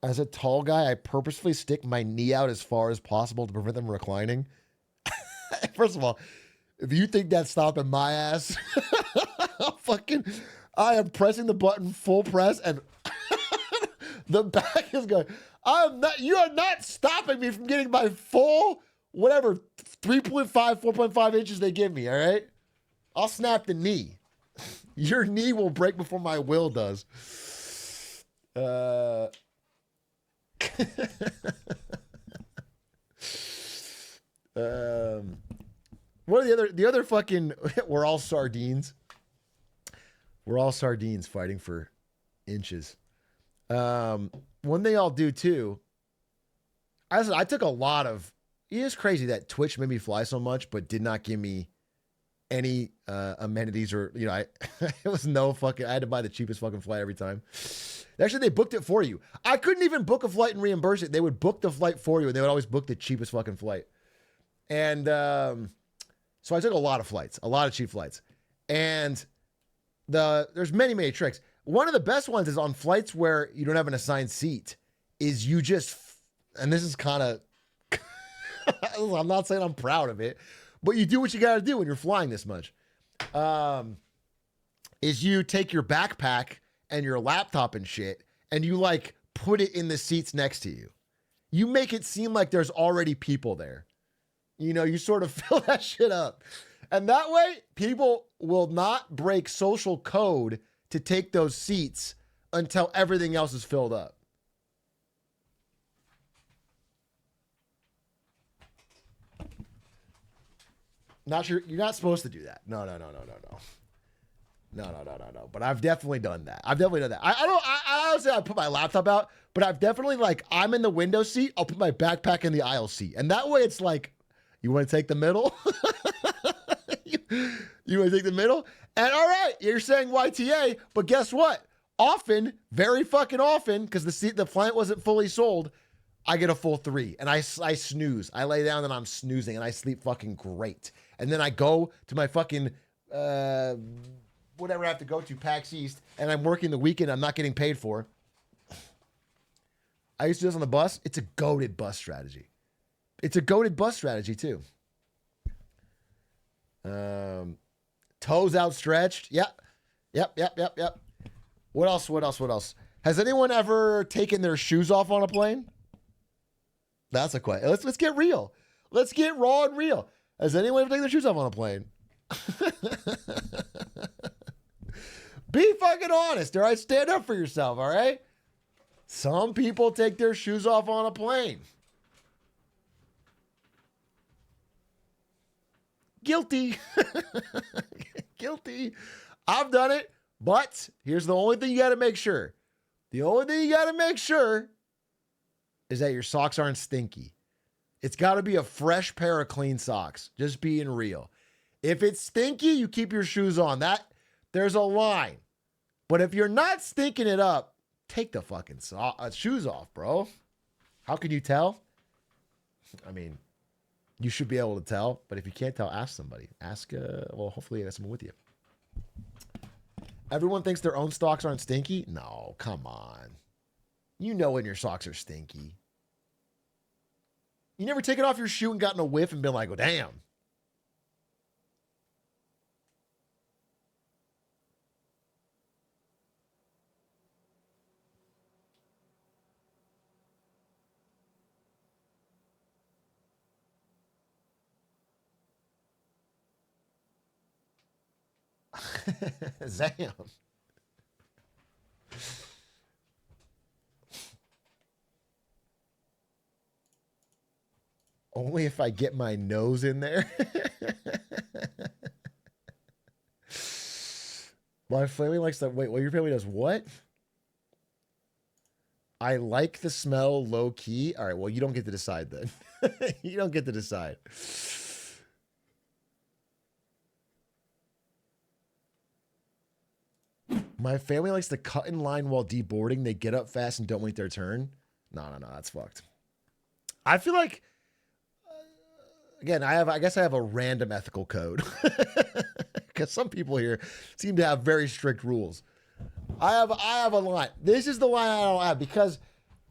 As a tall guy, I purposefully stick my knee out as far as possible to prevent them reclining. First of all, if you think that's stopping my ass, I am pressing the button full press and the back is going. You are not stopping me from getting my full, whatever, 3.5, 4.5 inches they give me, all right? I'll snap the knee. Your knee will break before my will does. What are the other fucking we're all sardines. We're all sardines fighting for inches. One thing I'll do too, I took a lot of, it is crazy that Twitch made me fly so much but did not give me any amenities or, it was no fucking, I had to buy the cheapest fucking flight every time. Actually, they booked it for you. I couldn't even book a flight and reimburse it. They would book the flight for you, and they would always book the cheapest fucking flight. And so I took a lot of flights, a lot of cheap flights. And there's many, many tricks. One of the best ones is on flights where you don't have an assigned seat, is you just, and this is kind of, I'm not saying I'm proud of it, but you do what you got to do when you're flying this much. Is you take your backpack and your laptop and shit, and you put it in the seats next to you. You make it seem like there's already people there. You sort of fill that shit up. And that way, people will not break social code to take those seats until everything else is filled up. Not sure. You're not supposed to do that. No. No. But I've definitely done that. I don't say I put my laptop out, but I've definitely I'm in the window seat. I'll put my backpack in the aisle seat. And that way it's you want to take the middle? You want to take the middle? And all right, you're saying YTA, but guess what? Often, very fucking often, because the flight wasn't fully sold, I get a full 3 and I snooze. I lay down and I'm snoozing and I sleep fucking great. And then I go to my fucking, whatever I have to go to, PAX East, and I'm working the weekend I'm not getting paid for. I used to do this on the bus. It's a goated bus strategy. It's a goated bus strategy too. Toes outstretched. Yep. What else? Has anyone ever taken their shoes off on a plane? That's a question. Let's get real. Let's get raw and real. Has anyone ever taken their shoes off on a plane? Be fucking honest, all right? Stand up for yourself, all right? Some people take their shoes off on a plane. Guilty. Guilty. I've done it, but here's the only thing you got to make sure. The only thing you got to make sure is that your socks aren't stinky. It's got to be a fresh pair of clean socks. Just being real. If it's stinky, you keep your shoes on. There's a line. But if you're not stinking it up, take the fucking shoes off, bro. How can you tell? I mean, you should be able to tell, but if you can't tell, ask somebody. Well, hopefully you have someone with you. Everyone thinks their own socks aren't stinky? No, come on. You know when your socks are stinky. You never taken off your shoe and gotten a whiff and been like, oh, damn. Zam. Only if I get my nose in there. My family likes that. Wait, well, your family does what? I like the smell low key. All right, well, you don't get to decide then. You don't get to decide. My family likes to cut in line while deboarding. They get up fast and don't wait their turn. No, that's fucked. I feel like, again, I guess I have a random ethical code. Because some people here seem to have very strict rules. I have a line. This is the line I don't have, because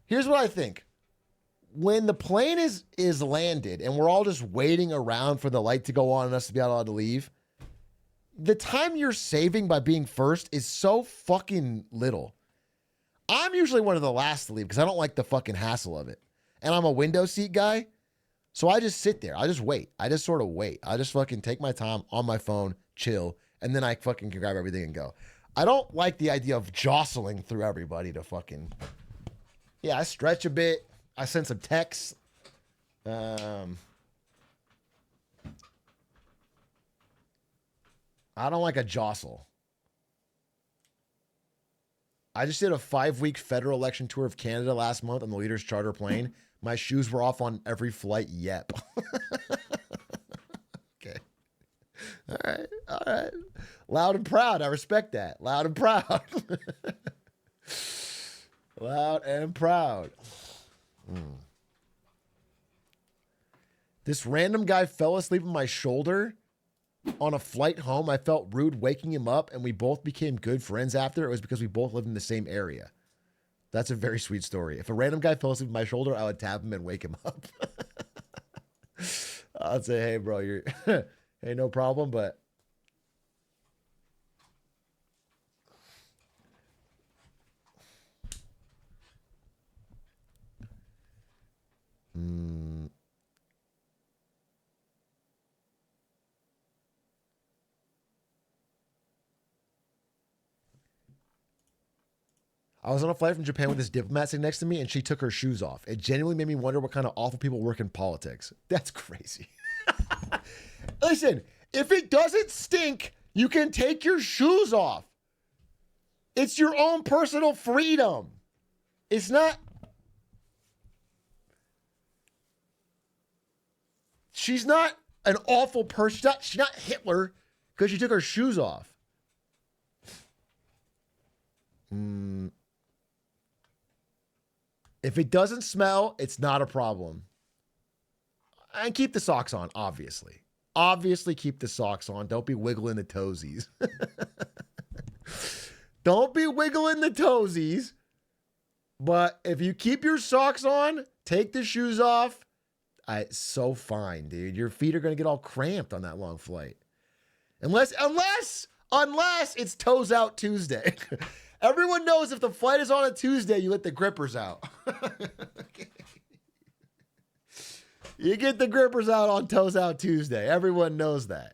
here's what I think. When the plane is landed and we're all just waiting around for the light to go on and us to be allowed to leave, the time you're saving by being first is so fucking little. I'm usually one of the last to leave because I don't like the fucking hassle of it. And I'm a window seat guy. So I just sit there. I just wait. I just sort of wait. I just fucking take my time on my phone, chill, and then I fucking can grab everything and go. I don't like the idea of jostling through everybody to fucking... Yeah, I stretch a bit. I send some texts. I don't like a jostle. I just did a 5-week federal election tour of Canada last month on the Leader's charter plane. My shoes were off on every flight. Yep. Okay. All right. Loud and proud. I respect that. Loud and proud. Loud and proud. This random guy fell asleep on my shoulder on a flight home. I felt rude waking him up, and we both became good friends after. It was because we both lived in the same area. That's a very sweet story. If a random guy fell asleep on my shoulder, I would tap him and wake him up. I'd say, hey, bro, you're hey, no problem, but I was on a flight from Japan with this diplomat sitting next to me, and she took her shoes off. It genuinely made me wonder what kind of awful people work in politics. That's crazy. Listen, if it doesn't stink, you can take your shoes off. It's your own personal freedom. It's not... She's not an awful person. She's not Hitler because she took her shoes off. If it doesn't smell, it's not a problem. And keep the socks on, obviously. Obviously keep the socks on. Don't be wiggling the toesies. Don't be wiggling the toesies. But if you keep your socks on, take the shoes off, it's so fine, dude. Your feet are going to get all cramped on that long flight. Unless it's Toes Out Tuesday. Everyone knows if the flight is on a Tuesday, you let the grippers out. Okay. You get the grippers out on Toes Out Tuesday. Everyone knows that.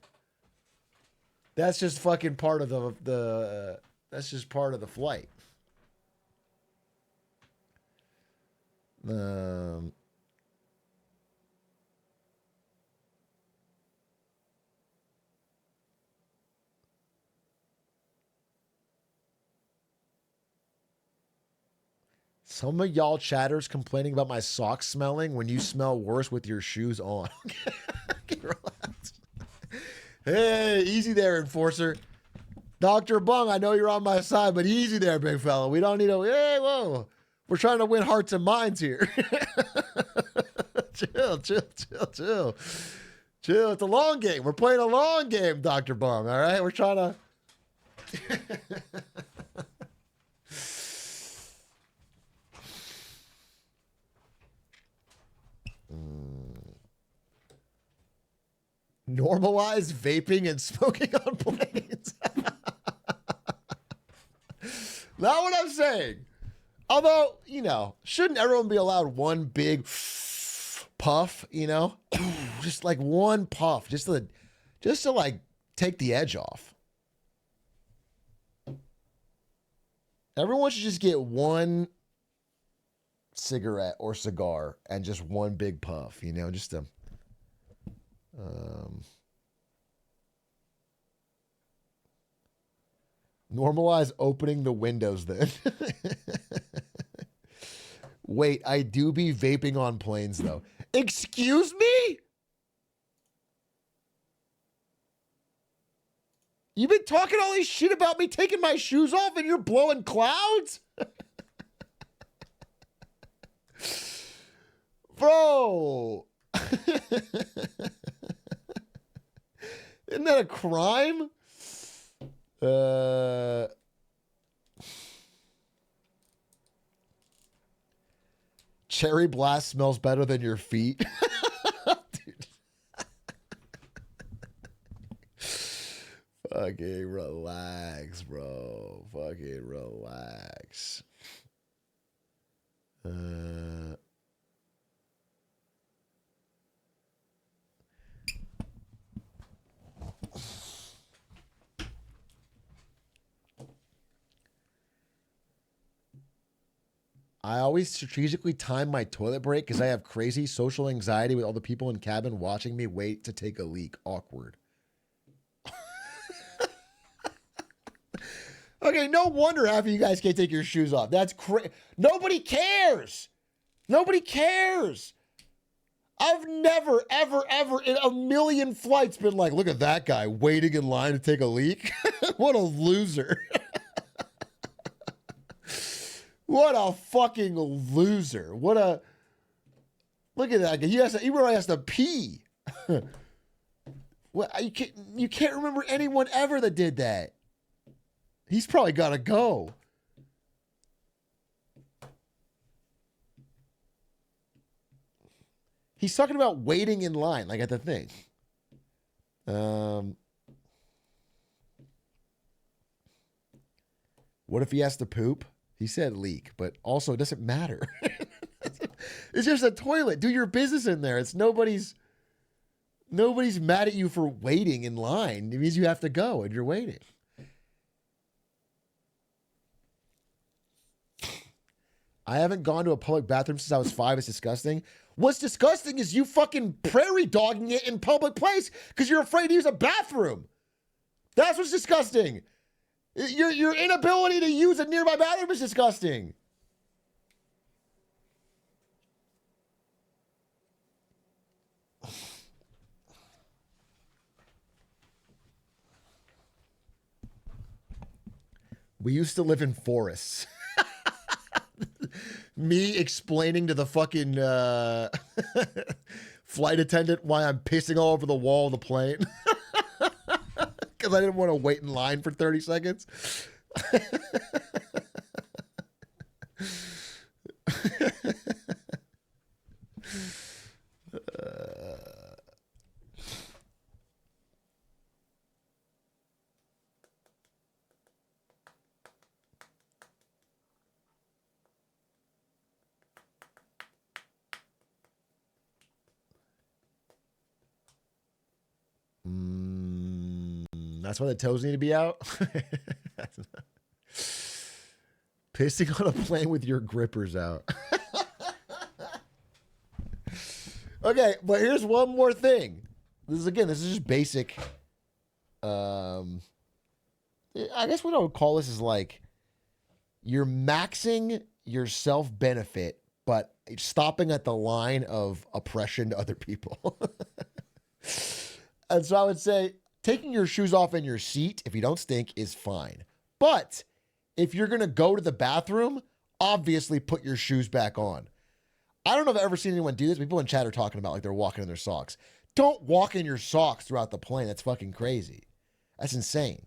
That's just fucking part of the that's just part of the flight. Some of y'all chatters complaining about my socks smelling when you smell worse with your shoes on. Okay, relax. Hey, easy there, enforcer. Dr. Bung, I know you're on my side, but easy there, big fella. We don't need to, hey, whoa. We're trying to win hearts and minds here. Chill. Chill. It's a long game. We're playing a long game, Dr. Bung, all right? We're trying to... Normalize vaping and smoking on planes. Not what I'm saying. Although, you know, shouldn't everyone be allowed one big puff, you know? Just like one puff, just to like take the edge off. Everyone should just get one cigarette or cigar and just one big puff, you know, just to normalize opening the windows then. Wait, I do be vaping on planes though. Excuse me? You've been talking all this shit about me taking my shoes off and you're blowing clouds? Bro. Isn't that a crime? Cherry Blast smells better than your feet. Dude. Fucking relax, bro. Fucking relax. I always strategically time my toilet break because I have crazy social anxiety with all the people in cabin watching me wait to take a leak. Awkward. Okay, no wonder half of you guys can't take your shoes off. That's crazy. Nobody cares. Nobody cares. I've never, ever, ever in a million flights been like, look at that guy waiting in line to take a leak. What a loser. What a fucking loser. What a... Look at that guy. He really has to pee. Well, you can't remember anyone ever that did that. He's probably got to go. He's talking about waiting in line, like at the thing. What if he has to poop? He said leak, but also it doesn't matter. It's just a toilet. Do your business in there. It's nobody's mad at you for waiting in line. It means you have to go and you're waiting. I haven't gone to a public bathroom since I was 5. It's disgusting. What's disgusting is you fucking prairie dogging it in public place because you're afraid to use a bathroom. That's what's disgusting. Your inability to use a nearby bathroom is disgusting. We used to live in forests. Me explaining to the fucking flight attendant why I'm pissing all over the wall of the plane. Because I didn't want to wait in line for 30 seconds. That's why the toes need to be out. Pissing on a plane with your grippers out. Okay, but here's one more thing. This is just basic. I guess what I would call this is like you're maxing your self-benefit, but stopping at the line of oppression to other people. And so I would say, taking your shoes off in your seat, if you don't stink, is fine. But if you're going to go to the bathroom, obviously put your shoes back on. I don't know if I've ever seen anyone do this. People in chat are talking about like they're walking in their socks. Don't walk in your socks throughout the plane. That's fucking crazy. That's insane.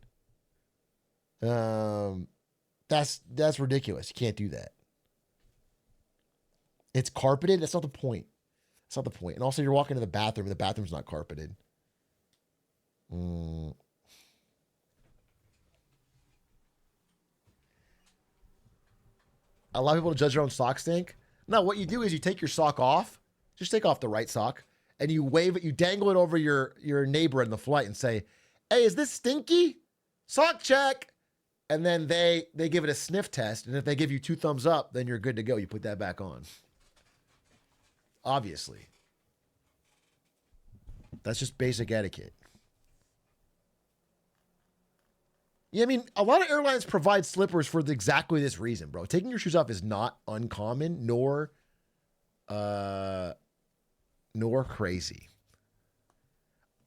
That's ridiculous. You can't do that. It's carpeted. That's not the point. That's not the point. And also, you're walking to the bathroom, and the bathroom's not carpeted. Allow people to judge their own sock stink. No, what you do is you take your sock off. Just take off the right sock, and you wave it. You dangle it over your neighbor in the flight and say, "Hey, is this stinky? Sock check." And then they give it a sniff test, and if they give you 2 thumbs up, then you're good to go. You put that back on. Obviously. That's just basic etiquette. Yeah, I mean, a lot of airlines provide slippers for exactly this reason, bro. Taking your shoes off is not uncommon, nor crazy.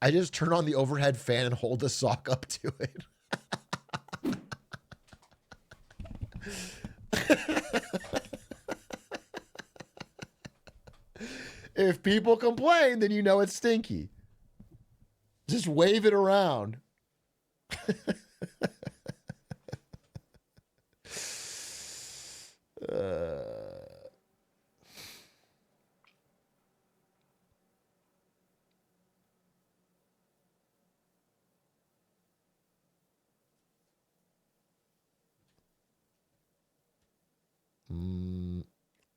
I just turn on the overhead fan and hold the sock up to it. If people complain, then you know it's stinky. Just wave it around.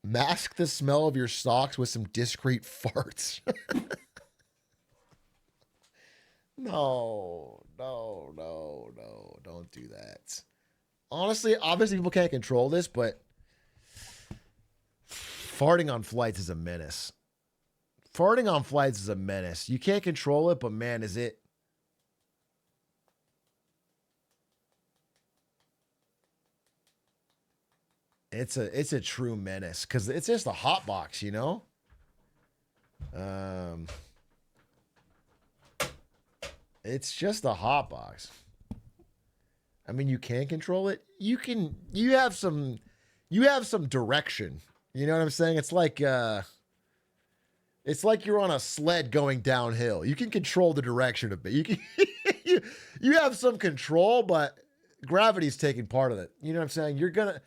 Mask the smell of your socks with some discreet farts. No. Don't do that. Honestly, obviously people can't control this, but farting on flights is a menace. Farting on flights is a menace. You can't control it, but man, is it. It's a true menace because it's just a hot box, you know? It's just a hot box. I mean, you can control it. You have some direction. You know what I'm saying? It's like you're on a sled going downhill. You can control the direction a bit. You can you have some control, but gravity's taking part of it. You know what I'm saying? You're gonna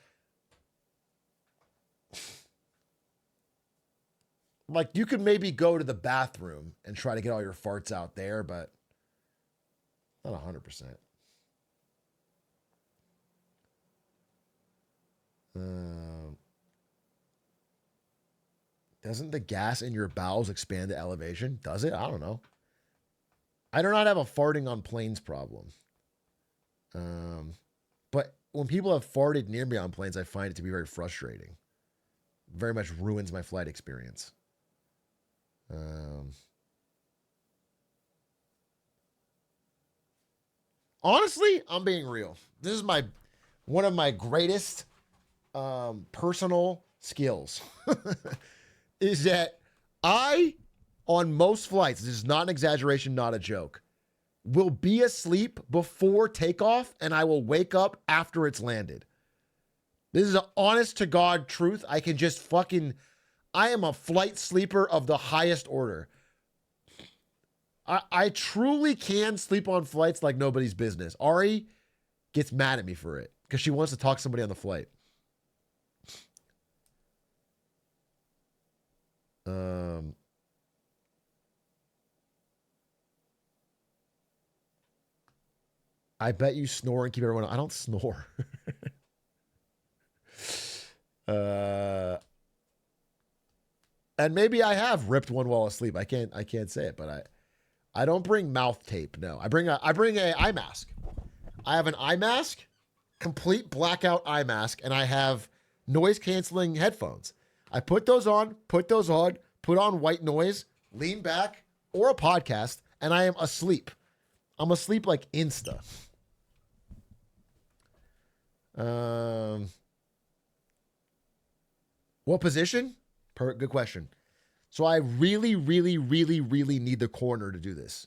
like you could maybe go to the bathroom and try to get all your farts out there, but not 100%. Doesn't the gas in your bowels expand the elevation? Does it? I don't know. I do not have a farting on planes problem. But when people have farted near me on planes, I find it to be very frustrating. Very much ruins my flight experience. Honestly, I'm being real. This is one of my greatest personal skills is that I, on most flights, this is not an exaggeration, not a joke, will be asleep before takeoff and I will wake up after it's landed. This is an honest to God truth. I can just I am a flight sleeper of the highest order. I truly can sleep on flights like nobody's business. Ari gets mad at me for it because she wants to talk to somebody on the flight. I bet you snore and keep everyone. I don't snore. And maybe I have ripped one while asleep. I can't say it, but I don't bring mouth tape. No, I bring a eye mask. I have an eye mask, complete blackout eye mask, and I have noise canceling headphones. I put those on, put on white noise, lean back, or a podcast, and I am asleep. I'm asleep like insta. What position? Good question. So I really, really, really, really need the corner to do this.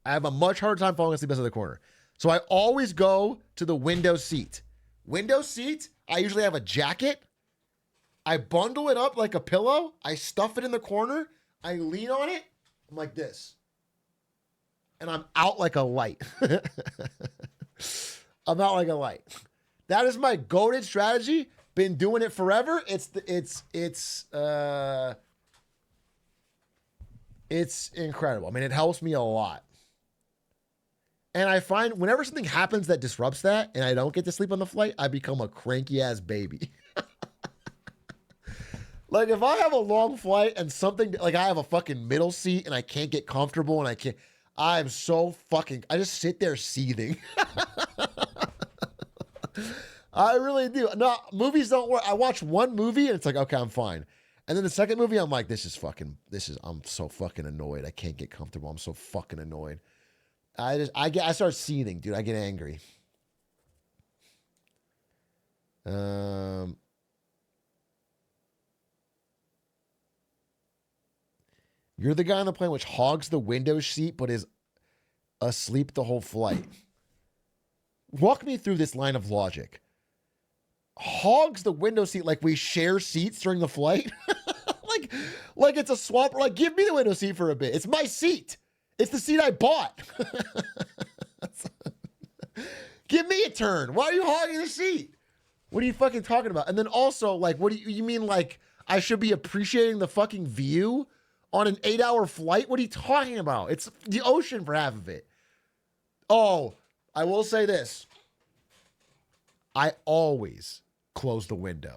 I have a much harder time falling asleep outside the corner. So I always go to the window seat. Window seat, I usually have a jacket. I bundle it up like a pillow. I stuff it in the corner. I lean on it. I'm like this. And I'm out like a light. I'm out like a light. That is my goated strategy. Been doing it forever. It's incredible. I mean, it helps me a lot. And I find whenever something happens that disrupts that and I don't get to sleep on the flight, I become a cranky ass baby. Like if I have a long flight and something, like I have a fucking middle seat and I can't get comfortable and I just sit there seething. I really do. No, movies don't work. I watch one movie and it's like, okay, I'm fine. And then the second movie, I'm like, I'm so fucking annoyed. I can't get comfortable. I'm so fucking annoyed. I start seething, dude. I get angry. You're the guy on the plane which hogs the window seat but is asleep the whole flight. Walk me through this line of logic. Hogs the window seat like we share seats during the flight? like it's a swap. Or like, give me the window seat for a bit. It's my seat. It's the seat I bought. Give me a turn. Why are you hogging the seat? What are you fucking talking about? And then also, like, what do you mean, like, I should be appreciating the fucking view on an 8-hour flight? What are you talking about? It's the ocean for half of it. Oh, I will say this. I always close the window.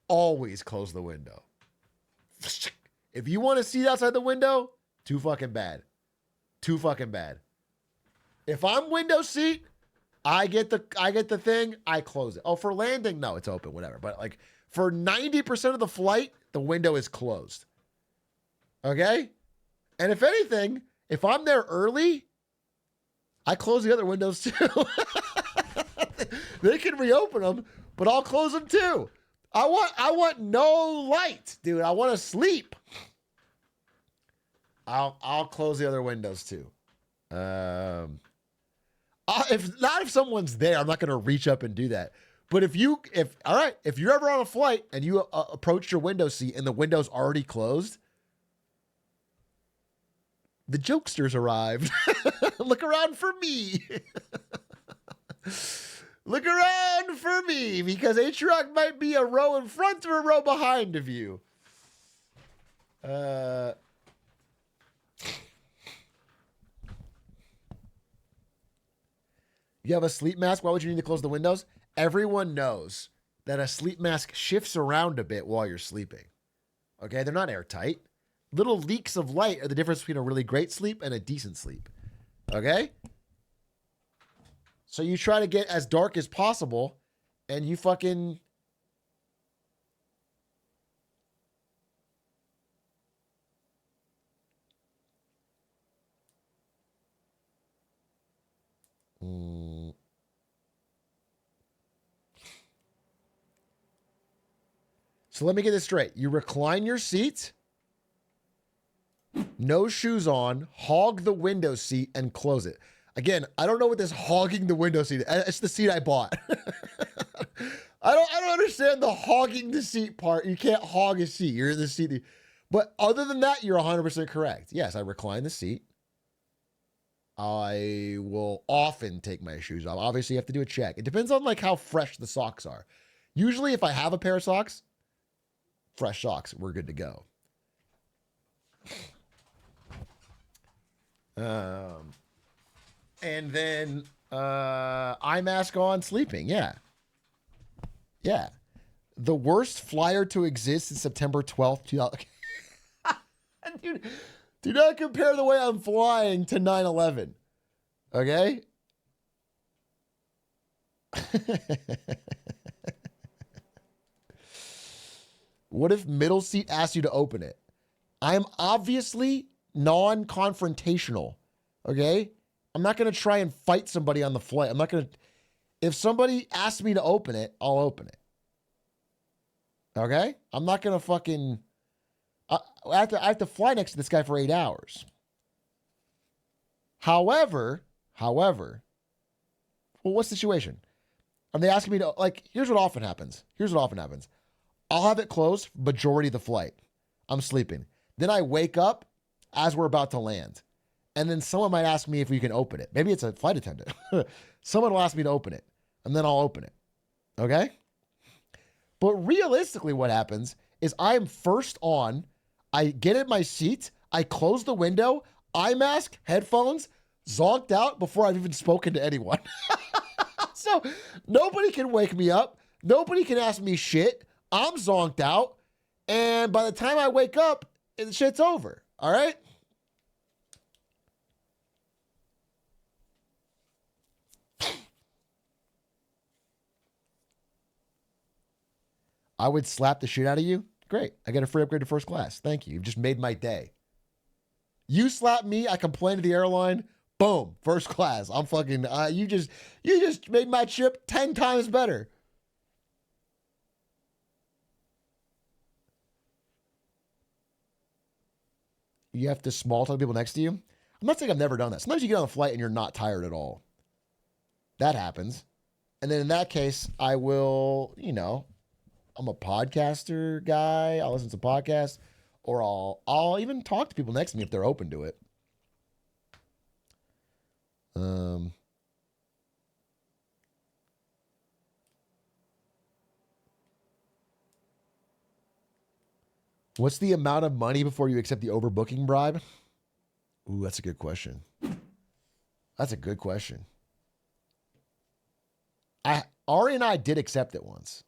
always close the window. If you want to see outside the window, too fucking bad. Too fucking bad. If I'm window seat, I get the thing, I close it. Oh, for landing, no, it's open, whatever. But like for 90% of the flight, the window is closed. Okay? And if anything, if I'm there early, I close the other windows too. They can reopen them, but I'll close them too. I want no light, dude. I want to sleep. I'll close the other windows too. If someone's there, I'm not going to reach up and do that. But if you're ever on a flight and you approach your window seat and the window's already closed, the jokesters arrived. Look around for me. Look around for me, because Atrioc might be a row in front or a row behind of you. You have a sleep mask. Why would you need to close the windows? Everyone knows that a sleep mask shifts around a bit while you're sleeping. Okay? They're not airtight. Little leaks of light are the difference between a really great sleep and a decent sleep. Okay? So you try to get as dark as possible, and you fucking... So let me get this straight. You recline your seat, no shoes on, hog the window seat, and close it. Again, I don't know what this hogging the window seat is. It's the seat I bought. I don't understand the hogging the seat part. You can't hog a seat. You're in the seat. But other than that, you're 100% correct. Yes, I recline the seat. I will often take my shoes off. Obviously, you have to do a check. It depends on like how fresh the socks are. Usually, if I have a pair of socks, fresh socks, we're good to go. And then eye mask on, sleeping. Yeah. Yeah. The worst flyer to exist is September 12th, 2000. Dude, do not compare the way I'm flying to 9/11. Okay? What if middle seat asks you to open it? I am obviously non-confrontational. Okay? I'm not going to try and fight somebody on the flight. I'm not going to... If somebody asks me to open it, I'll open it. Okay? I'm not going I have to fly next to this guy for 8 hours. However, well, what's the situation? Are they asking me to, like, here's what often happens. I'll have it closed majority of the flight. I'm sleeping. Then I wake up as we're about to land. And then someone might ask me if we can open it. Maybe it's a flight attendant. Someone will ask me to open it. And then I'll open it. Okay? But realistically, what happens is I'm first on. I get in my seat. I close the window. Eye mask, headphones, zonked out before I've even spoken to anyone. So nobody can wake me up. Nobody can ask me shit. I'm zonked out. And by the time I wake up, the shit's over. All right? I would slap the shit out of you. Great. I get a free upgrade to first class. Thank you. You've just made my day. You slap me. I complain to the airline. Boom. First class. I'm fucking, you just made my trip 10 times better. You have to small talk to people next to you. I'm not saying I've never done that. Sometimes you get on a flight and you're not tired at all. That happens. And then in that case, I will, I'm a podcaster guy. I'll listen to podcasts, or I'll even talk to people next to me if they're open to it. What's the amount of money before you accept the overbooking bribe? Ooh, that's a good question. Ari and I did accept it once.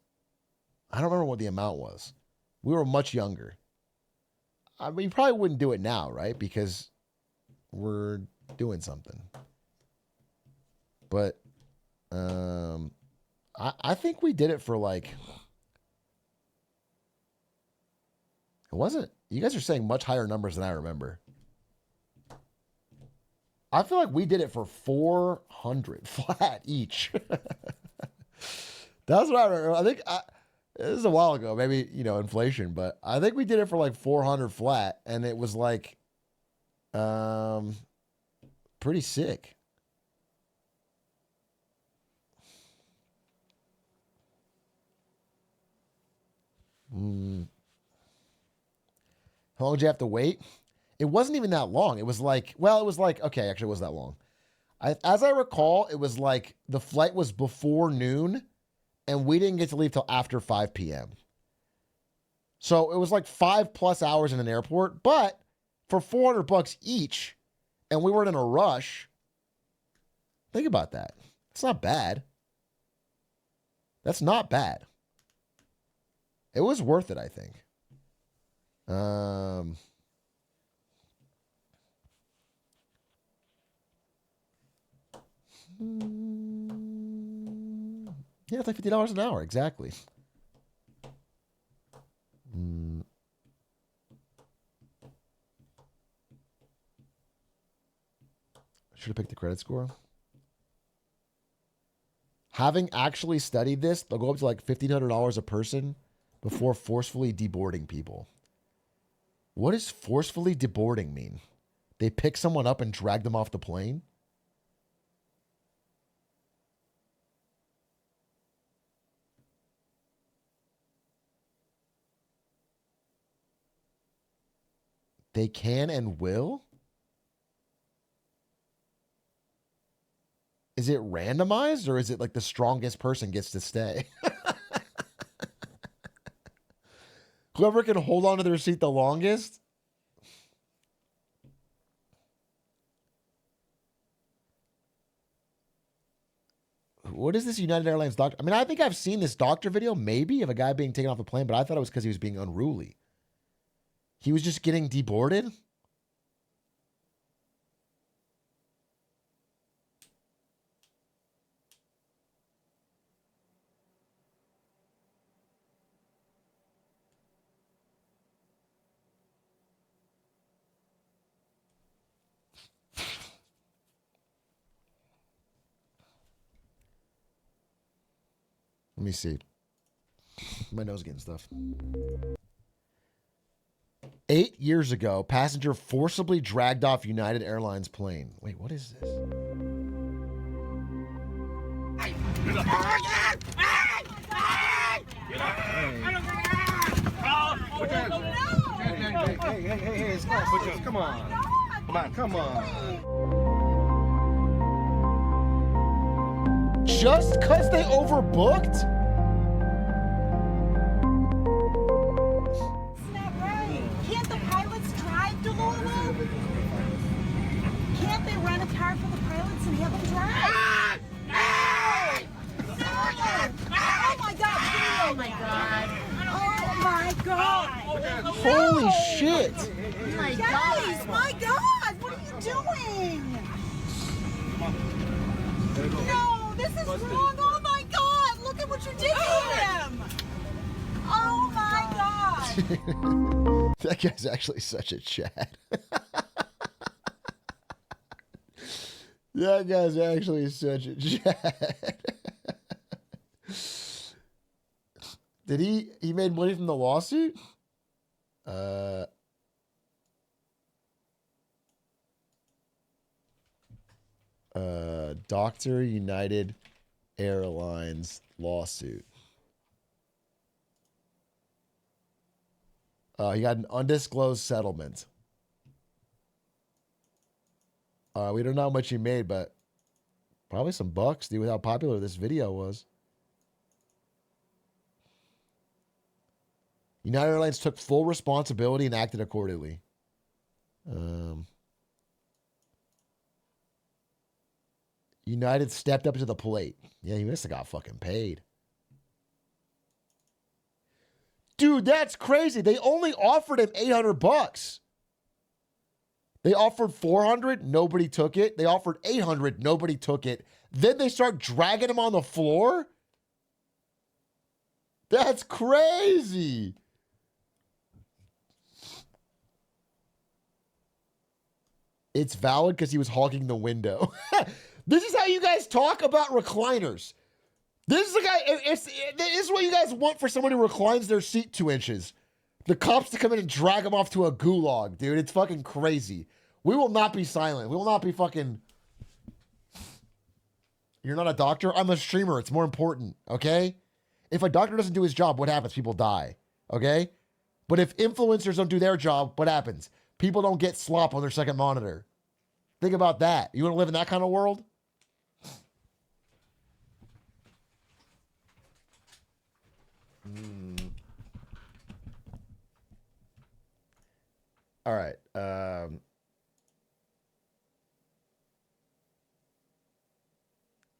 I don't remember what the amount was. We were much younger. I mean, you probably wouldn't do it now, right? Because we're doing something. But I think we did it for like... It wasn't... You guys are saying much higher numbers than I remember. I feel like we did it for 400 flat each. That's what I remember. I think... This is a while ago, maybe, inflation, but I think we did it for like 400 flat, and it was like pretty sick. How long did you have to wait? It wasn't even that long. It was like, okay, actually it was that long. As I recall, it was like the flight was before noon, and we didn't get to leave till after 5 p.m. So it was like 5+ hours in an airport, but for $400 each, and we weren't in a rush. Think about that. It's not bad. That's not bad. It was worth it, I think. Yeah, it's like $50 an hour, exactly. Should have picked the credit score. Having actually studied this, they'll go up to like $1,500 a person before forcefully deboarding people. What does forcefully deboarding mean? They pick someone up and drag them off the plane? They can and will? Is it randomized, or is it like the strongest person gets to stay? Whoever can hold on to their seat the longest? What is this United Airlines doctor? I mean, I think I've seen this doctor video, maybe, of a guy being taken off a plane, but I thought it was because he was being unruly. He was just getting deboarded? Let me see. My nose getting stuff. 8 years ago, passenger forcibly dragged off United Airlines plane. Wait, what is this? Hey, come on. Come on. Just because they overbooked? Isn't that right? Can't the pilots drive to Louisville? Can't they rent a car for the pilots and have them drive? Oh my God! Oh my God! Oh my God! Holy shit! My guys! My God! What are you doing? No, this is wrong. Oh my God! Look at what you're doing to him! Oh my God! That guy's actually such a Chad. That guy's actually such a Chad. Did he made money from the lawsuit? Dr. United Airlines lawsuit. He got an undisclosed settlement. We don't know how much he made, but probably some bucks, dude, with how popular this video was. United Airlines took full responsibility and acted accordingly. United stepped up to the plate. Yeah, he must have got fucking paid. Dude, that's crazy. They only offered him $800. They offered 400, nobody took it. They offered 800, nobody took it. Then they start dragging him on the floor? That's crazy. It's valid because he was hogging the window. This is how you guys talk about recliners. This is the guy. This is what you guys want for someone who reclines their seat 2 inches. The cops to come in and drag him off to a gulag, dude. It's fucking crazy. We will not be silent. We will not be fucking. You're not a doctor? I'm a streamer. It's more important, okay? If a doctor doesn't do his job, what happens? People die, okay? But if influencers don't do their job, what happens? People don't get slop on their second monitor. Think about that. You want to live in that kind of world? All right.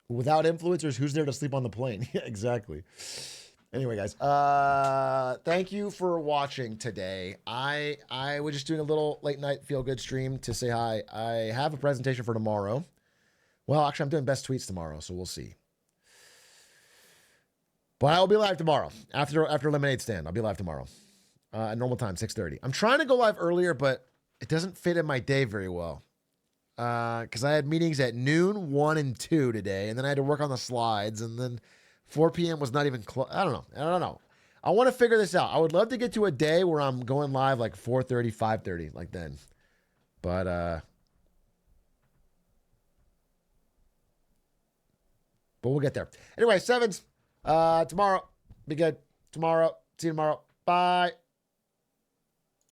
Without influencers, who's there to sleep on the plane? Yeah, exactly. Anyway, guys, thank you for watching today. I was just doing a little late night feel good stream to say hi. I have a presentation for tomorrow. Well, actually, I'm doing best tweets tomorrow, so we'll see. But I will be live tomorrow after Lemonade Stand. I'll be live tomorrow at normal time, 6:30. I'm trying to go live earlier, but it doesn't fit in my day very well because I had meetings at noon, 1, and 2 today, and then I had to work on the slides, and then 4 p.m. was not even close. I don't know. I want to figure this out. I would love to get to a day where I'm going live like 4:30, 5:30, like then. But we'll get there. Anyway, sevens. Tomorrow. Be good. Tomorrow. See you tomorrow. Bye.